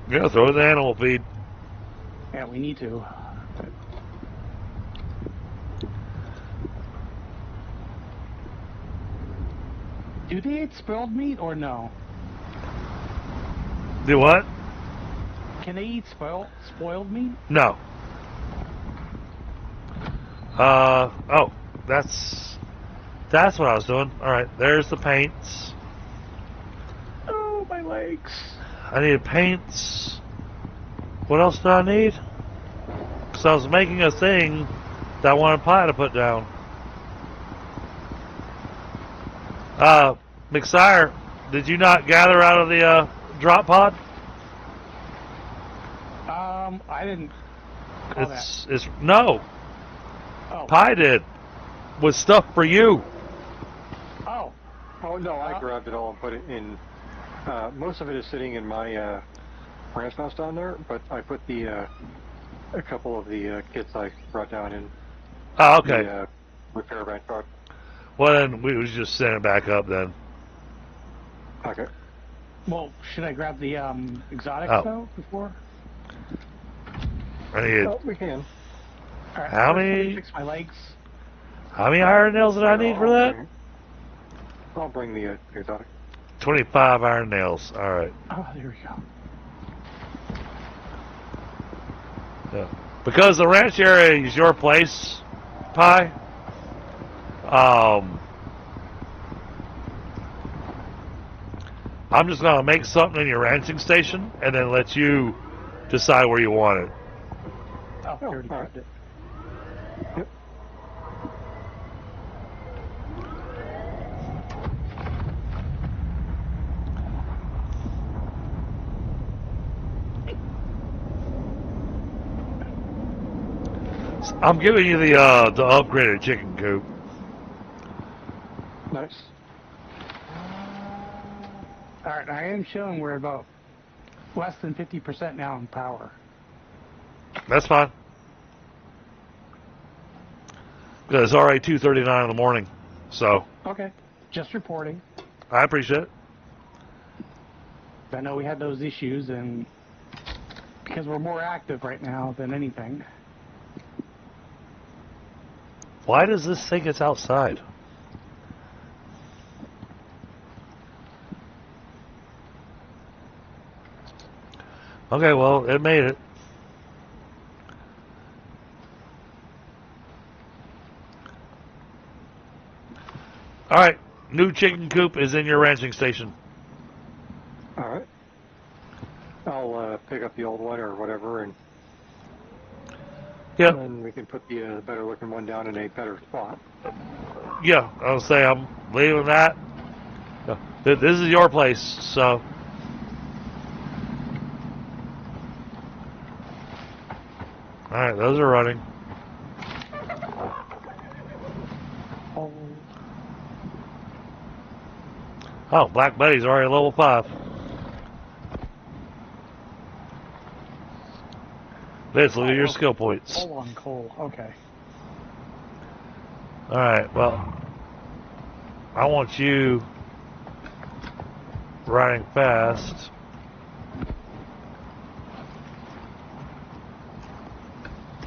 Yeah, throw it in the animal feed. Yeah, we need to. Do they eat spoiled meat or no? Do what? Can they eat spoiled meat? No. Oh, that's what I was doing. All right, there's the paints. Oh, my legs. I need paints. What else do I need? Because I was making a thing that I wanted Pie to put down. McSire, did you not gather out of the drop pod? I didn't call that. It's no. Oh. Pie did. With stuff for you. Oh. Oh, no, I grabbed it all and put it in. Most of it is sitting in my ranch house down there, but I put a couple of the kits I brought down in Oh, okay. the repair van truck. Well, then we was just send it back up then. Okay. Well, should I grab the exotics Oh. though before? I need. Oh, we can. All right. How first let me many- fix my legs. How many iron nails did I need for that? I'll bring the exotic. 25 iron nails. All right. Oh, there we go. Yeah. Because the ranch area is your place, Pi. I'm just gonna make something in your ranching station and then let you decide where you want it. Oh, I already all right. grabbed it. Yep. I'm giving you the upgraded chicken coop. Nice. All right, I am showing we're about less than 50% now in power. That's fine. Because it's already 2:39 in the morning, so Okay, just reporting. I appreciate it. I know we had those issues, and because we're more active right now than anything. Why does this think it's outside? Okay, well, it made it. All right, new chicken coop is in your ranching station. All right. I'll pick up the old one or whatever, and Yep. then we can put the better looking one down in a better spot. Yeah, I'll say I'm leaving that. This is your place, so. All right, those are running. Oh, Black Betty's already level 5. Let's look at your skill points. Hold on, Cole. Okay. All right, well, I want you riding fast.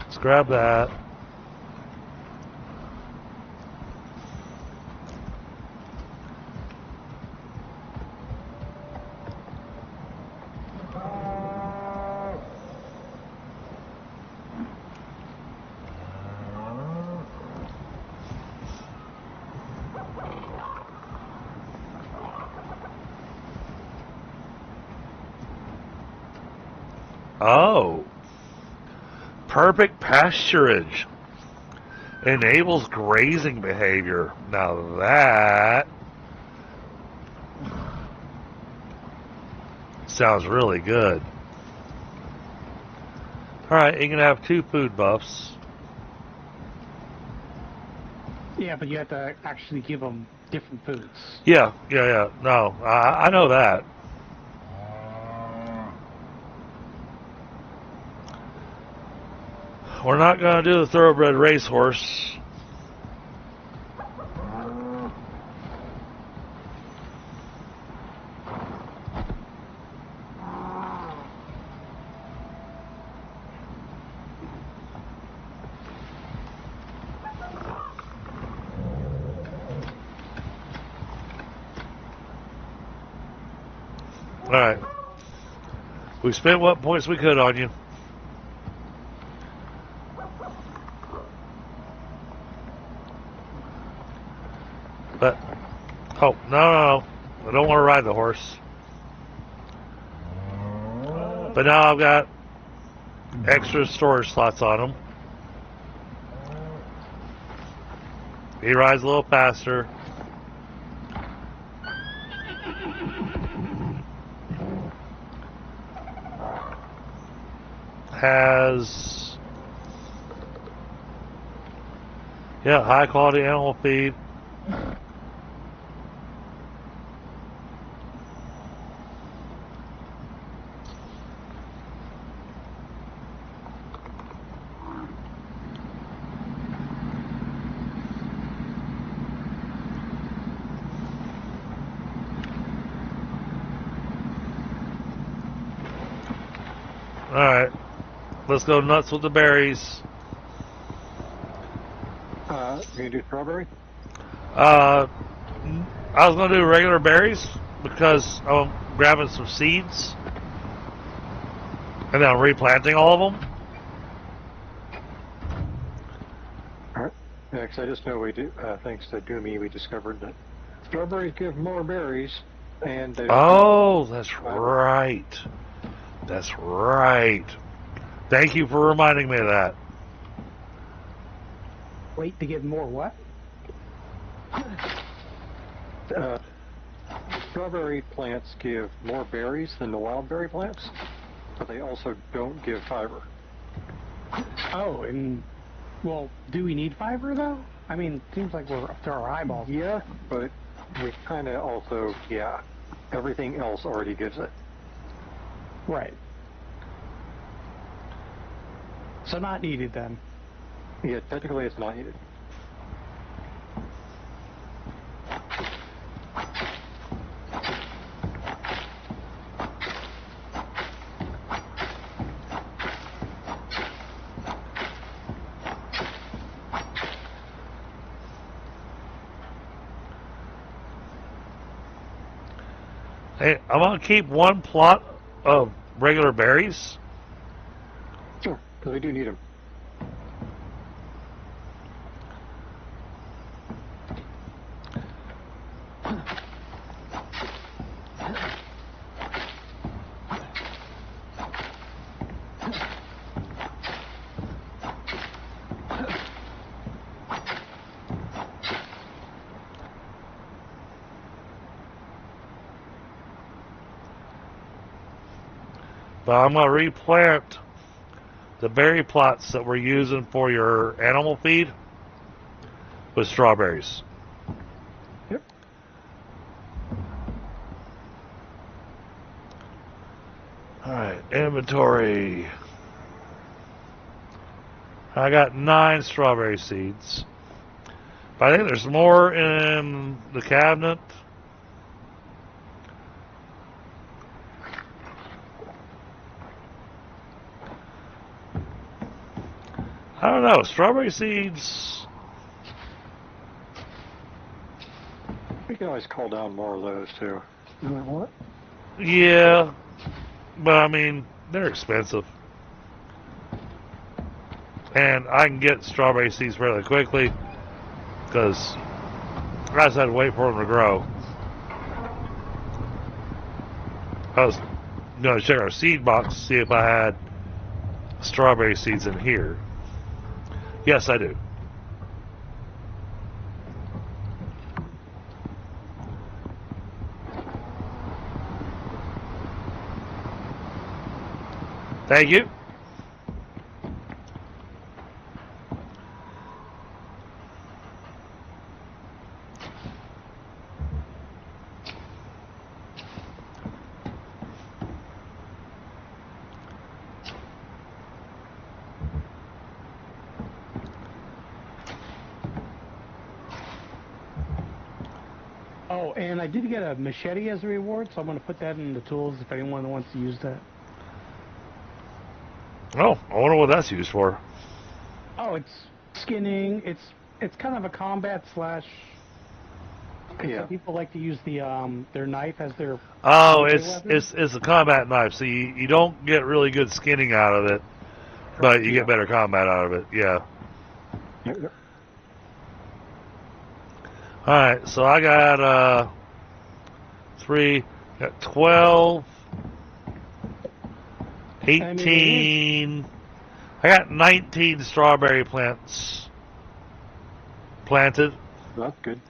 Let's grab that. Oh. Perfect pasturage. Enables grazing behavior. Now that sounds really good. Alright, you can have 2 food buffs. Yeah, but you have to actually give them different foods. Yeah. No, I know that. We're not going to do the thoroughbred racehorse. Alright. We spent what points we could on you. But, oh, no. I don't want to ride the horse. But now I've got extra storage slots on him. He rides a little faster. Has, yeah, high quality animal feed. Alright. Let's go nuts with the berries. Can you do strawberry? I was going to do regular berries because I'm grabbing some seeds. And then I'm replanting all of them. Alright. Yeah, 'cause I just know we do, thanks to Doomy, we discovered that strawberries give more berries, and they... Oh, that's right. That's right. Thank you for reminding me of that. Wait to get more what? Strawberry plants give more berries than the wild berry plants, but they also don't give fiber. Oh, and well, do we need fiber though? I mean, it seems like we're up to our eyeballs. Yeah, but we kind of also, yeah, everything else already gives it. Right. So not needed then. Yeah, technically it's not needed. Hey, I'm going to keep one plot of regular berries. Sure, because we do need them. But I'm going to replant the berry plots that we're using for your animal feed with strawberries. Yep. Alright, inventory. I got 9 strawberry seeds. But I think there's more in the cabinet. I don't know. Strawberry seeds. We can always call down more of those too. You know what? Yeah. But I mean, they're expensive. And I can get strawberry seeds fairly quickly because I just had to wait for them to grow. I was going to check our seed box to see if I had strawberry seeds in here. Yes, I do. Thank you. Oh, and I did get a machete as a reward, so I'm going to put that in the tools if anyone wants to use that. Oh, I wonder what that's used for. Oh, it's skinning. It's kind of a combat slash. Yeah. Some people like to use the their knife as their. Oh, primary weapon. it's a combat knife, so you don't get really good skinning out of it, but you get better combat out of it. Yeah. Yep. All right, so I got 3, got 12, 18. I got 19 strawberry plants planted. That's good.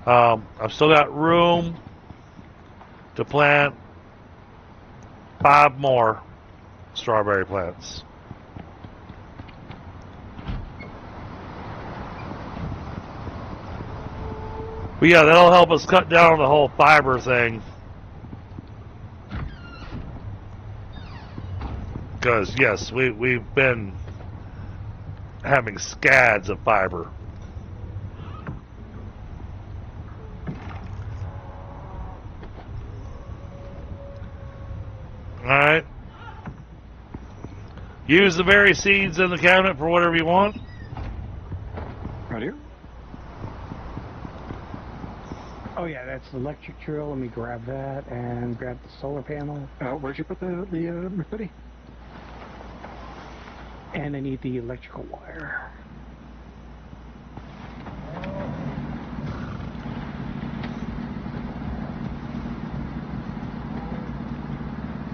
I've still got room to plant 5 more strawberry plants. But yeah, that'll help us cut down on the whole fiber thing. Because, yes, we've been having scads of fiber. Alright. Use the berry seeds in the cabinet for whatever you want. Right here. Oh yeah, that's the electric drill. Let me grab that and grab the solar panel. Where'd you put the hoodie? And I need the electrical wire.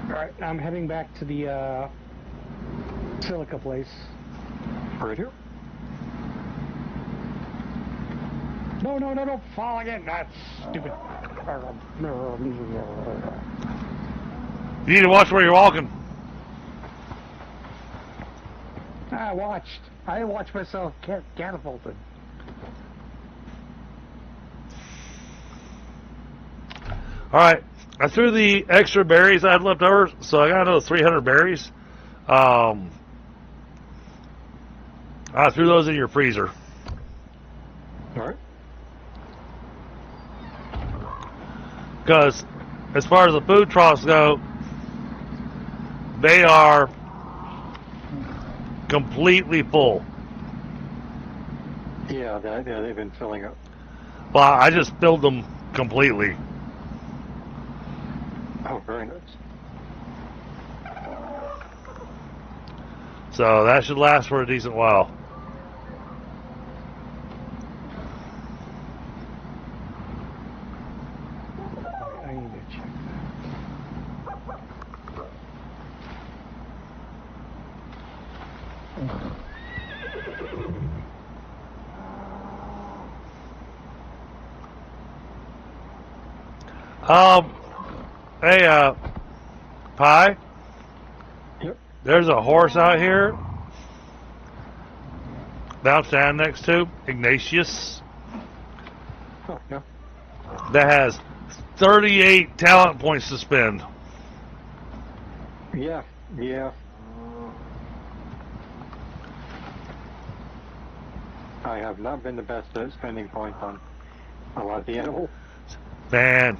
Alright, I'm heading back to the silica place. Right here. No, don't fall again. That's stupid. You need to watch where you're walking. I watched myself get catapulted. Alright, I threw the extra berries I had left over, so I got another 300 berries. I threw those in your freezer. Alright. Because as far as the food troughs go, they are completely full. Yeah, they've been filling up. Well, I just filled them completely. Oh, very nice. So that should last for a decent while. I need to check Hey, Pie? Yep. There's a horse out here that I'm standing next to, Ignatius, Oh, yeah. that has 38 talent points to spend. Yeah. I have not been the best at spending points on a lot of the animals. Man.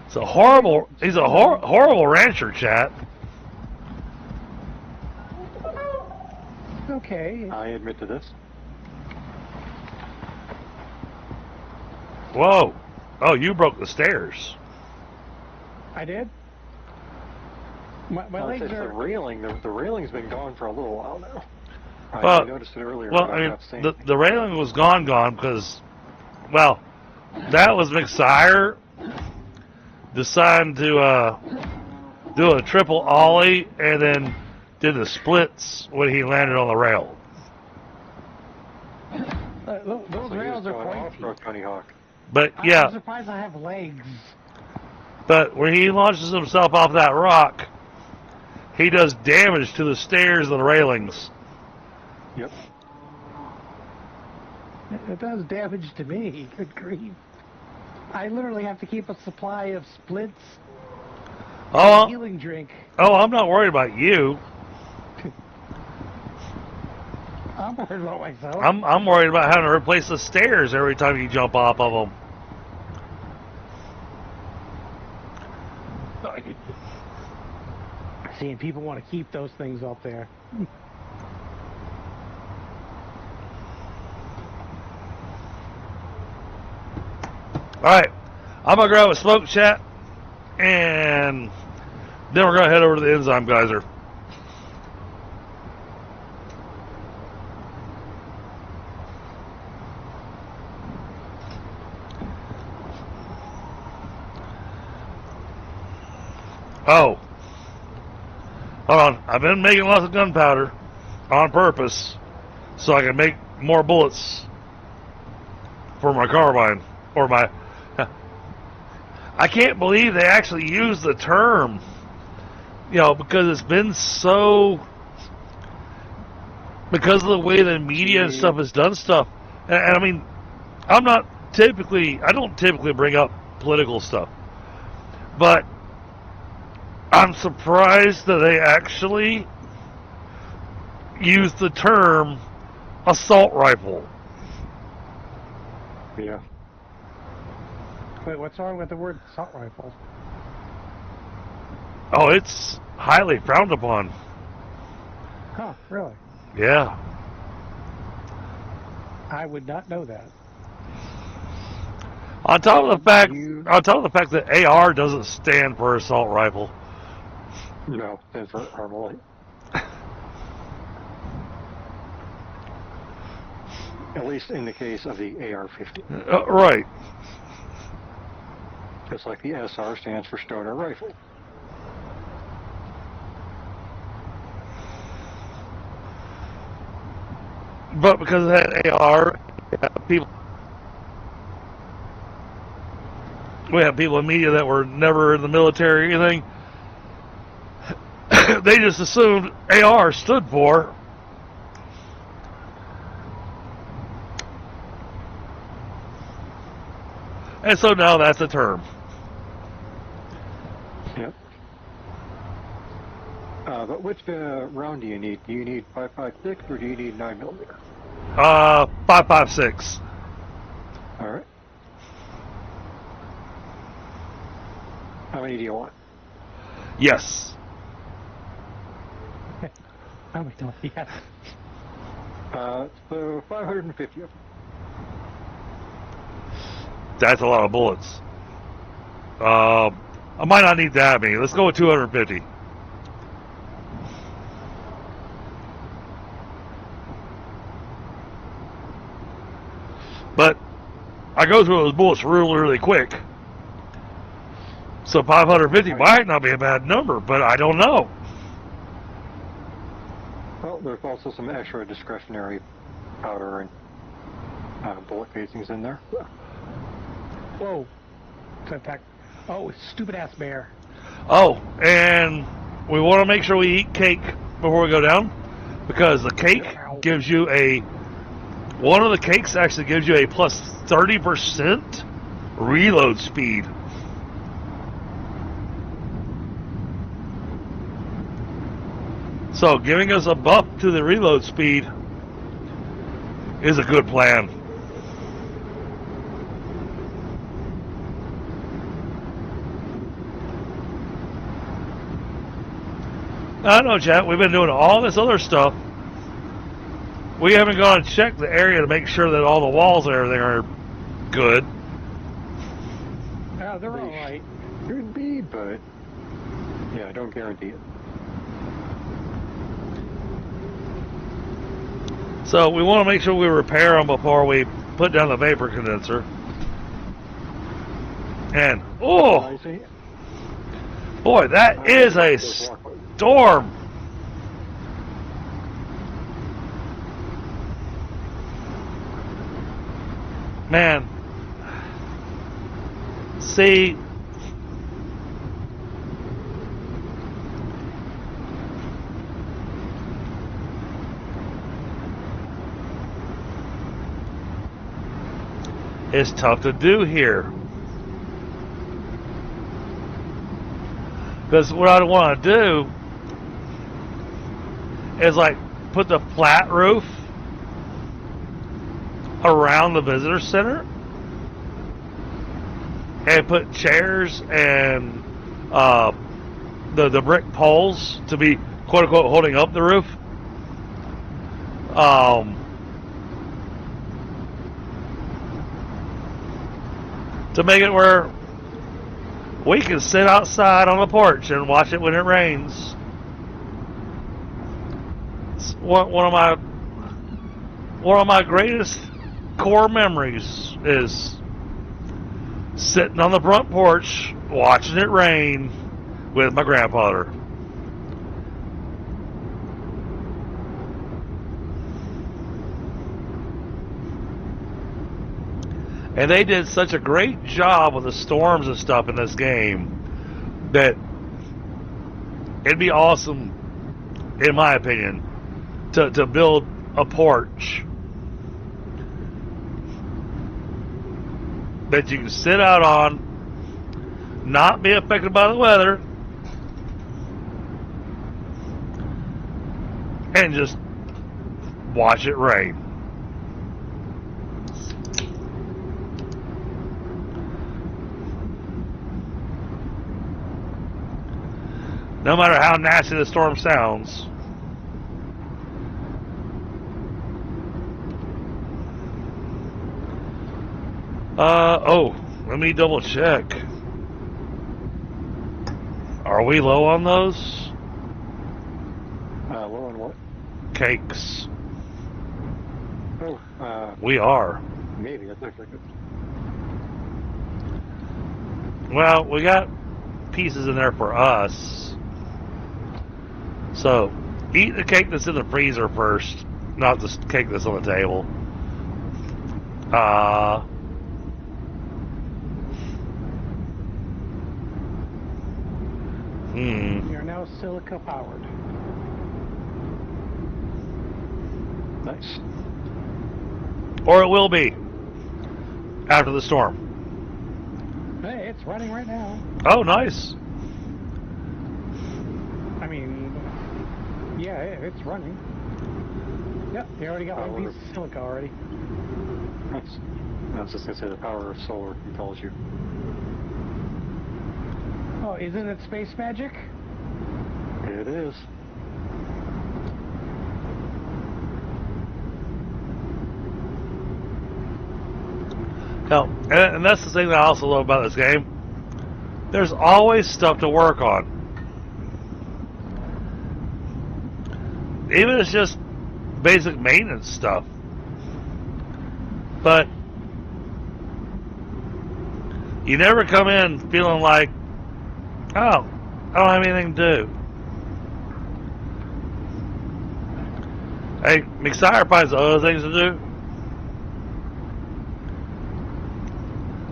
He's a horrible rancher, chat. Okay. I admit to this. Whoa. Oh, you broke the stairs. I did? My legs It's the are... railing. The railing's been gone for a little while now. Well, I noticed it earlier. Well, but I I've mean, not seen the railing was gone because, well, that was McSire deciding to do a triple ollie and then did the splits when he landed on the rail. those So he rails was are going pointy. off-road Tony Hawk. But I'm yeah, surprised I have legs. but when he launches himself off that rock, he does damage to the stairs and the railings. Yep. It does damage to me. Good grief. I literally have to keep a supply of splits and Oh, a healing drink. I'm not worried about you. I'm worried about myself. I'm worried about having to replace the stairs every time you jump off of them. Seeing people want to keep those things up there. Alright, I'm going to grab a smoke chat, and then we're going to head over to the enzyme geyser. Oh. Hold on. I've been making lots of gunpowder on purpose so I can make more bullets for my carbine. Or my... I can't believe they actually use the term, because it's been so... Because of the way the media and stuff has done stuff. And I mean, I don't typically bring up political stuff. But I'm surprised that they actually use the term assault rifle. Yeah. Wait, what's wrong with the word assault rifle? Oh, it's highly frowned upon. Huh, really? Yeah. I would not know that. On top of the fact that AR doesn't stand for assault rifle. No, stands for Armalite. At least in the case of the AR-50. Right. Just like the SR stands for Stoner Rifle. But because of that AR, we have people in media that were never in the military or anything. They just assumed AR stood for. And so now that's a term. Yep. But which round do you need? Do you need 5.56 or do you need 9mm? 5.56. All right. How many do you want? Yes. How many do yes? So 550 of them. That's a lot of bullets. I might not need that many. Let's go with 250. But I go through those bullets really, really quick. So 550 might not be a bad number, but I don't know. Well, there's also some extra discretionary powder and bullet casings in there. Whoa. So in fact, oh, stupid ass bear. Oh, and we want to make sure we eat cake before we go down, because the cake gives you one of the cakes actually gives you a plus 30% reload speed. So giving us a buff to the reload speed is a good plan. I know, chat. We've been doing all this other stuff. We haven't gone and checked the area to make sure that all the walls and everything are good. Oh, they're all right. Could be, but yeah, I don't guarantee it. So we want to make sure we repair them before we put down the vapor condenser. And, oh, boy, that is a storm. Man, see, it's tough to do here. Because what I want to do is like put the flat roof around the visitor center and put chairs and the brick poles to be quote unquote holding up the roof. To make it where we can sit outside on the porch and watch it when it rains. It's one of my greatest core memories is sitting on the front porch watching it rain with my grandfather. And they did such a great job with the storms and stuff in this game that it'd be awesome, in my opinion, to build a porch that you can sit out on, not be affected by the weather, and just watch it rain. No matter how nasty the storm sounds. Oh, let me double check. Are we low on those? Low on what? Cakes. Oh, We are. maybe. That's actually good. Well, we got pieces in there for us. So, eat the cake that's in the freezer first, not the cake that's on the table. We are now silica powered. Nice. Or it will be after the storm. Hey, it's running right now. Oh, nice. I mean, yeah, it's running. Yep, you already got one piece of silica already. Nice. I was just going to say the power of solar compels you. Oh, isn't it space magic? It is. Hell, and that's the thing that I also love about this game. There's always stuff to work on. Even if it's just basic maintenance stuff. But you never come in feeling like, oh, I don't have anything to do. Hey, McSire finds other things to do.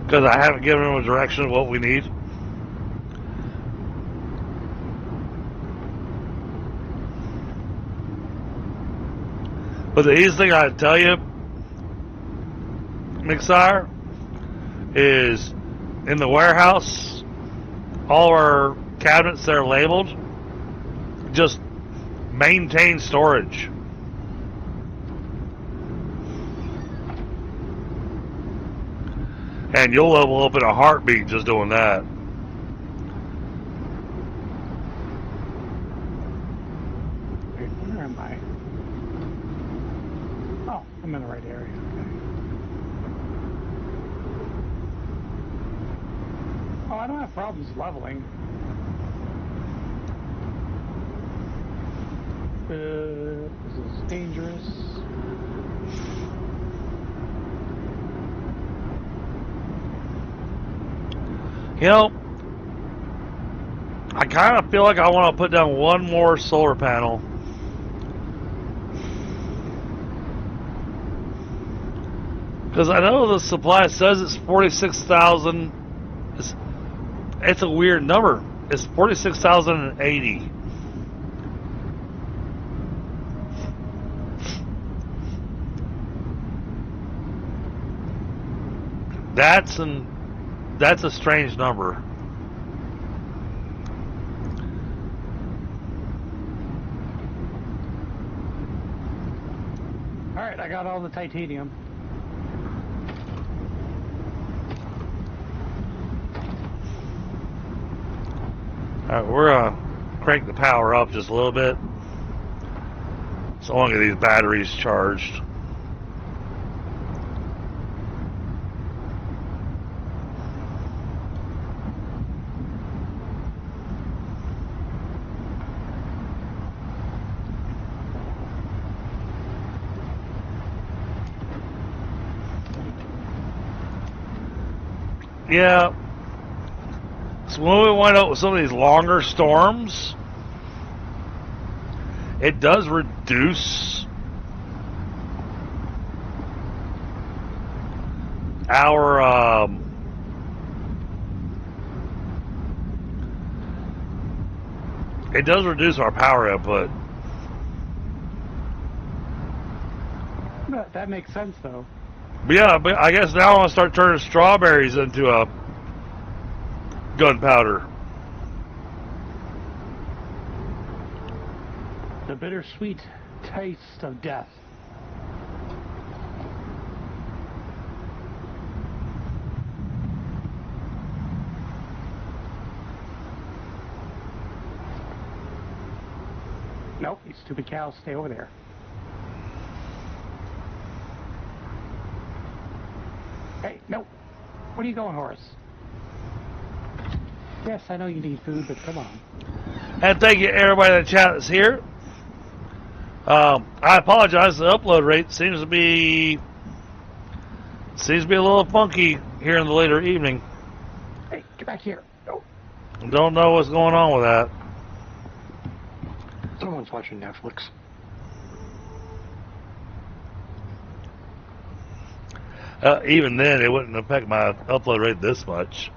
Because I haven't given him a direction of what we need. But the easiest thing I'd tell you, McSire, is in the warehouse, all our cabinets that are labeled, just maintain storage. And you'll level up in a heartbeat just doing that. Wait, where am I? Oh, I'm in the right area. Okay. Oh, I don't have problems leveling. This is dangerous. You know, I kind of feel like I want to put down one more solar panel. Because I know the supply says it's 46,000. It's a weird number. It's 46,080. That's a strange number. Alright, I got all the titanium. Alright, we're gonna crank the power up just a little bit. So long as these batteries charged. Yeah. So when we wind up with some of these longer storms, it does reduce our it does reduce our power output. That makes sense, though. But yeah, but I guess now I want to start turning strawberries into a gunpowder. The bittersweet taste of death. Nope, you stupid cows, stay over there. Hey, nope. Where are you going, horse? Yes, I know you need food, but come on. And thank you everybody in the chat that's here. I apologize. The upload rate seems to be a little funky here in the later evening. Hey, get back here. No. Don't know what's going on with that. Someone's watching Netflix. Even then, it wouldn't affect my upload rate this much.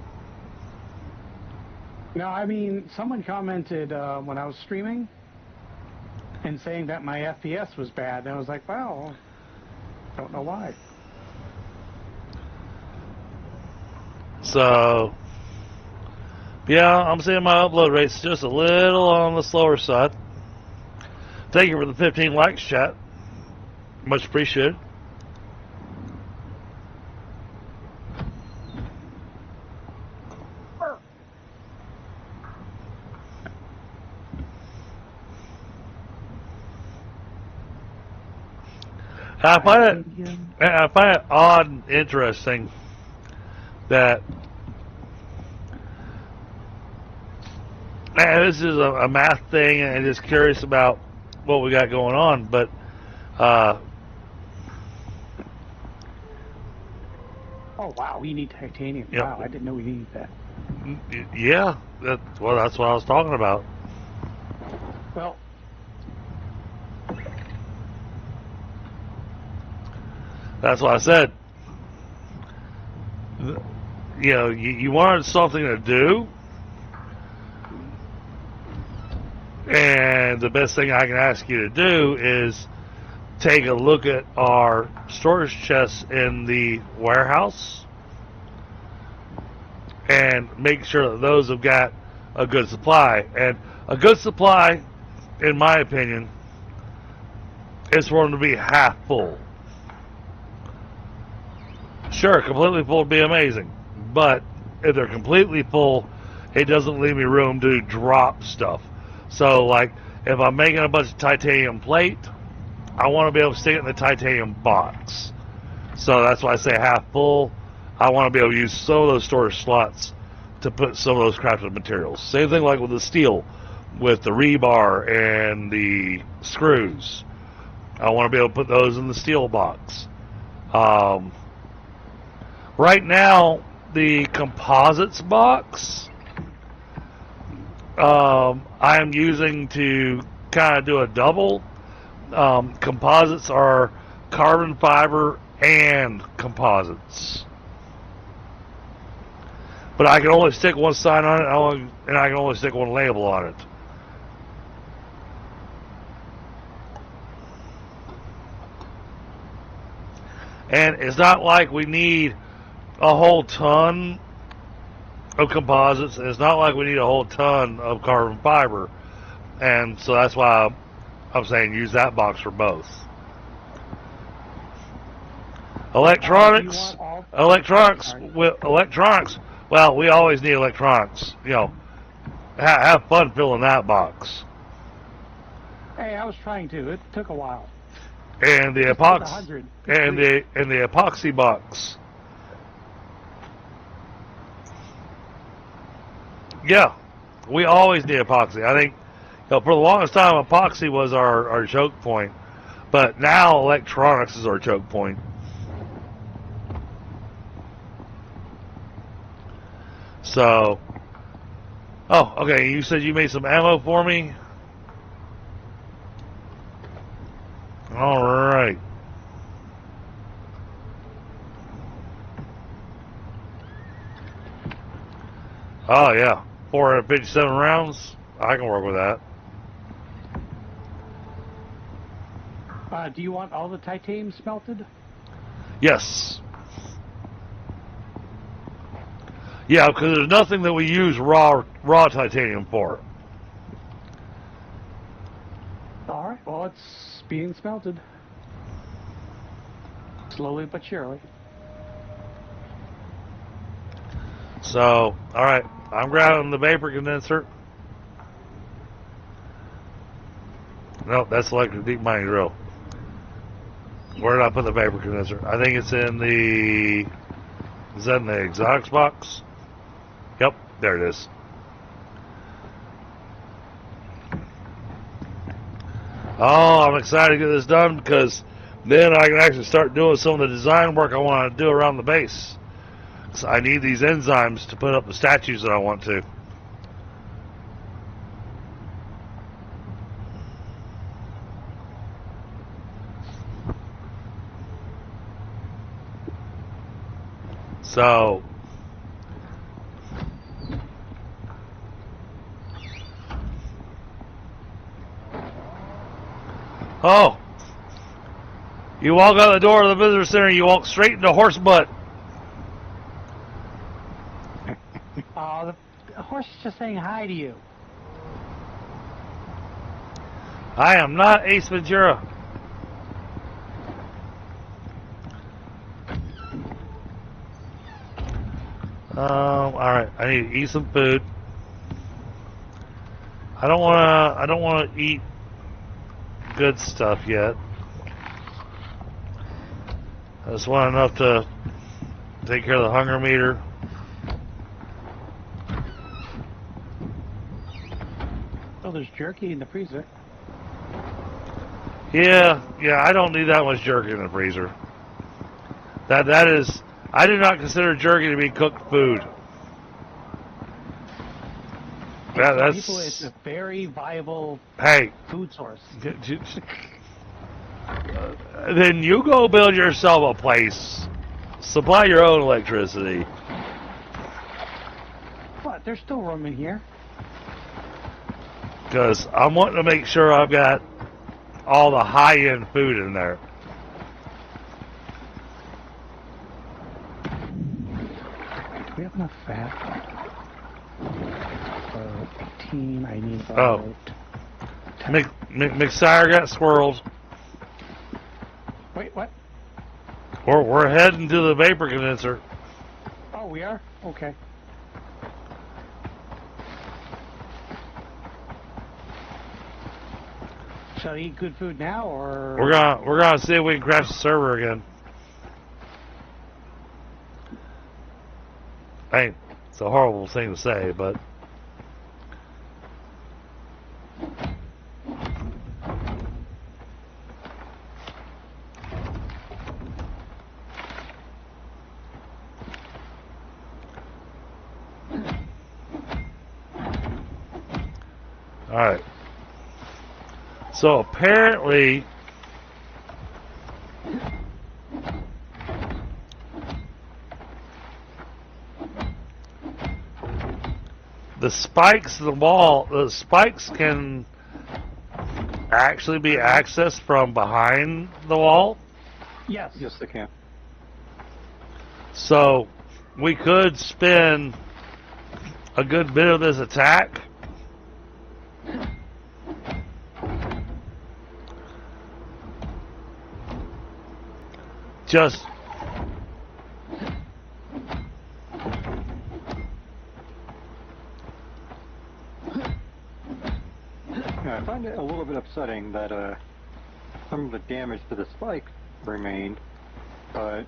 No, I mean, someone commented when I was streaming and saying that my FPS was bad. And I was like, wow, don't know why. So, yeah, I'm seeing my upload rate's just a little on the slower side. Thank you for the 15 likes, chat. Much appreciated. I find it odd and interesting that, and this is a math thing, and just curious about what we got going on, but oh wow, we need titanium. Yep. Wow, I didn't know we needed that. Yeah, that's what I was talking about. Well, that's what I said. You know, you wanted something to do, and the best thing I can ask you to do is take a look at our storage chests in the warehouse and make sure that those have got a good supply. And a good supply, in my opinion, is for them to be half full. Sure, completely full would be amazing, but if they're completely full, it doesn't leave me room to drop stuff. So, like, if I'm making a bunch of titanium plate, I want to be able to stick it in the titanium box. So that's why I say half full. I want to be able to use some of those storage slots to put some of those crafted materials. Same thing like with the steel, with the rebar and the screws. I want to be able to put those in the steel box. Right now, the composites box I am using to kind of do a double. Composites are carbon fiber and composites. But I can only stick one sign on it, and I can only stick one label on it. And it's not like we need a whole ton of composites. It's not like we need a whole ton of carbon fiber. And so that's why I'm saying use that box for both. Electronics. Well, we always need electronics. You know, have fun filling that box. hey, I was trying to. It took a while. And the epoxy and the epoxy box. Yeah, we always need epoxy. I think, you know, for the longest time, epoxy was our choke point, but now electronics is our choke point. So, oh, okay. You said you made some ammo for me. All right. Oh yeah, 457 rounds. I can work with that. Do you want all the titanium smelted? Yes. Yeah, because there's nothing that we use raw titanium for. All right. Well, it's being smelted slowly but surely. So, all right, I'm grabbing the vapor condenser. Nope, that's electric deep mining drill. Where did I put the vapor condenser? I think it's in the... Is that in the exotics box? Yep, there it is. Oh, I'm excited to get this done because then I can actually start doing some of the design work I want to do around the base. So I need these enzymes to put up the statues that I want to. So, oh, you walk out the door of the visitor center, you walk straight into horse butt. Oh, the horse is just saying hi to you. I am not Ace Ventura. Alright, I need to eat some food. I don't wanna eat good stuff yet. I just want enough to take care of the hunger meter. Oh, there's jerky in the freezer. Yeah, I don't need that much jerky in the freezer. That is, I do not consider jerky to be cooked food. That's People, it's a very viable food source. Then you go build yourself a place. Supply your own electricity. But there's still room in here. Because I'm wanting to make sure I've got all the high-end food in there. Do we have enough fat? 18, I need about... McSire got squirrels. Wait, what? We're heading to the vapor condenser. Oh, we are? Okay. Shall I eat good food now, or...? We're gonna see if we can crash the server again. Hey, it's a horrible thing to say, but... Alright. So apparently... The spikes of the wall, the spikes can actually be accessed from behind the wall. Yes. Yes, they can. So we could spend a good bit of this attack just Yeah, I find it a little bit upsetting that some of the damage to the spikes remained, but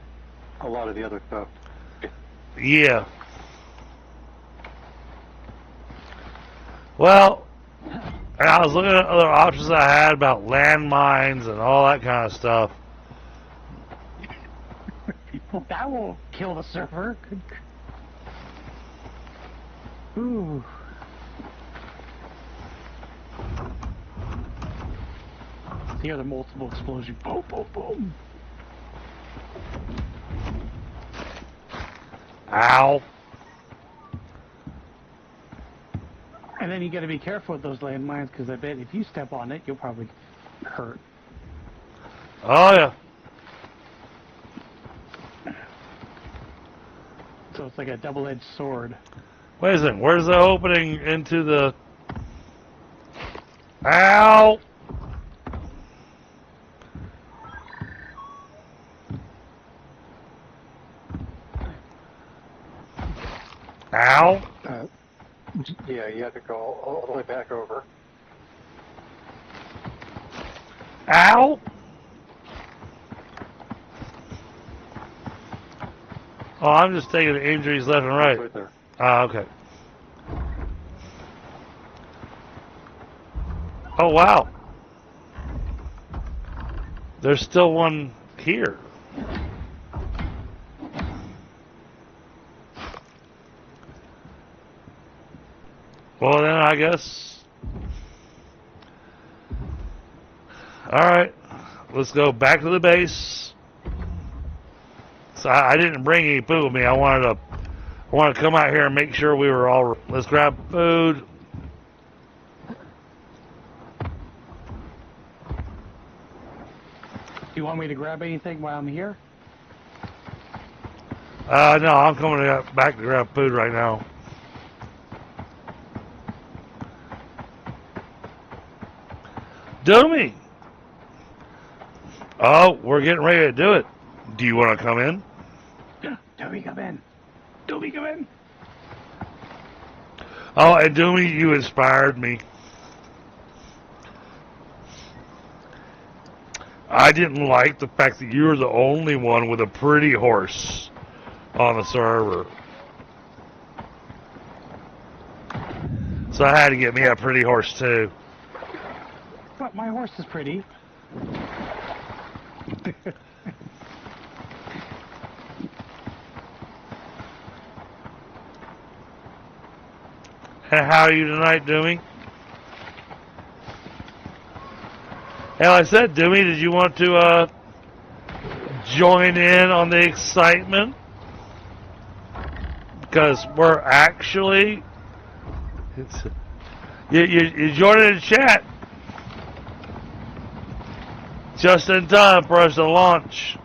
a lot of the other stuff. yeah. Well, and I was looking at other options I had about landmines and all that kind of stuff. That won't kill the server. Ooh. Hear the multiple explosions. Boom, boom, boom. Ow. And then you got to be careful with those landmines, because I bet if you step on it, you'll probably hurt. Oh, yeah. So it's like a double-edged sword. Wait a second. Where's the opening into the... Ow! Ow! Yeah, you have to go all the way back over. Ow! Oh, I'm just taking injuries left and right. Right there. Ah, okay. Oh, wow. There's still one here. Well, then I guess. Alright. Let's go back to the base. So I didn't bring any food with me. I wanted to come out here and make sure we were all. Let's grab food. Do you want me to grab anything while I'm here? No, I'm coming back to grab food right now. Doomy! Oh, we're getting ready to do it. Do you want to come in? Toby, come in. Toby, come in. Oh, and Doomy, you inspired me. I didn't like the fact that you were the only one with a pretty horse on the server. So I had to get me a pretty horse too. But my horse is pretty. And how are you tonight, Doomy? And like I said, Doomy, did you want to join in on the excitement? Because we're actually... You joined in the chat. Just in time for us to launch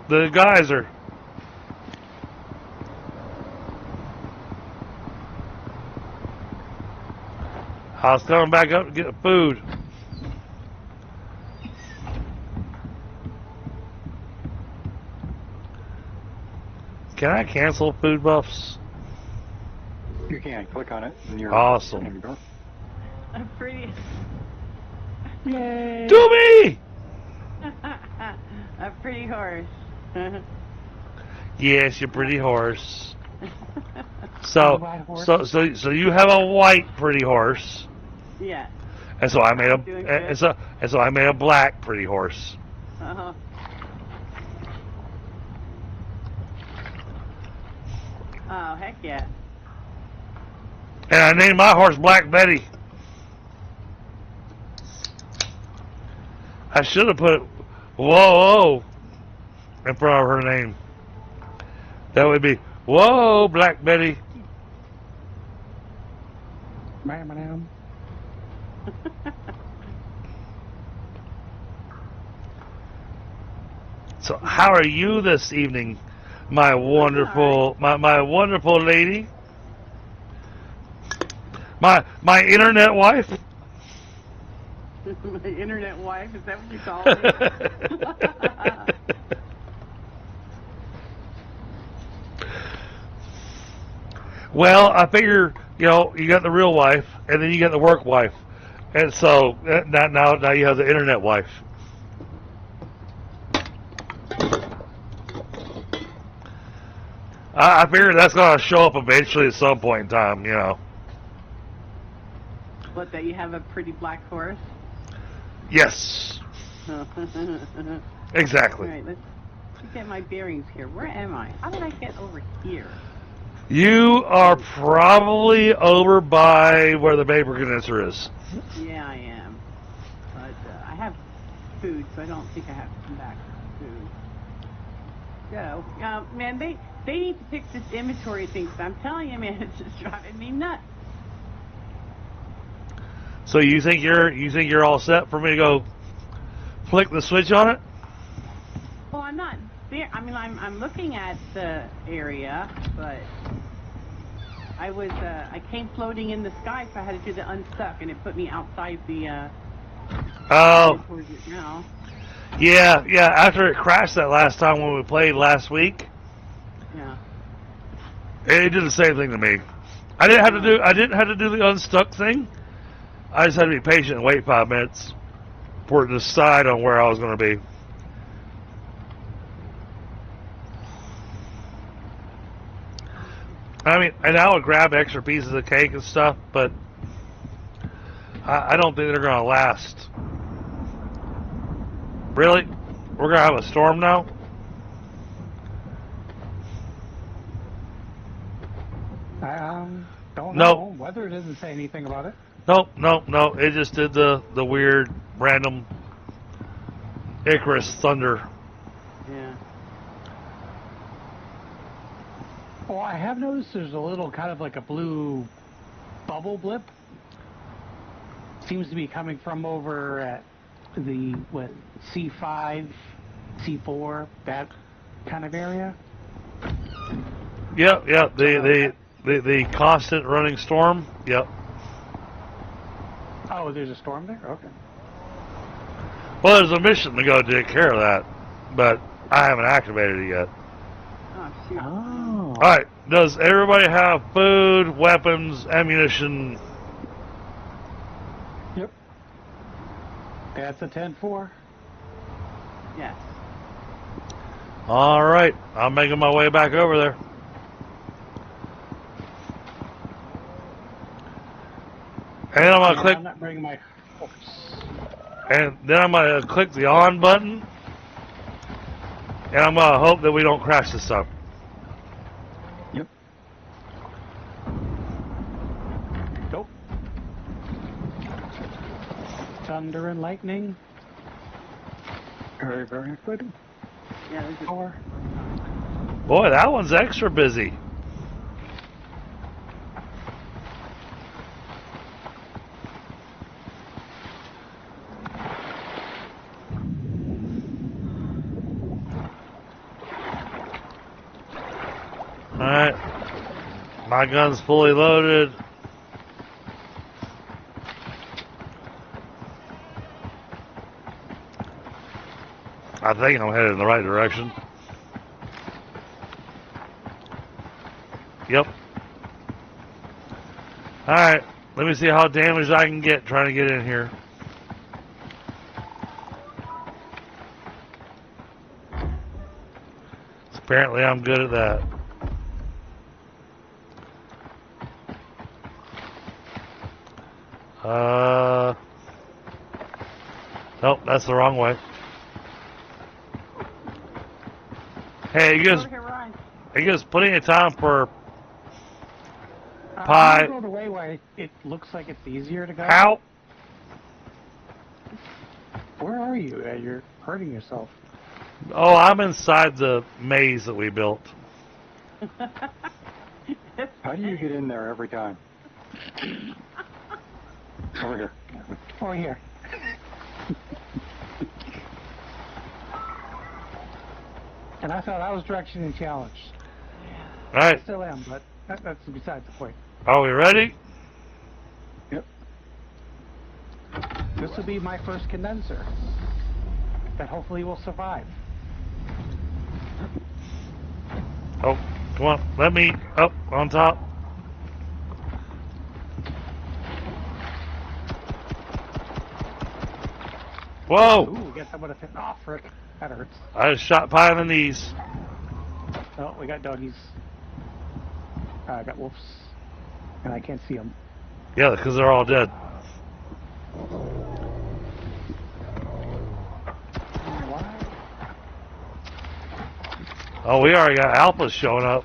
the geyser. I was coming back up to get the food. Can I cancel food buffs? You can click on it. And you're Awesome. I'm pretty. Yay! Do me! A pretty horse. Yes, you're pretty horse. A white horse? So you have a white pretty horse, Yeah. and so I made Doing a good. and so I made a black pretty horse. Uh-huh. Oh, heck yeah. And I named my horse Black Betty. I should have put whoa in front of her name. That would be whoa, Black Betty. Ma'am. So how are you this evening, my wonderful my wonderful lady? My internet wife? My internet wife, is that what you call it? Well, I figure, you got the real wife, and then you got the work wife. And so, now you have the internet wife. I figure that's going to show up eventually at some point in time, What, that you have a pretty black horse? Yes, All exactly. right, let's get my bearings here. Where am I? How did I get over here? You are probably over by where the vapor condenser is. Yeah, I am. But I have food, so I don't think I have to come back for food. So, man, they need to fix this inventory thing, 'cause I'm telling you, man, it's just driving me nuts. So you think you're all set for me to go flick the switch on it? Well, I'm not there. I mean, I'm looking at the area, but I came floating in the sky, so I had to do the unstuck, and it put me outside the. Oh, Towards it now. yeah. After it crashed that last time when we played last week, Yeah. it did the same thing to me. I didn't have to do the unstuck thing. I just had to be patient and wait 5 minutes for it to decide on where I was going to be. I mean, and I would grab extra pieces of cake and stuff, but I don't think they're going to last. Really? We're going to have a storm now? Don't Nope. know. Weather doesn't say anything about it. Nope, nope, nope. It just did the weird, random Icarus thunder. Yeah. Well, I have noticed there's a little kind of like a blue bubble blip. Seems to be coming from over at the, C5, C4, that kind of area. Yep, yep. The constant running storm. Yep. Oh, there's a storm there? Okay. Well, there's a mission to go take care of that, but I haven't activated it yet. Oh, shoot. Oh. Alright, does everybody have food, weapons, ammunition? Yep. That's a 10-4. Yes. Alright, I'm making my way back over there. And I'm gonna click, I'm not bringing my horse. and then I'm gonna click the on button, and I'm gonna hope that we don't crash this up. Yep. Nope. Thunder and lightning. Very, very exciting. Yeah, there's a Power. Boy, that one's extra busy. Alright. My gun's fully loaded. I think I'm headed in the right direction. Yep. Alright. Let me see how damaged I can get trying to get in here. Apparently I'm good at that. Nope, that's the wrong way. Hey, it gives, over here, Ryan. it gives plenty of time for I'm pie. gonna go the way where it looks like it's easier to go. How? Where are you? You're hurting yourself. Oh, I'm inside the maze that we built. How do you get in there every time? Over here. Oh, here. And I thought I was directionally challenged. Alright, Still am, but that's besides the point. are we ready? Yep. This will be my first condenser that hopefully will survive. Oh, come on, let me up on top. Whoa! Ooh, we got someone to fit. Oh, frick. That hurts. I just shot pie in the knees. Oh, we got doggies. I got wolves. And I can't see them. Yeah, because they're all dead. Why? Oh, we already got alphas showing up.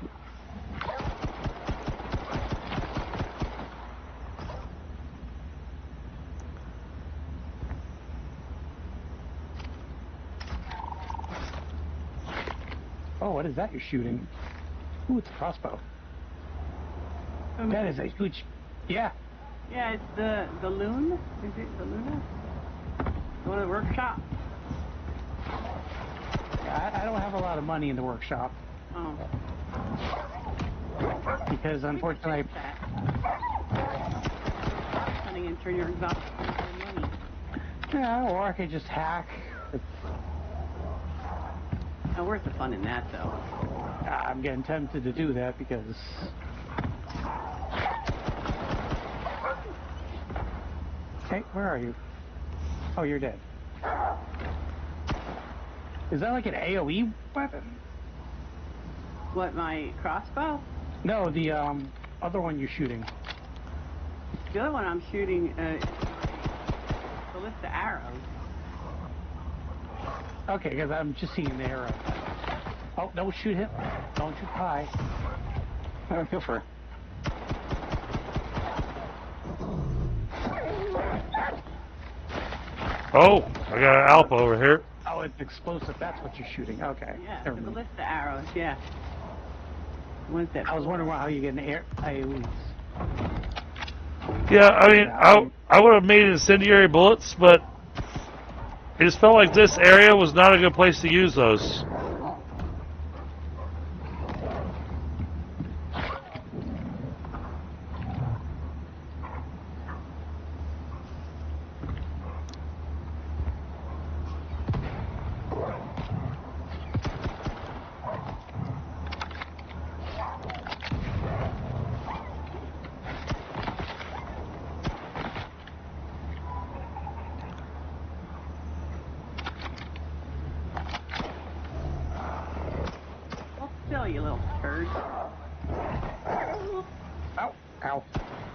Oh, what is that you're shooting? Ooh, it's a crossbow. That is a huge... Yeah. Yeah, it's the loon. Is it the Luna? Go to the workshop. I don't have a lot of money in the workshop. Oh. Because unfortunately... Hunting and turn your exhaust into money. Yeah, or I could just hack. Oh, where's the fun in that, though? I'm getting tempted to do that because... Hey, where are you? Oh, you're dead. Is that like an AoE weapon? What, my crossbow? No, the other one you're shooting. The other one I'm shooting, ballista arrows. Okay, because I'm just seeing the arrow. Oh, don't shoot him. Don't shoot high. Oh, feel free. Oh, I got an Alpha over here. Oh, it's explosive. That's what you're shooting. Okay. Yeah, Never the mind. ballista arrows, yeah. What's that? I was wondering how you get an AoEs. Yeah, I mean, I would have made incendiary bullets, but it just felt like this area was not a good place to use those. Hold still, you little turd. Ow. Ow.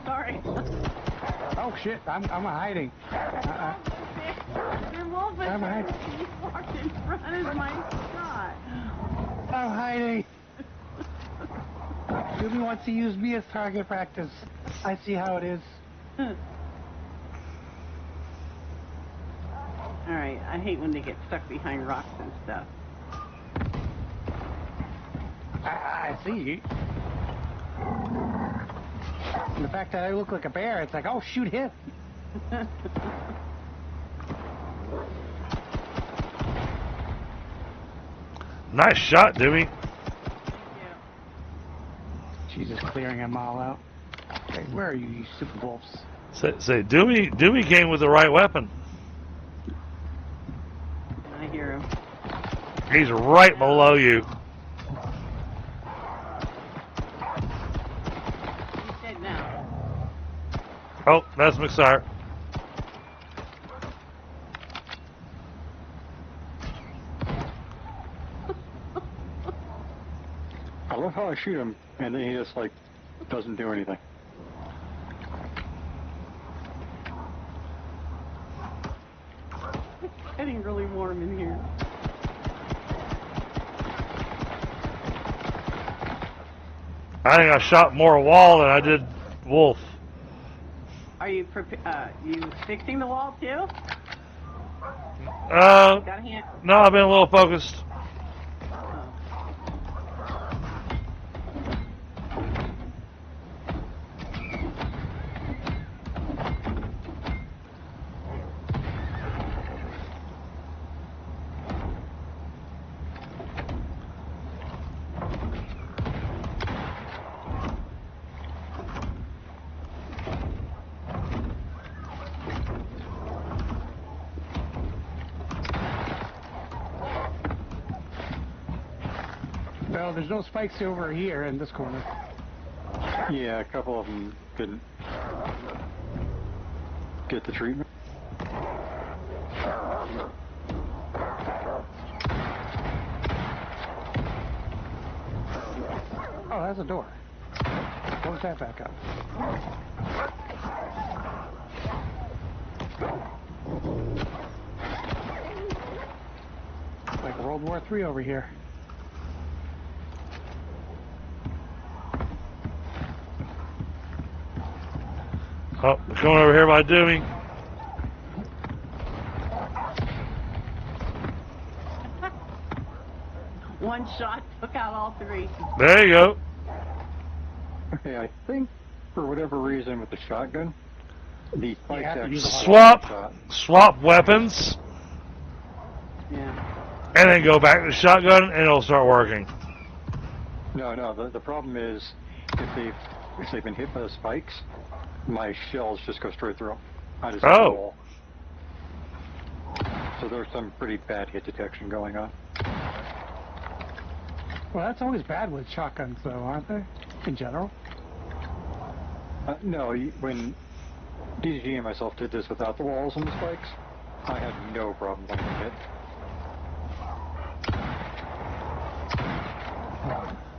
Sorry. Oh, shit. I'm hiding. Your wolf is I'm hiding. you walked in front of my shot. I'm hiding. Jimmy wants to use me as target practice. I see how it is. Alright, I hate when they get stuck behind rocks and stuff. I see. And the fact that I look like a bear, it's like, oh, shoot him. Nice shot, Dewey. She's just clearing them all out. Okay, where are you, you super wolves? Say, Dewey came with the right weapon. I hear him. He's right below you. He's dead now. Oh, that's McSire. I love how I shoot him, and then he just, like, doesn't do anything. It's getting really warm in here. I think I shot more wall than I did wolf. Are you you fixing the wall too? Got a hand? No, I've been a little focused. Oh. No, there's no spikes over here in this corner. Yeah, a couple of them couldn't get the treatment. Oh, that's a door. Close that back up. Like World War III over here. Oh, they're coming over here by Dewey. One shot took out all three. There you go. Okay, I think for whatever reason with the shotgun, the spikes have to actually use a Swap weapons, Yeah. and then go back to the shotgun, and it'll start working. No, the problem is if they've been hit by the spikes, my shells just go straight through them. I just hit the wall. So there's some pretty bad hit detection going on. Well, that's always bad with shotguns, though, aren't they? In general. No, when DDG and myself did this without the walls and the spikes, I had no problem finding it.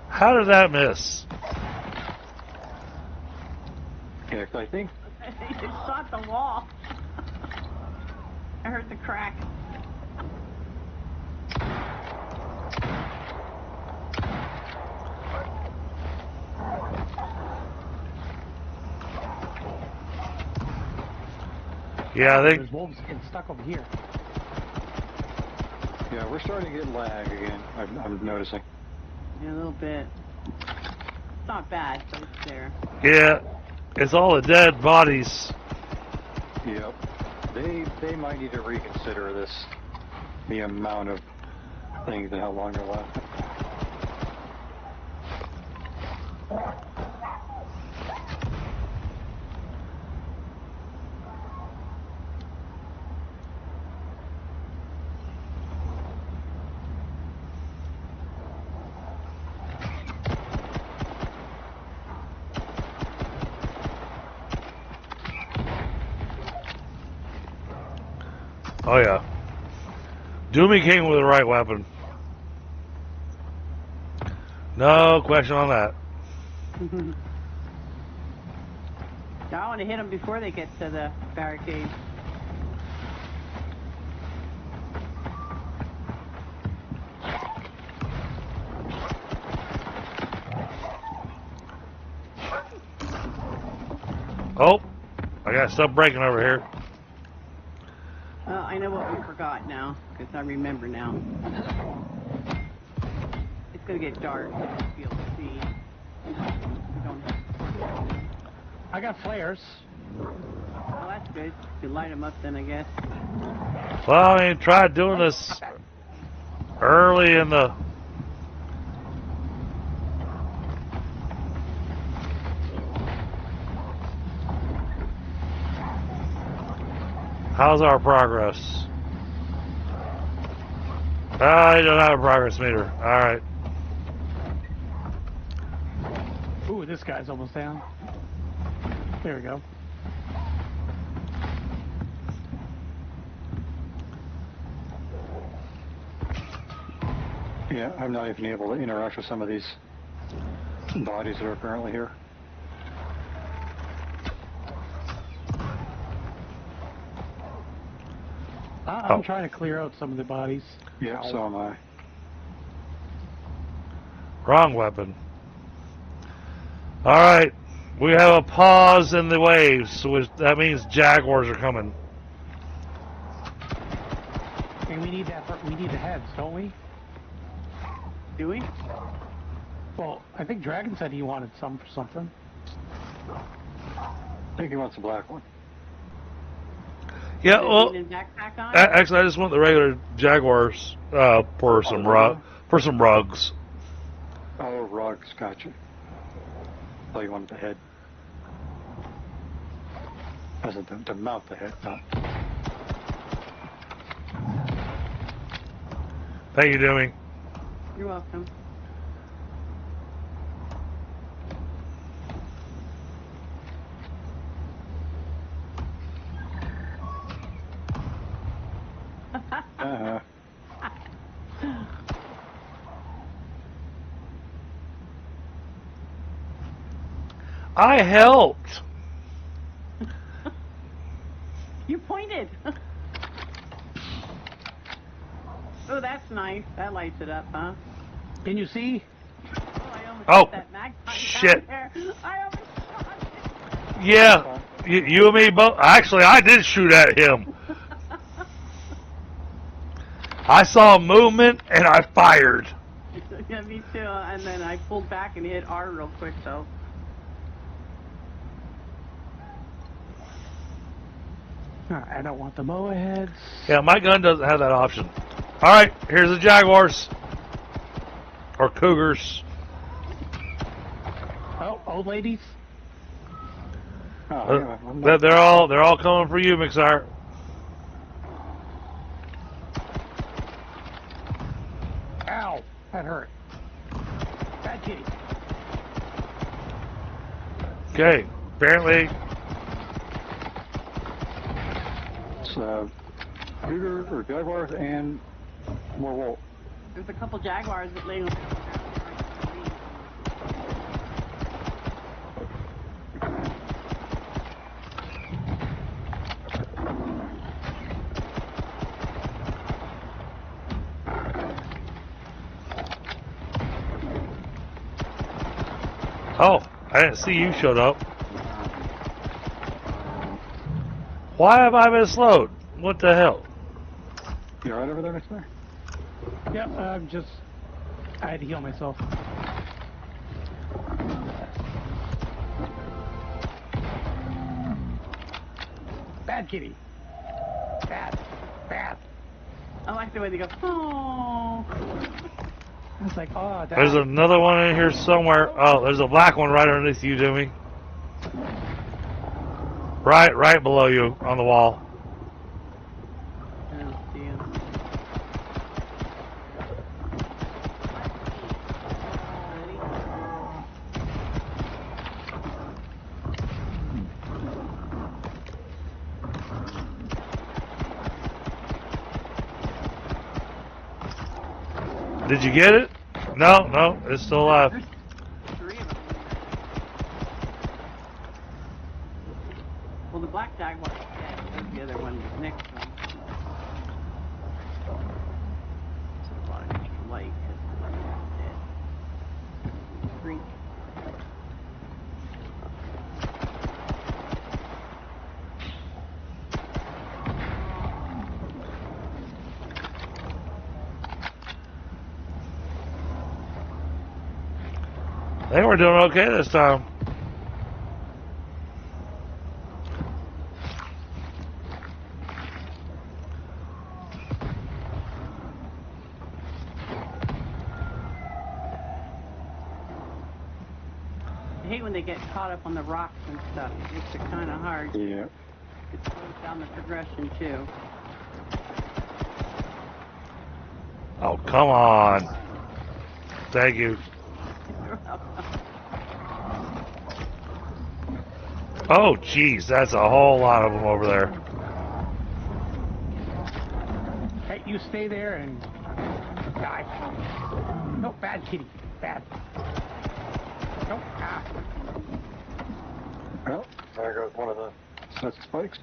How did that miss? Yeah, 'cause I think It shot the wall. I heard the crack. Yeah, I think. There's wolves getting stuck over here. yeah, we're starting to get lag again. I'm noticing. Yeah, a little bit. It's not bad, but it's there. Yeah, it's all the dead bodies. Yep. They might need to reconsider this, the amount of things and how long they're left. Oh yeah. Doomy came with the right weapon. No question on that. I want to hit them before they get to the barricade. Oh, I got stuff breaking over here. Well, I know what we forgot now, because I remember now. It's going to get dark, so you'll be able to see. We don't have... I got flares. Well, that's good. You can light them up then, I guess. Well, I mean, try doing this early in the. How's our progress? I don't have a progress meter. All right. Ooh, this guy's almost down. There we go. Yeah, I'm not even able to interact with some of these bodies that are currently here. I'm trying to clear out some of the bodies. Yeah, so am I. Wrong weapon. All right. We have a pause in the waves, which that means jaguars are coming. And we need that. We need the heads, don't we? Do we? Well, I think Dragon said he wanted some for something. I think he wants a black one. Yeah, well, Need a backpack on? actually, I just want the regular jaguars for some rugs. Oh, rugs, gotcha. Oh, you wanted the head. As in to mount the head, not. Thank you, Doomy. You're welcome. Uh-huh. I helped. You pointed. Oh, that's nice. That lights it up, huh? Can you see? Oh, I almost Oh, hit that magpie shit. down there. I almost shot it. Yeah, you and me both. Actually, I did shoot at him. I saw movement and I fired. Yeah, me too. And then I pulled back and hit R real quick, though. I don't want the moa heads. Yeah, my gun doesn't have that option. All right, here's the jaguars or cougars. Oh, old ladies. Oh, yeah, I'm not- They're all coming for you, Mixar. Ow, that hurt. Bad kitty. Okay, apparently. So, cougars or jaguars and more wolves. There's a couple jaguars that lay. Oh, I didn't see you showed up. Why have I been slowed? What the hell? You alright over there, mister? Yep, I had to heal myself. Bad kitty. Bad. Bad. I like the way they go. Oh. It's like, oh, that. There's another one in here somewhere. Oh, there's a black one right underneath you, Jimmy. Right below you on the wall. I don't see him. Did you get it? No, it's still alive. There's 3 of them. Well, the black jaguar is dead. The other one was next to him. So a lot of light because the one was dead. Drink. I think we're doing okay this time. I hate when they get caught up on the rocks and stuff. It makes it kind of hard. Yeah. It slows down the progression too. Oh, come on. Thank you. Oh, jeez, that's a whole lot of them over there. Hey, you stay there and die. Nope, bad kitty. Bad. Nope. Ah. Well, there goes one of the sets of spikes.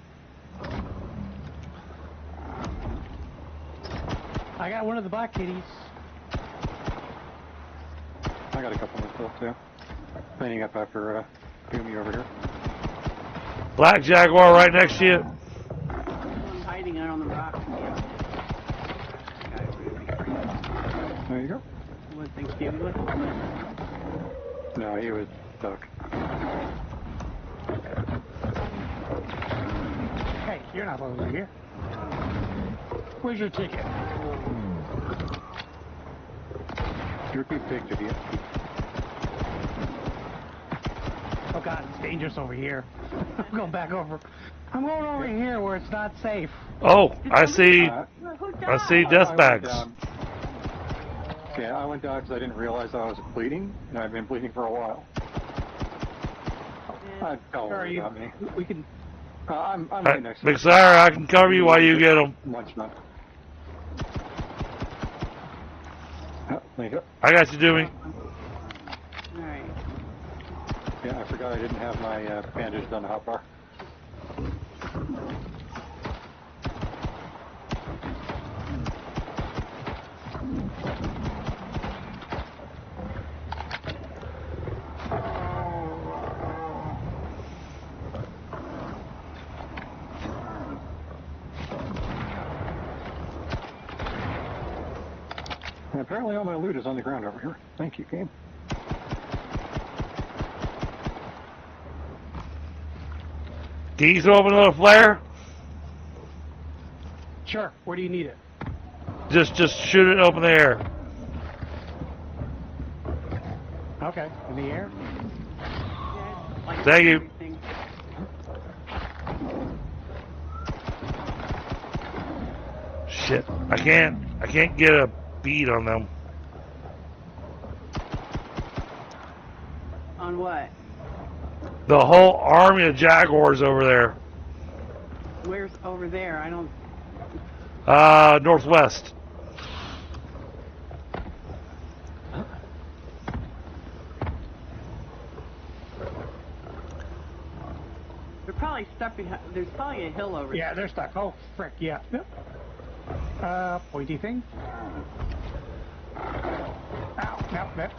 I got one of the black kitties. I got a couple myself too. Cleaning up after Doomy over here. Black Jaguar right next to you. Someone hiding out on the rocks. There you go. What thinks he was? No, he was stuck. Hey, you're not over here. Where's your ticket? Your big pig to the Oh God, it's dangerous over here. I'm going back over. I'm going over here where it's not safe. Oh, I see Who died? death bags. Yeah, I went down because I didn't realize I was bleeding, and I've been bleeding for a while. Don't worry about me. We can. I'm right next to Big Sire, I can cover you while you get them. Lunch nut. Oh, there you go. I got you, Jimmy. Alright. Yeah, I forgot I didn't have my bandage on the hot bar. And apparently all my loot is on the ground over here. Thank you, game. Can you throw up another flare? Sure. Where do you need it? Just shoot it up in the air. Okay. In the air. Like Thank you. everything. Shit, I can't get a bead on them. On what? The whole army of Jaguars over there. Where's over there? I don't. Northwest. They're probably stuck behind. There's probably a hill over Yeah, there. they're stuck. Oh, frick, yeah. Yep. Pointy thing. Ow, no, no.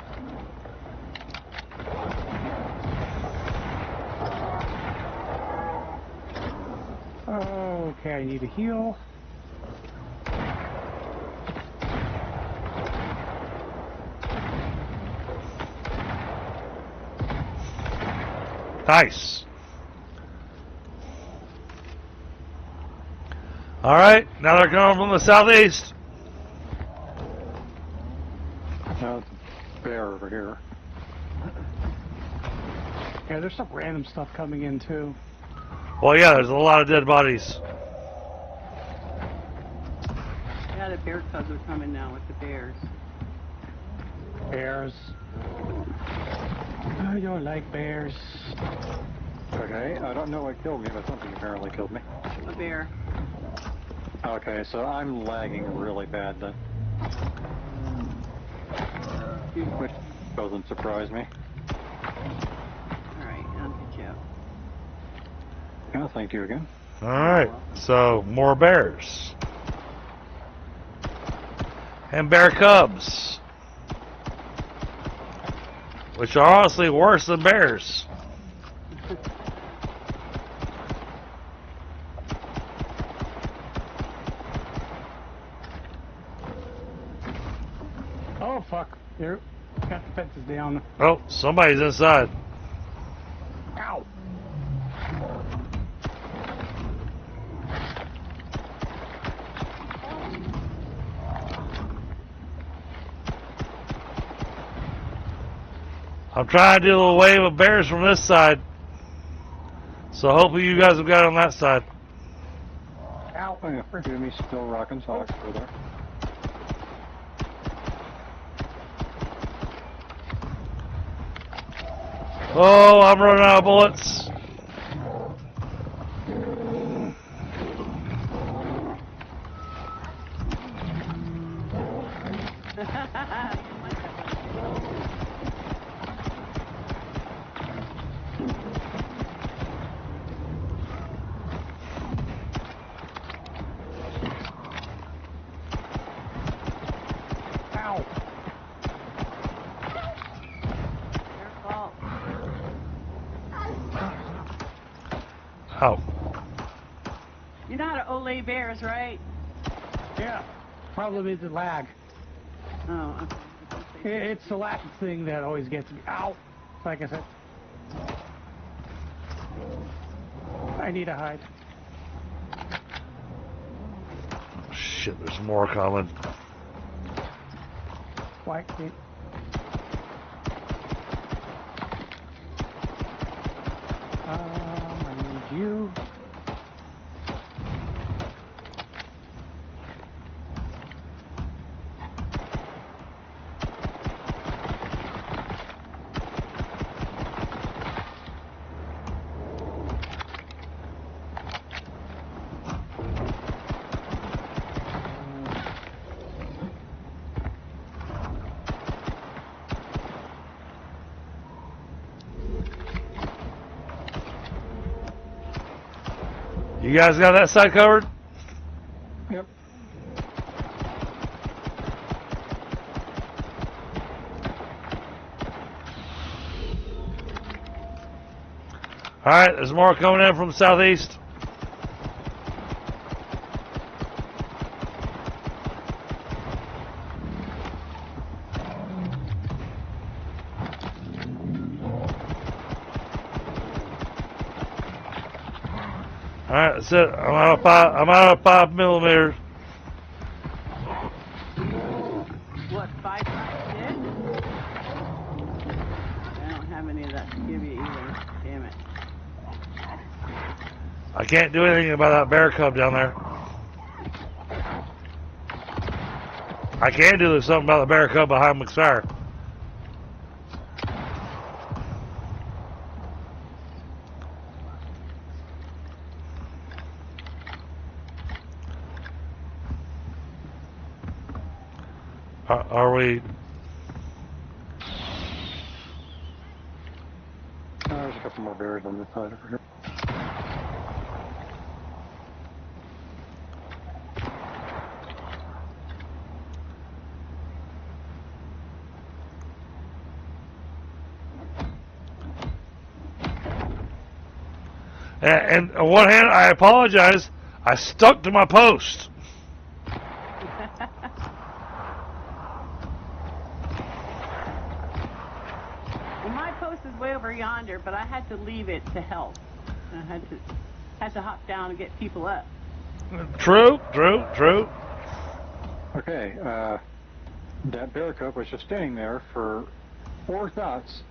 Okay, I need a heal. Nice. All right, now they're coming from the southeast. Now it's a bear over here. Yeah, there's some random stuff coming in too. Well, yeah, there's a lot of dead bodies. Yeah, the bear cubs are coming now with the bears. Bears. I don't like bears. Okay, I don't know what killed me, but something apparently killed me. A bear. Okay, so I'm lagging really bad then. Which doesn't surprise me. Alright, I'll get you up. Yeah, thank you again. All right, so more bears. And bear cubs. Which are honestly worse than bears. Oh, fuck. There. Got the fences down. Oh, somebody's inside. Ow. I'm trying to do a wave of bears from this side. So hopefully you guys have got it on that side. Ow. Oh yeah, Jimmy's still rocking socks over there. Oh, I'm running out of bullets. Ow. Careful. Ow. You know how to Olay bears, right? Yeah. Problem is the lag. Oh, okay. It's the lag thing that always gets me. Ow. Like I said. I need a hide. Shit, there's more coming. Why? I need you. You guys got that side covered? Yep. Alright, there's more coming in from the southeast. Alright, that's it. I'm out of 5mm. What, 5.6? I don't have any of that to give you either. Damn it. I can't do anything about that bear cub down there. I can do something about the bear cub behind McFire. Are we? There's a couple more bears on this side over here. And on one hand, I apologize. I stuck to my post. Well, my post is way over yonder, but I had to leave it to help. I had to hop down and get people up. True. Okay, that bear cub was just standing there for 4 shots,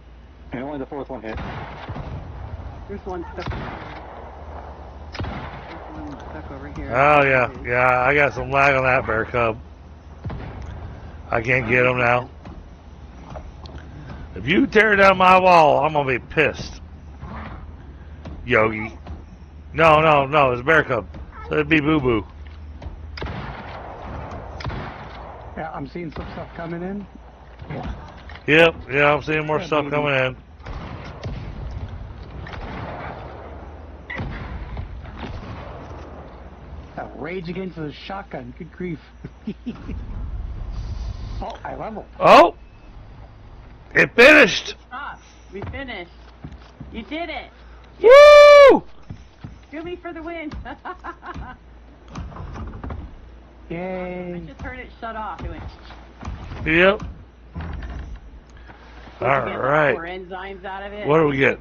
and only the 4th one hit. There's one stuck. There's one stuck over here. Oh yeah. I got some lag on that bear cub. I can't get him now. If you tear down my wall, I'm gonna be pissed. Yogi. No, it's a bear cub. So it'd be Boo Boo. Yeah, I'm seeing some stuff coming in. Yep, yeah, I'm seeing more stuff coming in. Rage against the shotgun. Good grief. Oh, I leveled. Oh! It finished! Stop. We finished. You did it. Woo! Really for the win. Yay. I just heard it shut off. It went. Yep. Did you get Alright. 4 enzymes out of it? What do we get?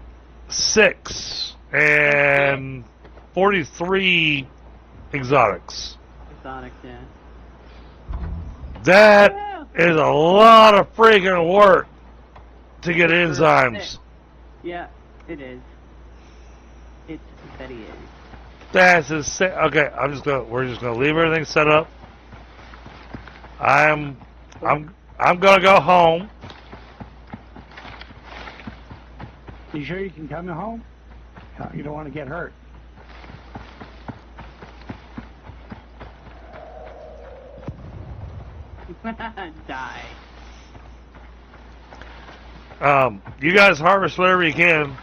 6 and 43 exotics. Exotics, yeah. That is a lot of freaking work to get enzymes. Yeah, it is. It's that he is. That's insane. Okay, we're just gonna leave everything set up. I'm gonna go home. You sure you can come home? You don't want to get hurt. Die. You guys harvest whatever you can.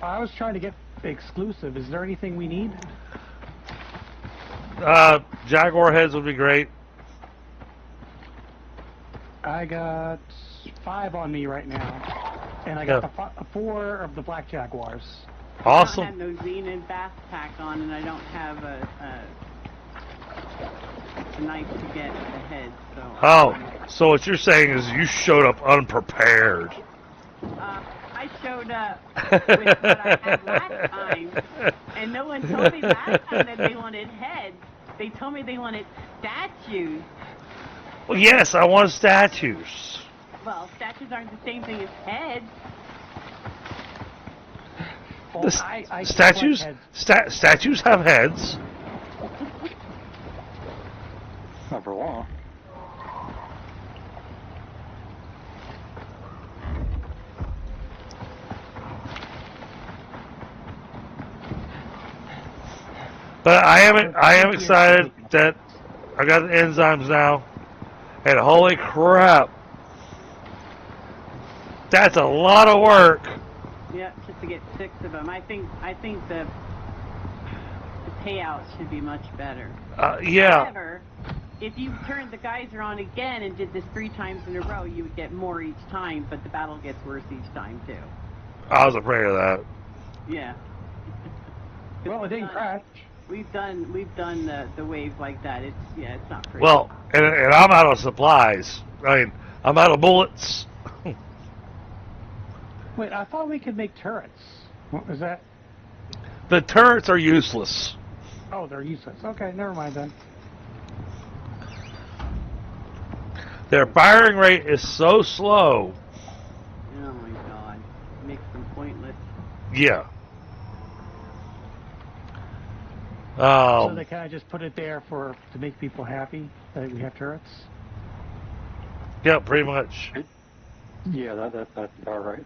I was trying to get exclusive. Is there anything we need? Jaguar heads would be great. I got 5 on me right now, and I got the 4 of the black jaguars. Awesome. I don't have no Xenon backpack on, and I don't have a knife to get the head. So what you're saying is you showed up unprepared. I showed up with what I had last time, and no one told me last time that they wanted heads. They told me they wanted statues. Well, yes, I want statues. Well, statues aren't the same thing as heads. Well, Statues have heads. Not for long. But I am excited that I got the enzymes now. And holy crap. That's a lot of work. Yeah, just to get 6 of them. I think the payout should be much better. Yeah. However, if you turned the geyser on again and did this 3 times in a row, you would get more each time, but the battle gets worse each time too. I was afraid of that. Yeah. Well, it didn't crash. We've done the waves like that. It's not pretty. Well, and I'm out of supplies. I mean, I'm out of bullets. Wait, I thought we could make turrets. What was that? The turrets are useless. Oh, they're useless. Okay, never mind then. Their firing rate is so slow. Oh my god, makes them pointless. Yeah. So they kind of just put it there to make people happy that we have turrets? Yeah, pretty much. Yeah, that's all right.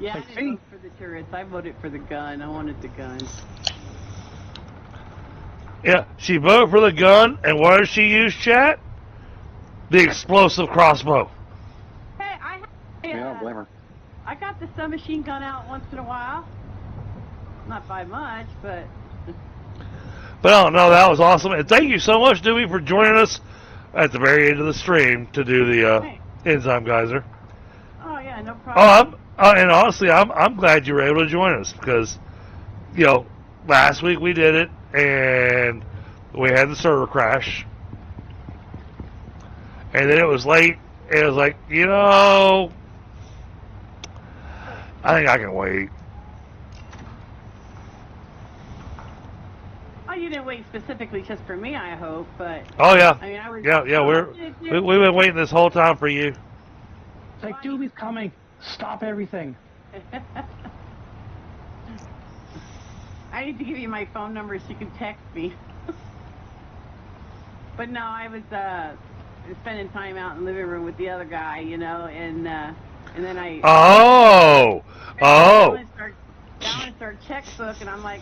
Yeah, I Like, didn't vote for the turrets. I voted for the gun. I wanted the gun. Yeah, she voted for the gun, and what does she use, chat? The explosive crossbow. Hey, Yeah, I don't blame her. I got the submachine gun out once in a while. Not by much, but... But no, that was awesome. And thank you so much, Dewey, for joining us at the very end of the stream to do the enzyme geyser. Oh, yeah, no problem. And honestly, I'm glad you were able to join us because, you know, last week we did it and we had the server crash. And then it was late, and it was like, you know, I think I can wait. Oh, you didn't wait specifically just for me, I hope, but... Oh, yeah. I mean, I was... We've been waiting this whole time for you. It's like, Doobie's coming. Stop everything. I need to give you my phone number so you can text me. But no, I was spending time out in the living room with the other guy, you know, and then I... Oh! Down checkbook, and I'm like,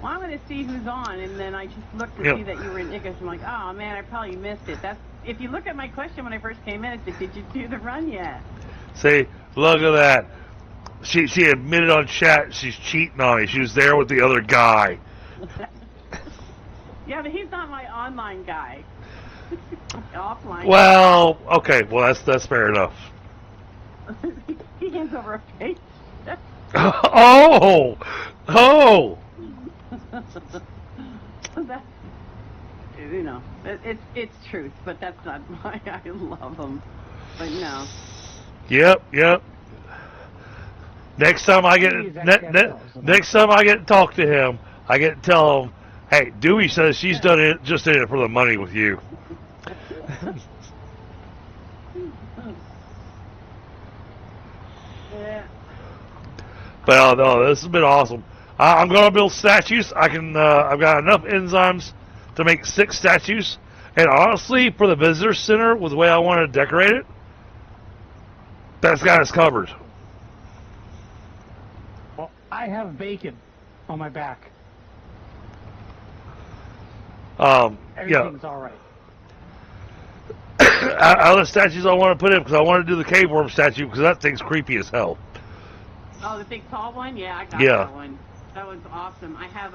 well, I'm going to see who's on, and then I just looked to see that you were in Icarus. I'm like, oh, man, I probably missed it. If you look at my question when I first came in, it said, did you do the run yet? See, look at that. She admitted on chat she's cheating on me. She was there with the other guy. Yeah, but he's not my online guy. Offline. Well, okay, well that's fair enough. He hands over a page. Oh! That, you know, it's truth, but that's not why I love him. But no. Yep. Next time I get to talk to him, I get to tell him, hey, Dewey says she's done it just in it for the money with you. Yeah. But no, this has been awesome. I'm gonna build statues. I've got enough enzymes to make 6 statues. And honestly, for the visitor center, with the way I want to decorate it, that's got us covered. Well, I have bacon on my back. Everything's all right. Out of the statues I want to put in, because I want to do the cave worm statue, because that thing's creepy as hell. Oh, the big tall one? Yeah, I got that one. That one's awesome. I have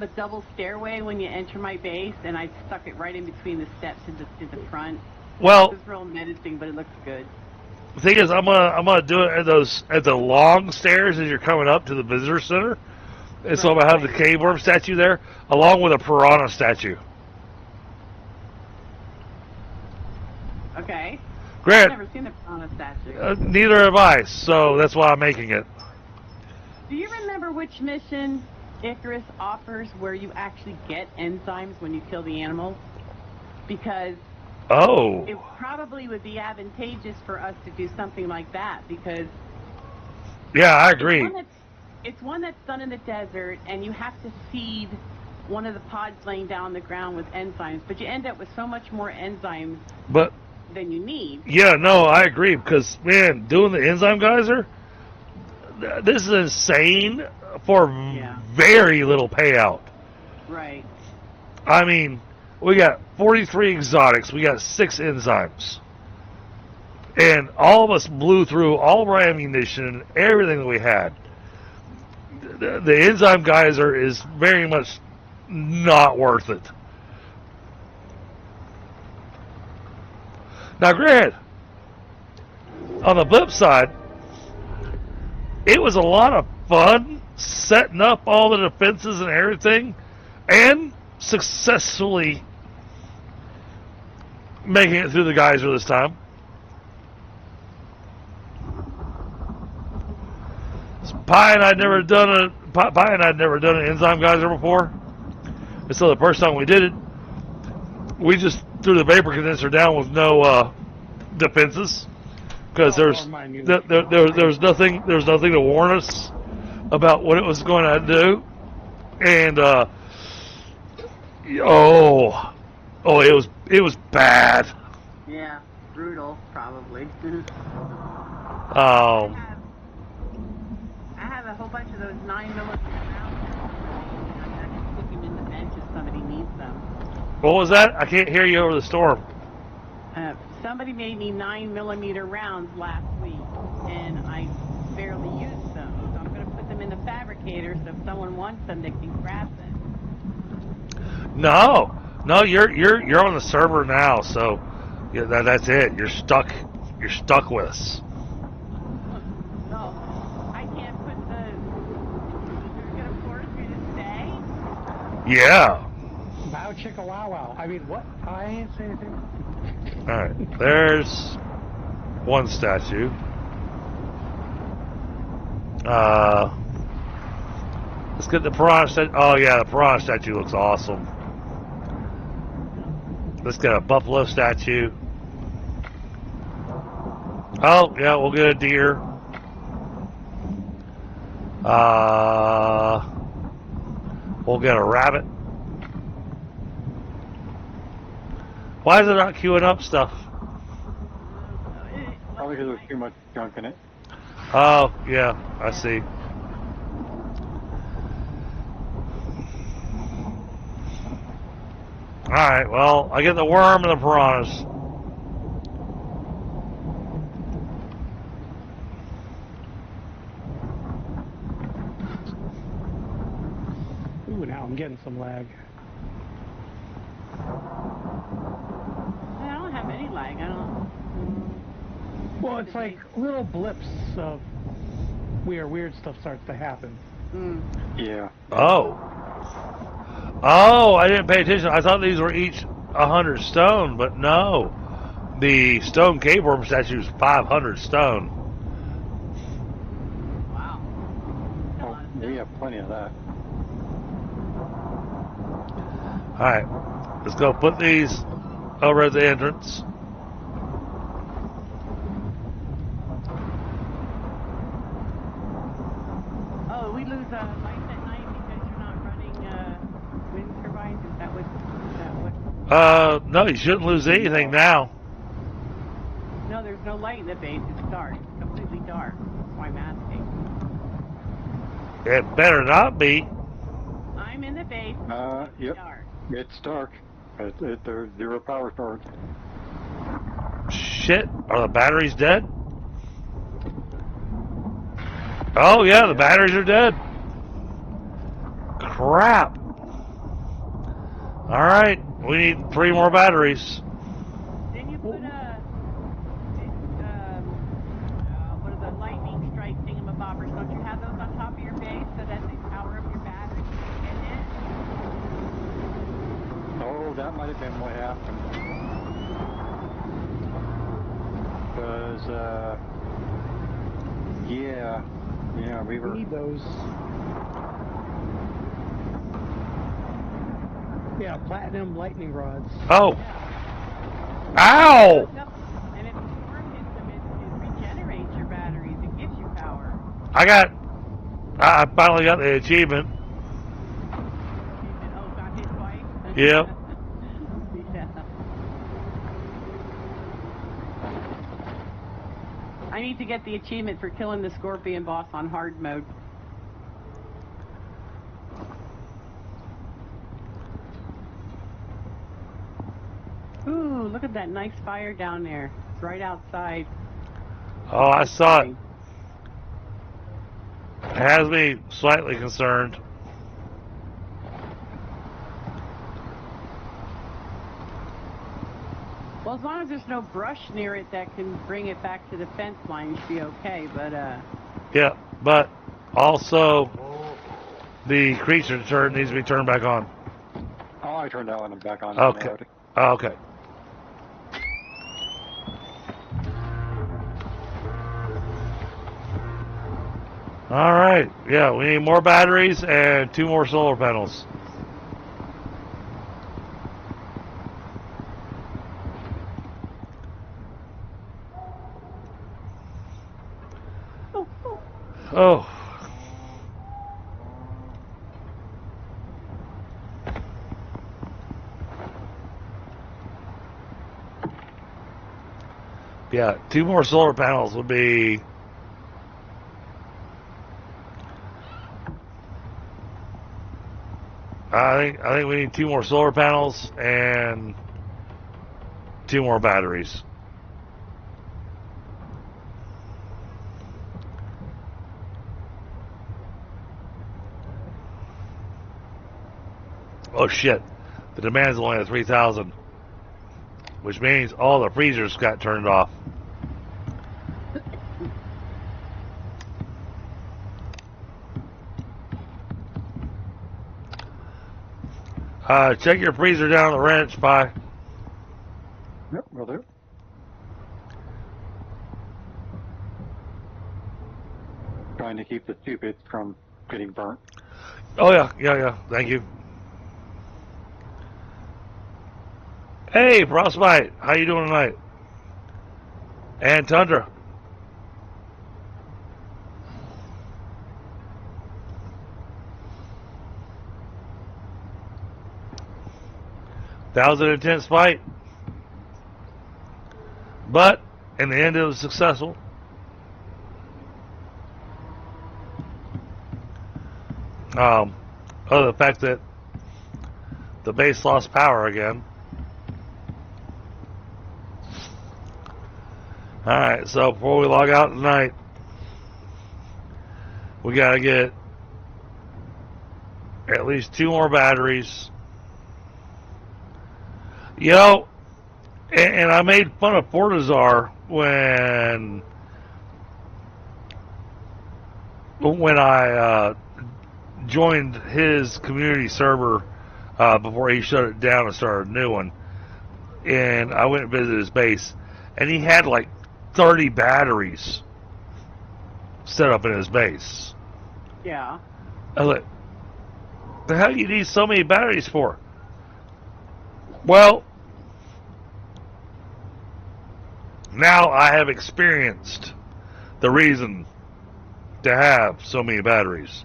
a double stairway when you enter my base, and I stuck it right in between the steps to the front. Well, it's real menacing, but it looks good. The thing is, I'm gonna do it at the long stairs as you're coming up to the visitor center, and so I'm gonna have the cave worm statue there, along with a piranha statue. Okay. Grant, I've never seen the piranha statue. neither have I, so that's why I'm making it. Do you remember which mission Icarus offers where you actually get enzymes when you kill the animals? Because it probably would be advantageous for us to do something like that, because yeah, I agree. It's one that's done in the desert, and you have to feed one of the pods laying down on the ground with enzymes, but you end up with so much more enzymes than you need. Yeah, no, I agree, because, man, doing the enzyme geyser, this is insane for very little payout. Right. I mean, we got 43 exotics, we got 6 enzymes. And all of us blew through all of our ammunition and everything that we had. The enzyme geyser is very much not worth it. Now, granted, on the flip side, it was a lot of fun setting up all the defenses and everything, and successfully making it through the geyser this time. Pi and I'd never done an enzyme geyser before, and so the first time we did it, we just threw the vapor condenser down with no defenses, because there's nothing to warn us about what it was going to do, and it was bad. Yeah, brutal, probably. I have a whole bunch of those 9mm rounds. I'm actually cooking in the bench if somebody needs them. What was that? I can't hear you over the storm. Somebody made me 9mm rounds last week, and I barely used them. So I'm going to put them in the fabricator, so if someone wants them, they can grab them. No, you're on the server now, so yeah, that's it. You're stuck with us. No, I can't put the. You're going to force me to stay? Yeah. Wow, chicka wow wow. I mean, what? I ain't saying anything. All right. There's one statue. Let's get the piranha statue. Oh yeah, the piranha statue looks awesome. Let's get a buffalo statue. Oh yeah, we'll get a deer. We'll get a rabbit. Why is it not queuing up stuff? Probably because there's too much junk in it. Oh yeah, I see. Alright, well, I get the worm and the piranhas. Ooh, now I'm getting some lag. I don't have any lag. I don't. Well, it's like little blips of where weird stuff starts to happen. Yeah. Oh. Oh, I didn't pay attention. I thought these were each 100 stone, but no. The stone cave worm statue is 500 stone. Wow. Oh, we have plenty of that. Alright, let's go put these over at the entrance. Oh, we lose lights at night because you're not running wind turbines? Is that what? No, you shouldn't lose anything now. No, there's no light in the base. It's dark. It's completely dark. That's why I'm asking. It better not be. I'm in the base. Yep. Dark. It's dark. There's zero power stored. Shit, are the batteries dead? Oh yeah, the batteries are dead. Crap. Alright, we need 3 more batteries. Then you put what are the lightning strike thingamabobbers? Don't you have those on top of your base so that they power up your batteries in it? Oh, that might have been what happened. Because, yeah, we were... We need those. Yeah, platinum lightning rods. Oh. Ow! And if the storm hits them, it regenerates your batteries. It gives you power. I finally got the achievement. Oh, got hit twice? Yep. Yeah. I need to get the achievement for killing the scorpion boss on hard mode. Ooh, look at that nice fire down there. It's right outside. Oh, I saw it. It has me slightly concerned. Well, as long as there's no brush near it that can bring it back to the fence line, you should be okay, but, Yeah, but also the creature turn needs to be turned back on. Oh, I turned that one back on. Okay. Okay. All right. Yeah, we need more batteries and 2 more solar panels. Oh. Yeah, 2 more solar panels would be... I think we need 2 more solar panels and 2 more batteries. Oh shit! The demand is only at 3,000, which means all the freezers got turned off. Check your freezer down the wrench, Pi. Yep, will do. Trying to keep the 2 bits from getting burnt. Oh yeah. Thank you. Hey, Frostbite, how you doing tonight? And Tundra. That was an intense fight, but in the end it was successful. Other than the fact that the base lost power again. Alright, so before we log out tonight, we gotta get at least 2 more batteries. You know, and I made fun of Fortizar when I joined his community server before he shut it down and started a new one. And I went and visited his base, and he had like 30 batteries set up in his base. Yeah. I was like, the hell do you need so many batteries for? Well, now I have experienced the reason to have so many batteries.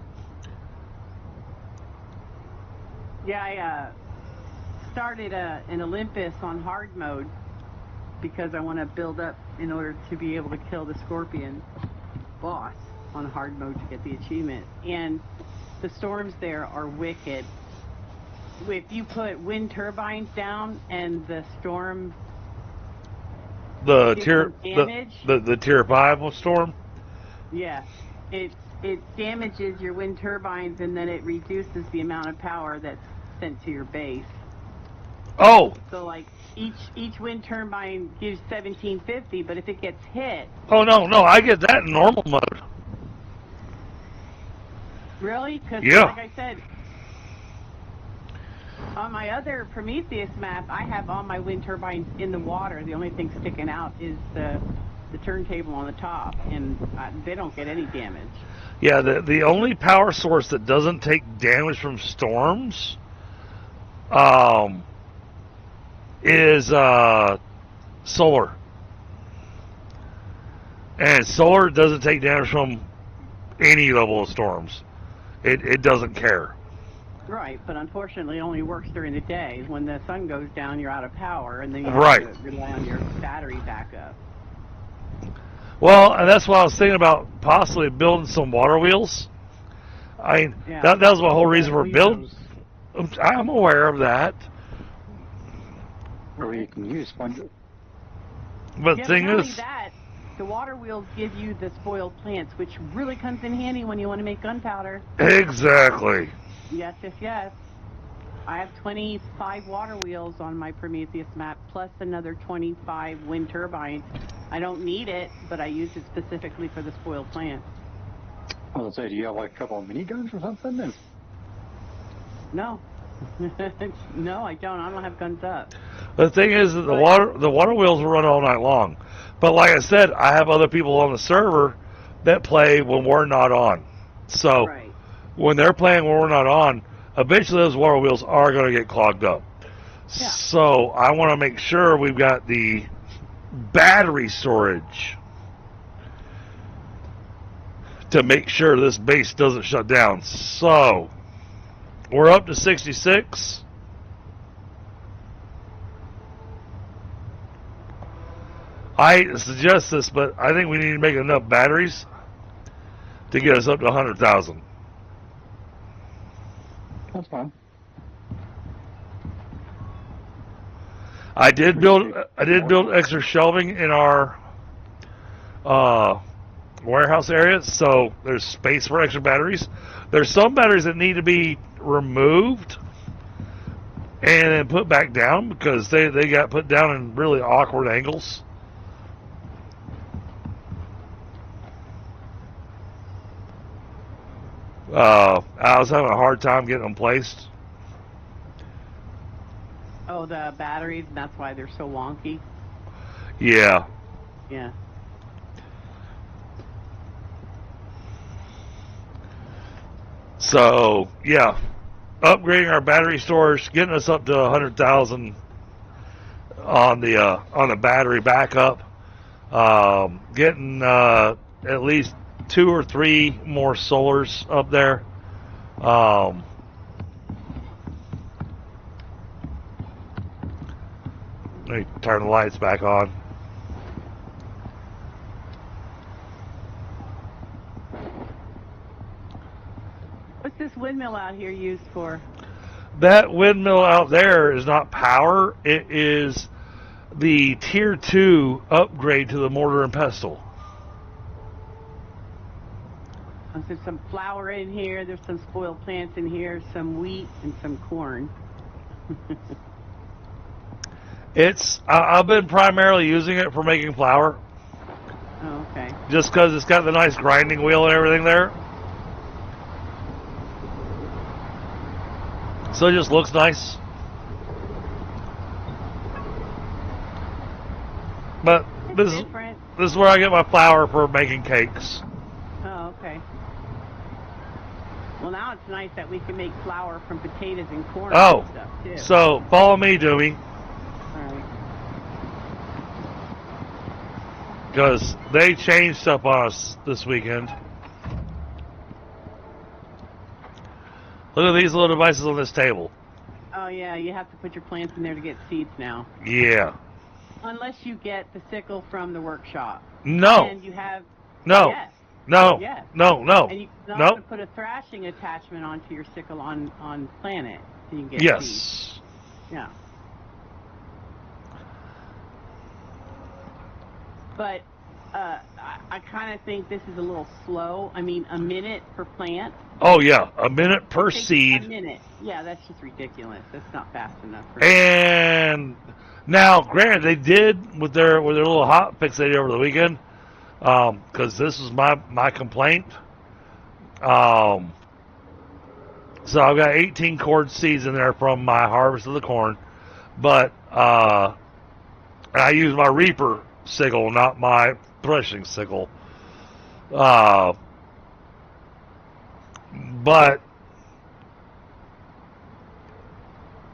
Yeah, I started an Olympus on hard mode because I want to build up in order to be able to kill the Scorpion boss on hard mode to get the achievement. And the storms there are wicked. If you put wind turbines down and the storm The gets tier some damage, the tier 5 storm. yeah, it damages your wind turbines and then it reduces the amount of power that's sent to your base. Oh, So like each wind turbine gives 1750, but if it gets hit, oh no, I get that in normal mode. really? Because Yeah. like I said, on my other Prometheus map, I have all my wind turbines in the water. The only thing sticking out is the turntable on the top, and they don't get any damage. Yeah, the only power source that doesn't take damage from storms is solar. And solar doesn't take damage from any level of storms. It doesn't care. Right, but unfortunately it only works during the day. When the sun goes down, you're out of power, and then you Right. have to rely on your battery backup. Well, and that's why I was thinking about possibly building some water wheels. I mean, Yeah. that was my whole reason for building. Leos. I'm aware of that. Or you can use sponges. But the Yeah, thing not only is, that, the water wheels give you the spoiled plants, which really comes in handy when you want to make gunpowder. exactly. Yes, yes, yes. I have 25 water wheels on my Prometheus map, plus another 25 wind turbines. I don't need it, but I use it specifically for the spoiled plants. I was gonna say, do you have like a couple of miniguns or something? And No. No, I don't. I don't have guns up. The thing is that the water wheels will run all night long. But like I said, I have other people on the server that play when we're not on. So Right. when they're playing when we're not on, eventually those water wheels are going to get clogged up. Yeah. So I want to make sure we've got the battery storage to make sure this base doesn't shut down. So we're up to 66. I suggest this, but I think we need to make enough batteries to get us up to 100,000. that's fine. I did build extra shelving in our warehouse area, so there's space for extra batteries. There's some batteries that need to be removed and then put back down because they got put down in really awkward angles. I was having a hard time getting them placed. Oh, the batteries, and that's why they're so wonky. Yeah. Yeah. So yeah, upgrading our battery storage, getting us up to 100,000 on the battery backup. Getting at least 2 or 3 more solars up there. Let me turn the lights back on. What's this windmill out here used for? That windmill out there is not power. It is the tier 2 upgrade to the mortar and pestle. There's some flour in here, there's some spoiled plants in here, some wheat, and some corn. I've been primarily using it for making flour. Oh, okay. Just because it's got the nice grinding wheel and everything there. So it just looks nice. But this is where I get my flour for making cakes. Oh, okay. Well, now it's nice that we can make flour from potatoes and corn and stuff, too. So follow me, Doomy. All right. Because they changed stuff on us this weekend. Look at these little devices on this table. Oh, yeah, you have to put your plants in there to get seeds now. Yeah. Unless you get the sickle from the workshop. No. And you have... No. Yes. No. Yes. No. No. And you can no. also put a thrashing attachment onto your sickle on planet. So you can get Yes. seeds. Yeah. But I kind of think this is a little slow. I mean, a minute per plant. Oh, yeah. A minute per seed. A minute. Yeah, that's just ridiculous. That's not fast enough. And now, granted, they did with their little hot fix they did over the weekend, because this is my complaint. So I've got 18 cord seeds in there from my harvest of the corn, but I use my reaper sickle, not my threshing sickle. But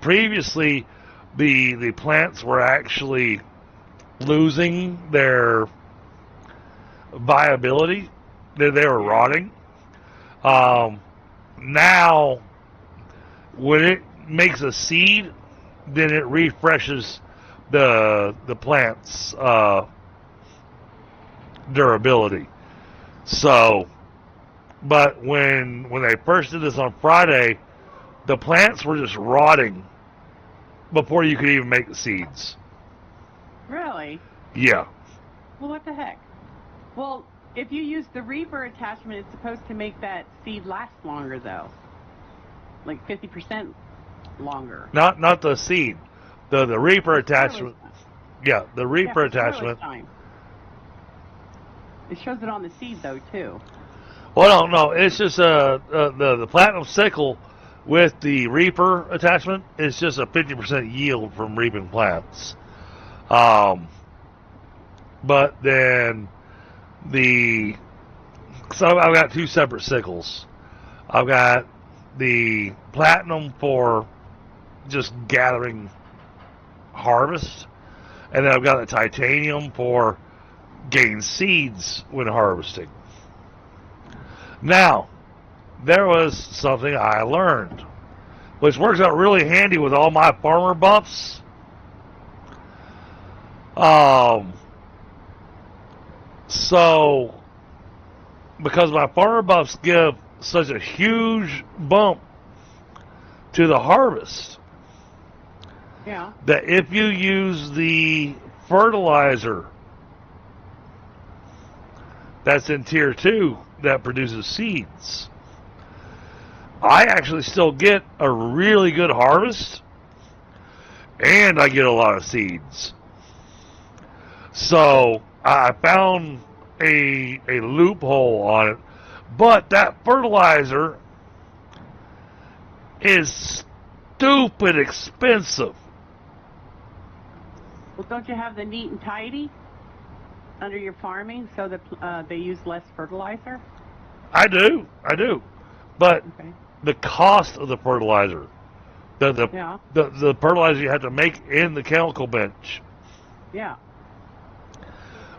previously, the plants were actually losing their viability. They were rotting. Now, when it makes a seed, then it refreshes the plant's durability. So, but when they first did this on Friday, the plants were just rotting before you could even make the seeds. Really? Yeah. Well, what the heck? Well, if you use the reaper attachment, it's supposed to make that seed last longer, though. Like 50% longer. Not the seed. The reaper attachment. Yeah, the reaper attachment. It shows it on the seed, though, too. Well, no. It's just the platinum sickle with the reaper attachment is just a 50% yield from reaping plants. But then so I've got 2 separate sickles. I've got the platinum for just gathering harvest, and then I've got the titanium for getting seeds when harvesting. Now, there was something I learned, which works out really handy with all my farmer buffs. So, because my farmer buffs give such a huge bump to the harvest, Yeah. that if you use the fertilizer that's in tier 2 that produces seeds, I actually still get a really good harvest and I get a lot of seeds. So I found a loophole on it, but that fertilizer is stupid expensive. Well, don't you have the neat and tidy under your farming so that they use less fertilizer? I do, but Okay. the cost of the fertilizer, Yeah. the fertilizer you have to make in the chemical bench, Yeah.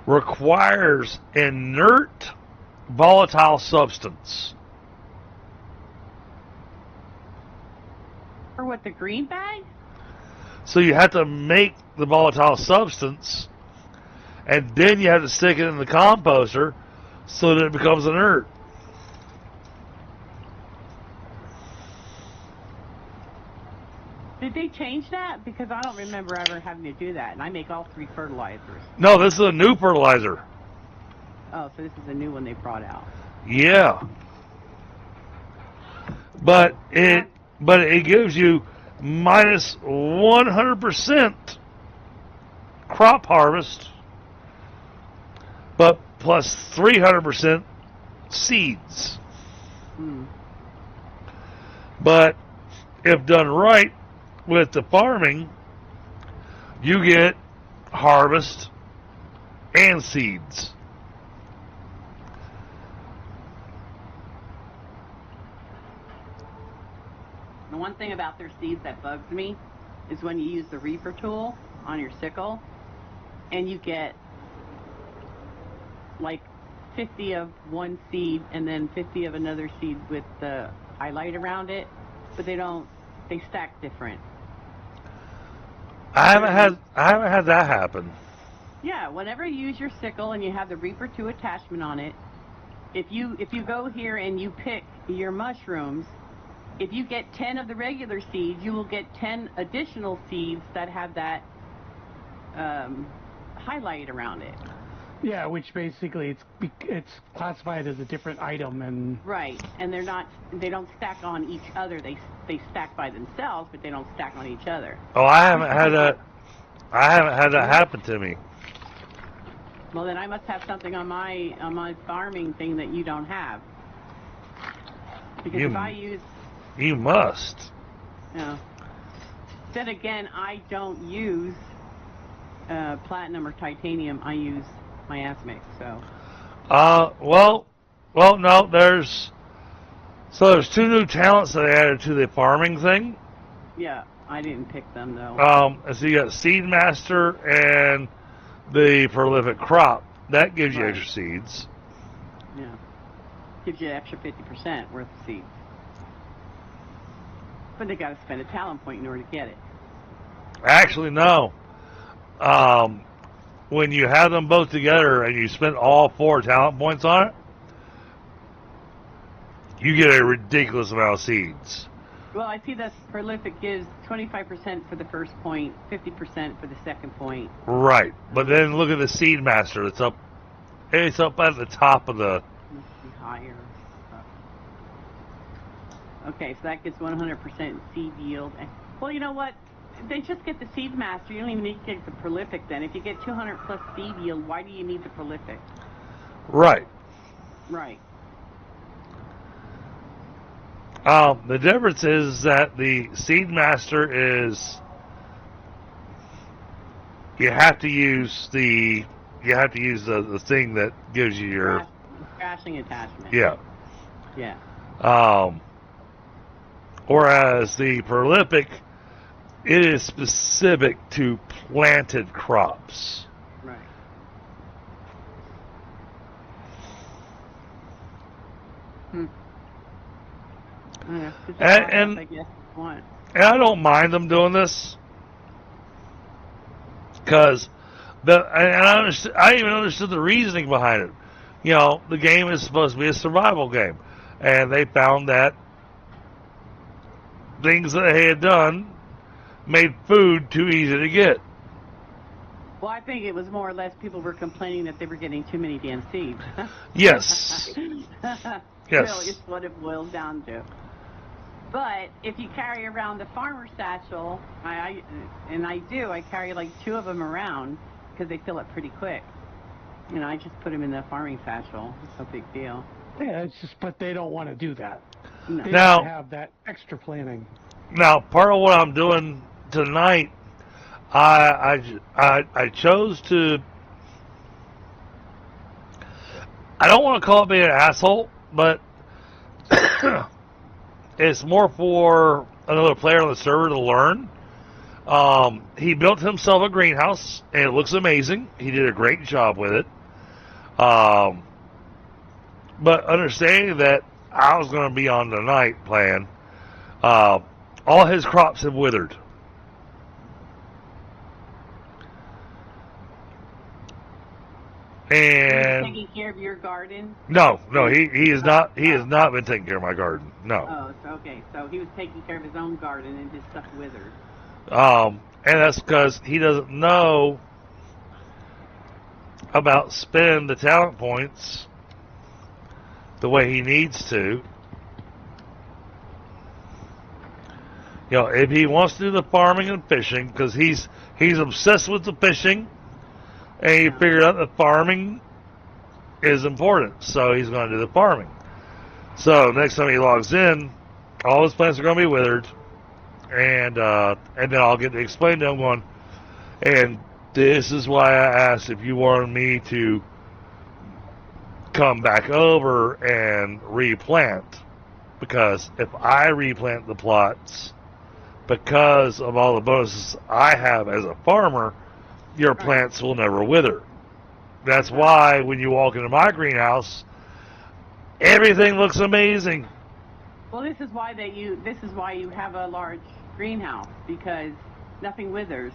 requires inert volatile substance. Or what, the green bag? So you have to make the volatile substance, and then you have to stick it in the composter so that it becomes inert. Did they change that? Because I don't remember ever having to do that, and I make all 3 fertilizers. No, this is a new fertilizer. Oh, so this is a new one they brought out. Yeah. But it gives you minus 100% crop harvest, but plus 300% seeds. Hmm. But if done right with the farming, you get harvest and seeds. The one thing about their seeds that bugs me is when you use the reaper tool on your sickle and you get like 50 of one seed and then 50 of another seed with the highlight around it, but they stack different. I haven't had that happen. Yeah, whenever you use your sickle and you have the Reaper 2 attachment on it, if you go here and you pick your mushrooms, if you get 10 of the regular seeds, you will get 10 additional seeds that have that highlight around it. Yeah, which basically it's classified as a different item, and Right, and they don't stack on each other. They stack by themselves, but they don't stack on each other. Oh, I haven't had that happen to me. Well, then I must have something on my farming thing that you don't have. Because if I use, You must. then again, I don't use platinum or titanium. I use my asmix. So. Well, no. There's 2 new talents that I added to the farming thing. Yeah, I didn't pick them though. So you got Seed Master and the Prolific Crop. That gives you Right. extra seeds. Yeah, gives you an extra 50% worth of seeds. But they got to spend a talent point in order to get it. Actually, no. When you have them both together and you spend all 4 talent points on it, you get a ridiculous amount of seeds. Well, I see that Prolific gives 25% for the first point, 50% for the second point. Right. But then look at the Seed Master. It's up at the top of the... Higher. Okay, so that gets 100% seed yield. Well, you know what? They just get the Seed Master. You don't even need to get the Prolific then. If you get 200 plus seed yield, why do you need the Prolific? Right. Right. The difference is that the Seed Master is... You have to use the thing that gives you your... Crashing attachment. Yeah. Yeah. Whereas the Prolific, it is specific to planted crops. Right. And I guess one. And I don't mind them doing this because I even understood the reasoning behind it. You know, the game is supposed to be a survival game, and they found that things that they had done made food too easy to get. Well, I think it was more or less people were complaining that they were getting too many damn seeds. Yes. Yes. Really, is what it boils down to. But if you carry around the farmer satchel, I carry like 2 of them around because they fill up pretty quick. You know, I just put them in the farming satchel. It's no big deal. Yeah, it's just, but they don't want to do that. No. They Now- don't have that extra planning. Now, part of what I'm doing tonight, I chose to. I don't want to call it being an asshole, but it's more for another player on the server to learn. He built himself a greenhouse, and it looks amazing. He did a great job with it. But understanding that I was going to be on the night plan, all his crops have withered. And taking care of your garden? no, he has not. He has not been taking care of my garden. No. Oh, so, okay. So he was taking care of his own garden and his stuff withered. And that's because he doesn't know about spending the talent points the way he needs to. You know, if he wants to do the farming and fishing, because he's obsessed with the fishing, and he figured out that farming is important, so he's going to do the farming. So next time he logs in, all his plants are going to be withered, and then I'll get to explain to him going, and this is why I asked if you wanted me to come back over and replant, because if I replant the plots, because of all the bonuses I have as a farmer, your plants will never wither. That's why when you walk into my greenhouse, everything looks amazing. Well, this is why you have a large greenhouse, because nothing withers.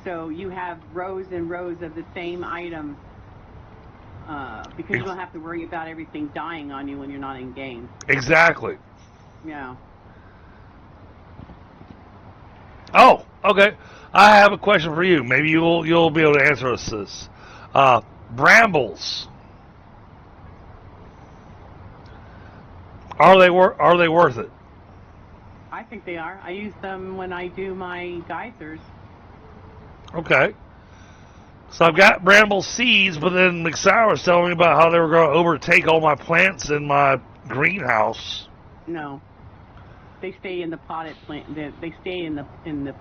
So you have rows and rows of the same item, because you don't have to worry about everything dying on you when you're not in game. Exactly. Yeah. Oh, okay. I have a question for you. Maybe you'll be able to answer us this. Brambles. Are they worth it? I think they are. I use them when I do my geysers. Okay. So I've got bramble seeds, but then McSour was telling me about how they were going to overtake all my plants in my greenhouse. No. They stay in the potted plant. They stay in the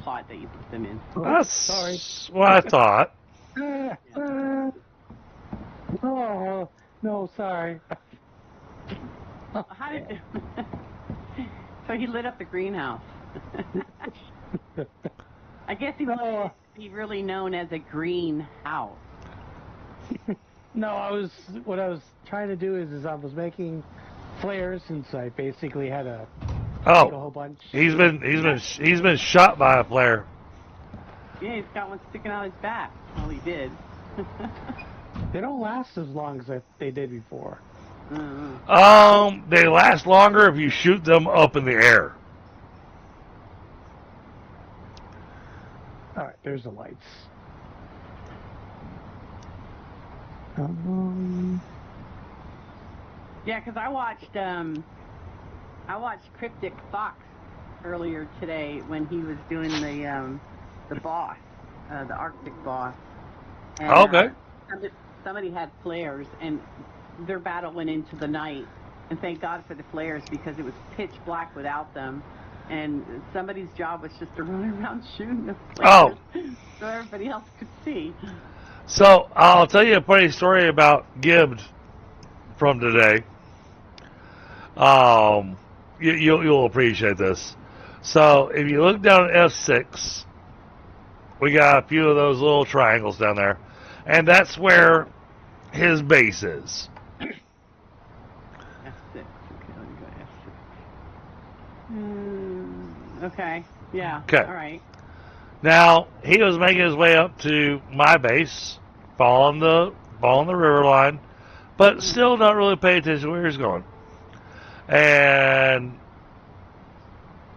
plot that you put them in. That's Sorry. what I thought. Oh, no, sorry. How did? So he lit up the greenhouse. I guess he was be really known as a greenhouse. No, what I was trying to do is I was making flares, since I basically had to make a whole bunch. He's been shot by a flare. Yeah, he's got one sticking out his back. Well, he did. They don't last as long as they did before. They last longer if you shoot them up in the air. All right, there's the lights. Yeah, because I watched Cryptic Fox earlier today when he was doing the boss, the Arctic boss. And, Okay. Somebody had flares, and their battle went into the night. And thank God for the flares, because it was pitch black without them. And somebody's job was just to run around shooting the flares so everybody else could see. So I'll tell you a funny story about Gibbs from today. You'll appreciate this. So if you look down at F6, we got a few of those little triangles down there, and that's where his base is. F6. Okay, let me go F6. Okay. Yeah. Okay. All right. Now he was making his way up to my base, following the river line, but still not really paying attention to where he's going. And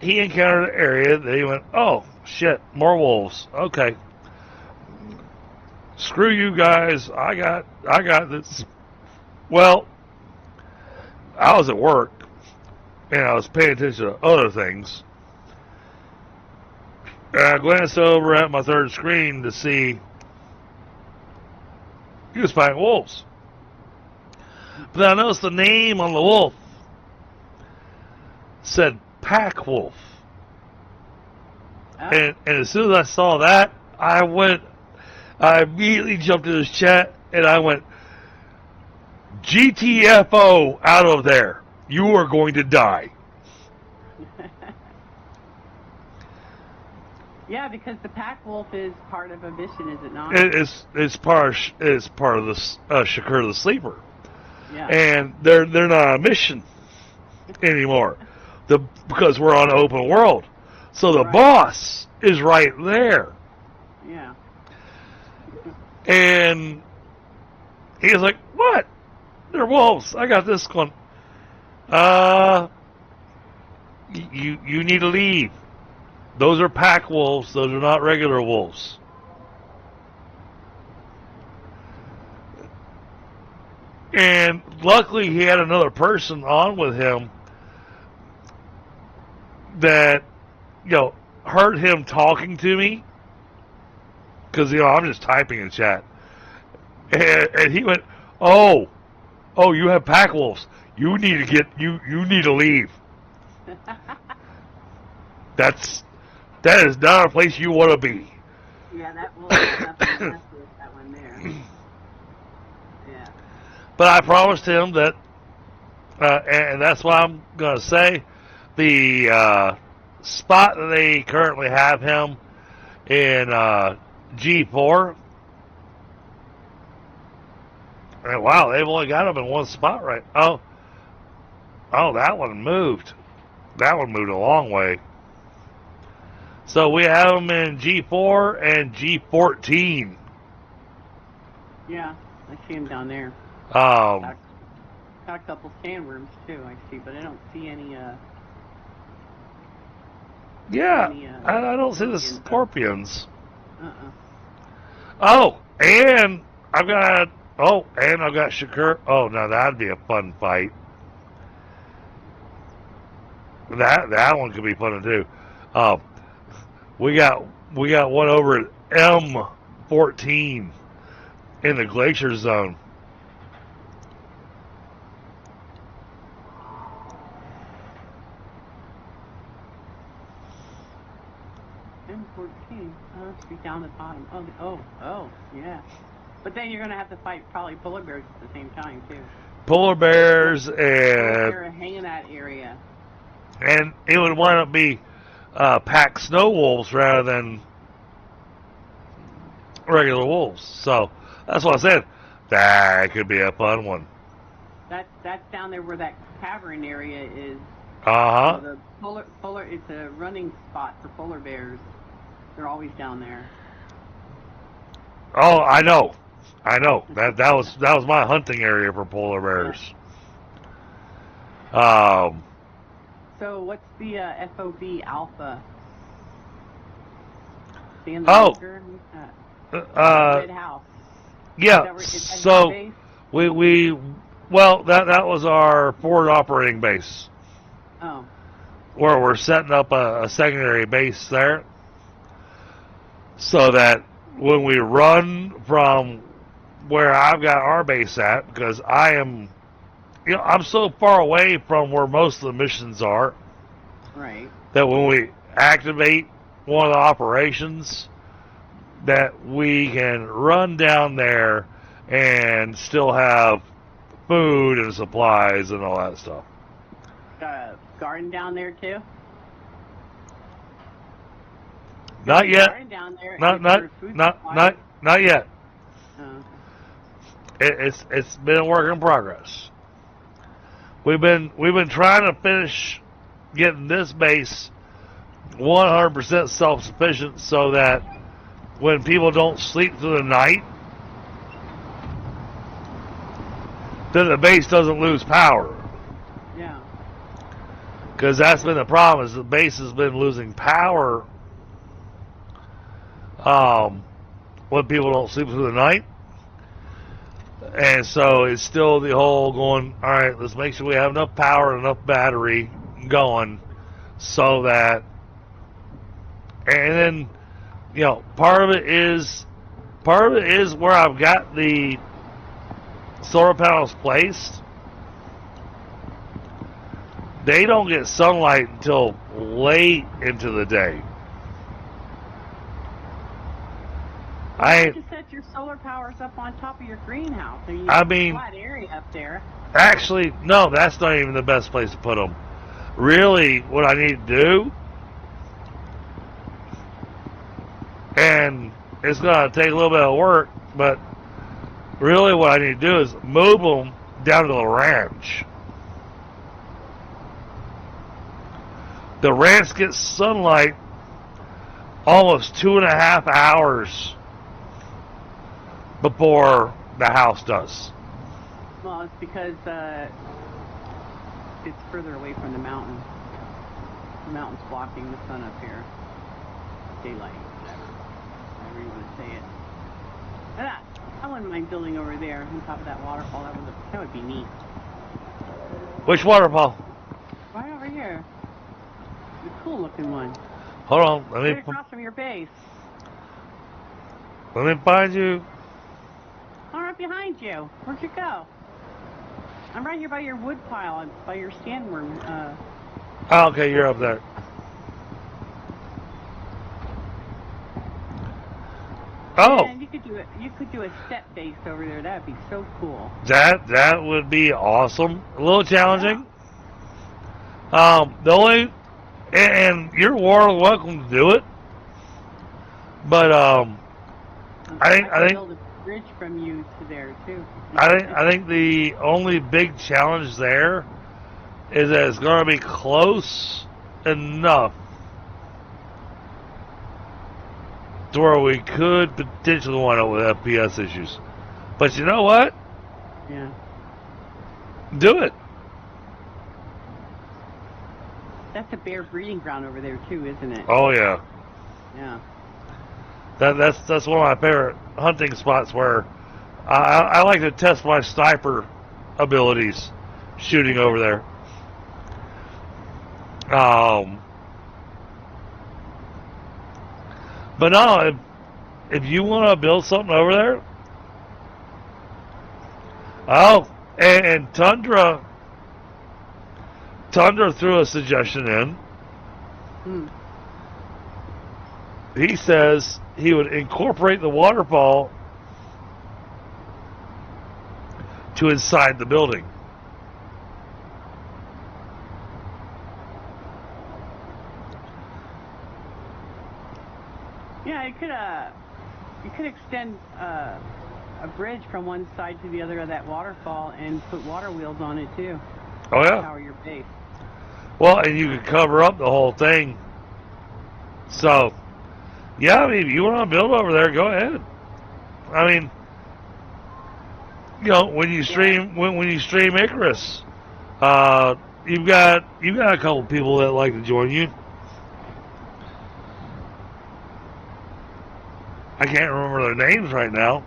he encountered an area that he went, oh, shit, more wolves. Okay. Screw you guys. I got this. Well, I was at work, and I was paying attention to other things. And I glanced over at my third screen to see he was fighting wolves. But then I noticed the name on the wolf said Pack Wolf. Oh. And as soon as I saw that, I immediately jumped in his chat and I went, GTFO out of there. You are going to die. Yeah, because the pack wolf is part of a mission, is it not? It's part of the Shakur the Sleeper. Yeah. And they're not on a mission anymore. Because we're on open world. So the boss is right there. Yeah. And he was like, what? They're wolves. I got this one. You need to leave. Those are pack wolves. Those are not regular wolves. And luckily he had another person on with him that, heard him talking to me. Because, I'm just typing in chat. And he went, oh, you have pack wolves. You need to leave. That is not a place you want to be. Yeah, that wolf is definitely messed with that one there. Yeah. But I promised him that, and that's why I'm going to say, the spot that they currently have him in G4. And wow, they've only got him in one spot right. Oh, that one moved. That one moved a long way. So we have him in G4 and G14. Yeah, I see him down there. Um, Got a couple sandworms too, I see, but I don't see any. Yeah, I don't see the scorpions. Uh-uh. And I've got Shakur. Oh, now that'd be a fun fight. That one could be fun to do. We got one over at M14 in the glacier zone. M14. Oh, let's be down the bottom. Oh, yeah. But then you're gonna have to fight probably polar bears at the same time too. Polar bears They're hanging that area. and it would wind up be pack snow wolves rather than regular wolves. So that's what I said. That could be a fun one. That's down there where that cavern area is. Uh-huh. The polar it's a running spot for polar bears. They're always down there. Oh, I know. That was my hunting area for polar bears. So what's the FOB alpha? Stand Oh. Red house. Yeah. Is that So base? that was our forward operating base. Oh. Where we're setting up a secondary base there. So that when we run from where I've got our base at, because I am, I'm so far away from where most of the missions are, Right. that when we activate one of the operations, that we can run down there and still have food and supplies and all that stuff. Garden down there too? Not yet. Garden down there Not yet. Oh. It's been a work in progress. We've been trying to finish getting this base 100% self-sufficient so that when people don't sleep through the night, then the base doesn't lose power. Yeah. Because that's been the problem, is the base has been losing power when people don't sleep through the night. And so it's still the whole going, all right, let's make sure we have enough power and enough battery going so that, and then, you know, part of it is where I've got the solar panels placed. They don't get sunlight until late into the day. You just set your solar powers up on top of your greenhouse. So you I have mean, a flat area up there. Actually, no, that's not even the best place to put them. Really, what I need to do, and it's going to take a little bit of work, but really what I need to do is move them down to the ranch. The ranch gets sunlight almost 2.5 hours before the house does. Well, it's because it's further away from the mountain. The mountain's blocking the sun up here. Daylight, however you want to say it. And I wouldn't mind building over there on top of that waterfall. That would be neat. Which waterfall? Right over here. The cool looking one. Hold on, Right across from your base. let me find you. I'm right behind you. Where'd you go? I'm right here by your wood pile, by your sandworm. Oh, okay, you're up there. Oh, Man, you could do a step base over there. That'd be so cool. that would be awesome. A little challenging. The only, and you're more than welcome to do it. But I think build a bridge from you to there too. I think the only big challenge there is that it's going to be close enough to where we could potentially wind up with FPS issues. But you know what? Yeah. Do it. That's a bear breeding ground over there too, isn't it? Oh yeah. Yeah. That's one of my favorite hunting spots where I like to test my sniper abilities shooting over there. But no, if you want to build something over there, and Tundra threw a suggestion in. He says he would incorporate the waterfall to inside the building. Yeah, you could extend a bridge from one side to the other of that waterfall and put water wheels on it too. Oh yeah. Power your base. Well, and you could cover up the whole thing. So, yeah, I mean, if you want to build over there, go ahead. I mean, you know, when you stream Icarus, you've got a couple people that like to join you. I can't remember their names right now.